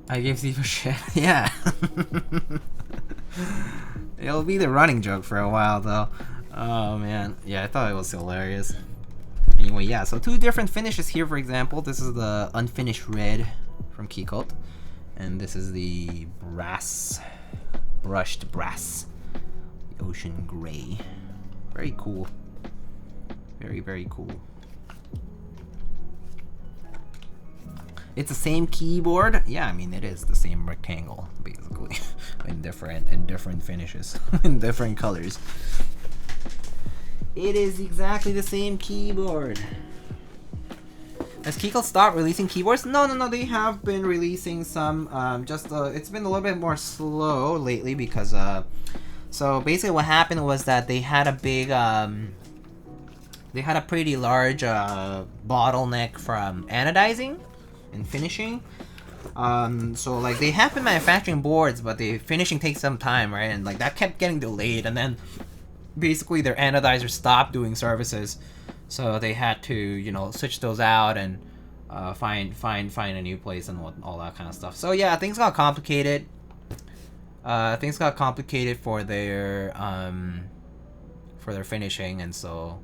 I gave Steve a shit. Yeah. It'll be the running joke for a while though. Oh man, yeah, I thought it was hilarious. Anyway, yeah, so two different finishes here. For example, this is the unfinished red from Keycult, and this is the brushed brass, the ocean gray. Very cool. Very cool. It's the same keyboard. Yeah, I mean it is the same rectangle basically, in different finishes, in different colors. It is exactly the same keyboard. Has Keycult stopped releasing keyboards? No. They have been releasing some. It's been a little bit more slow lately because so basically what happened was that they had a big they had a pretty large bottleneck from anodizing and finishing. So like they have been manufacturing boards, but the finishing takes some time, right? And like that kept getting delayed, and then basically their anodizer stopped doing services, so they had to, you know, switch those out and find a new place and all that kind of stuff. So yeah, things got complicated. Things got complicated for their finishing, and so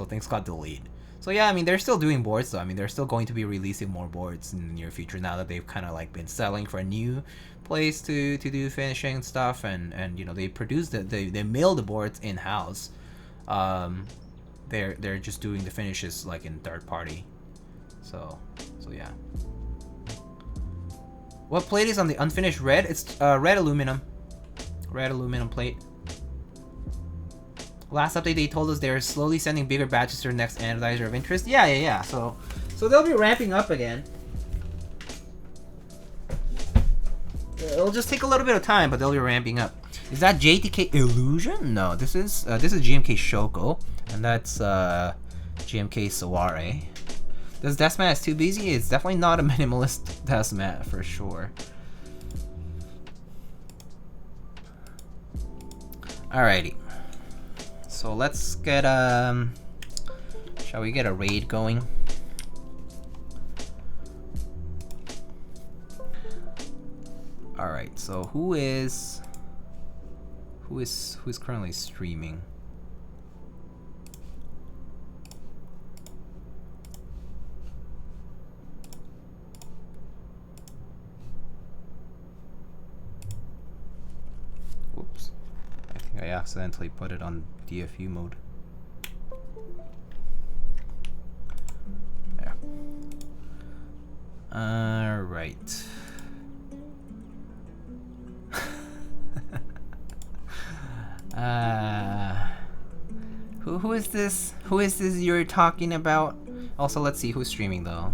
things got delayed. So yeah, I mean, they're still doing boards though. I mean, they're still going to be releasing more boards in the near future now that they've kind of like been selling for a new place to do finishing and stuff, and you know, they produce they mill the boards in house. They're just doing the finishes like in third party. So yeah. What plate is on the unfinished red? It's red aluminum. Red aluminum plate. Last update they told us they're slowly sending bigger batches to their next anodizer of interest. Yeah. So they'll be ramping up again. It'll just take a little bit of time, but they'll be ramping up. Is that JTK Illusion? No, this is GMK Shoko, and that's GMK Saware. This Desmat is too busy. It's definitely not a minimalist Desmat for sure. Alrighty. So let's get shall we get a raid going? Alright, so who's currently streaming? Whoops. I think I accidentally put it on DFU mode. There. Alright. Who is this? Who is this you're talking about? Also, let's see who's streaming though.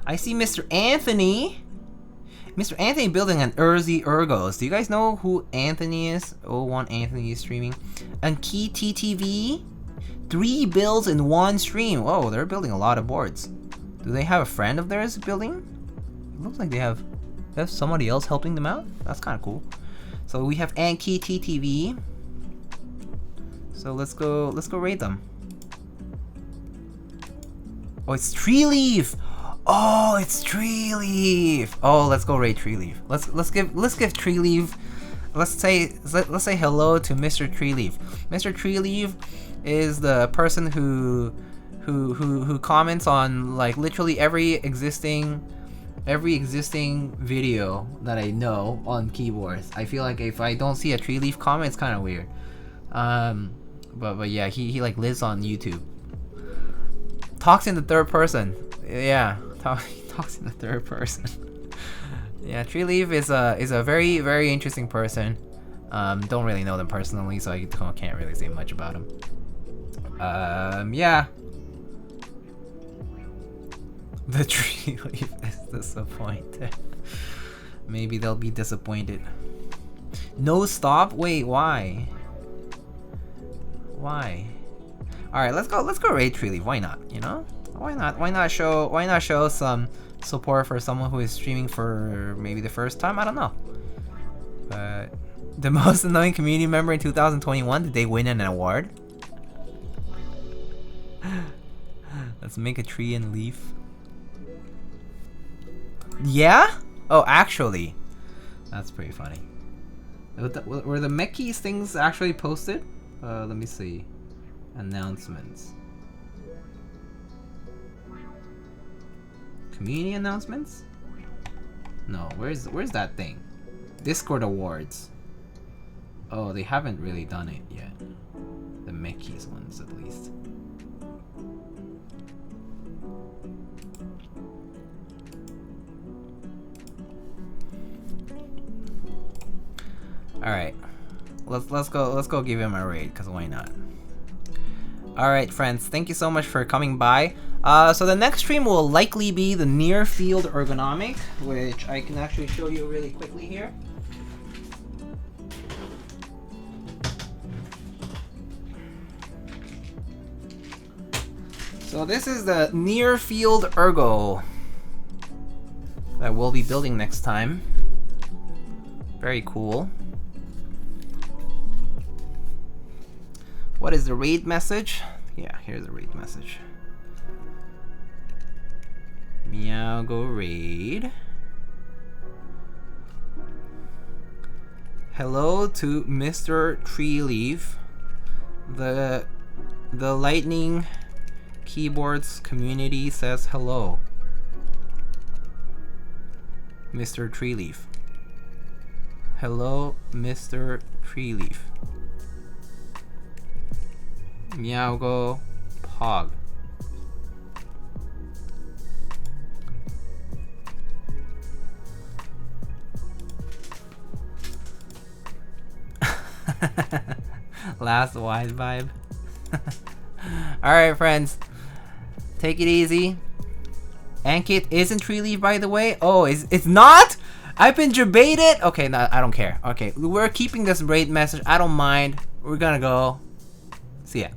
I see Mr. Anthony. Mr. Anthony building an Urzi Ergos. Do you guys know who Anthony is? 01 Anthony is streaming. And Key TTV? 3 builds in 1 stream. Whoa, they're building a lot of boards. Do they have a friend of theirs building? It looks like they have somebody else helping them out. That's kind of cool. So we have Key TTV. So let's go raid them. Oh, it's Tree Leaf. Oh, it's Tree Leaf. Oh, let's go raid Tree Leaf. Let's give Tree Leaf. Let's say hello to Mr. Tree Leaf. Mr. Tree Leaf is the person who comments on like literally every existing video that I know on keyboards. I feel like if I don't see a Tree Leaf comment, it's kind of weird. But yeah, he like lives on YouTube. Talks in the third person. Yeah, talks in the third person. Yeah, Tree Leaf is a very, very interesting person. Don't really know them personally, so I can't really say much about him. Yeah. The Tree Leaf is disappointed. Maybe they'll be disappointed. No stop? Wait, why? Why? Alright, let's go raid Tree Leaf. Why not? You know? Why not show some support for someone who is streaming for maybe the first time? I don't know. But the most annoying community member in 2021, did they win an award? Let's make a tree and leaf. Yeah? Oh, actually. That's pretty funny. Were the Mekis things actually posted? Let me see. Announcements. Community announcements? No, where's that thing? Discord awards. Oh, they haven't really done it yet. The Mekis ones, at least. All right, let's go give him a raid, cause why not? All right, friends, thank you so much for coming by. So the next stream will likely be the near field ergonomic, which I can actually show you really quickly here. So this is the near field ergo that we'll be building next time. Very cool. What is the raid message? Yeah, here's the raid message. Meow go raid. Hello to Mr. Treeleaf. The Lightning Keyboards community says hello. Mr. Treeleaf. Hello, Mr. Treeleaf. Meow go pog. Last wise vibe. Alright, friends. Take it easy. Ankit isn't Treeleaf, by the way. Oh, it's not? I've been debated. Okay, no, I don't care. Okay, we're keeping this raid message. I don't mind. We're gonna go. See ya.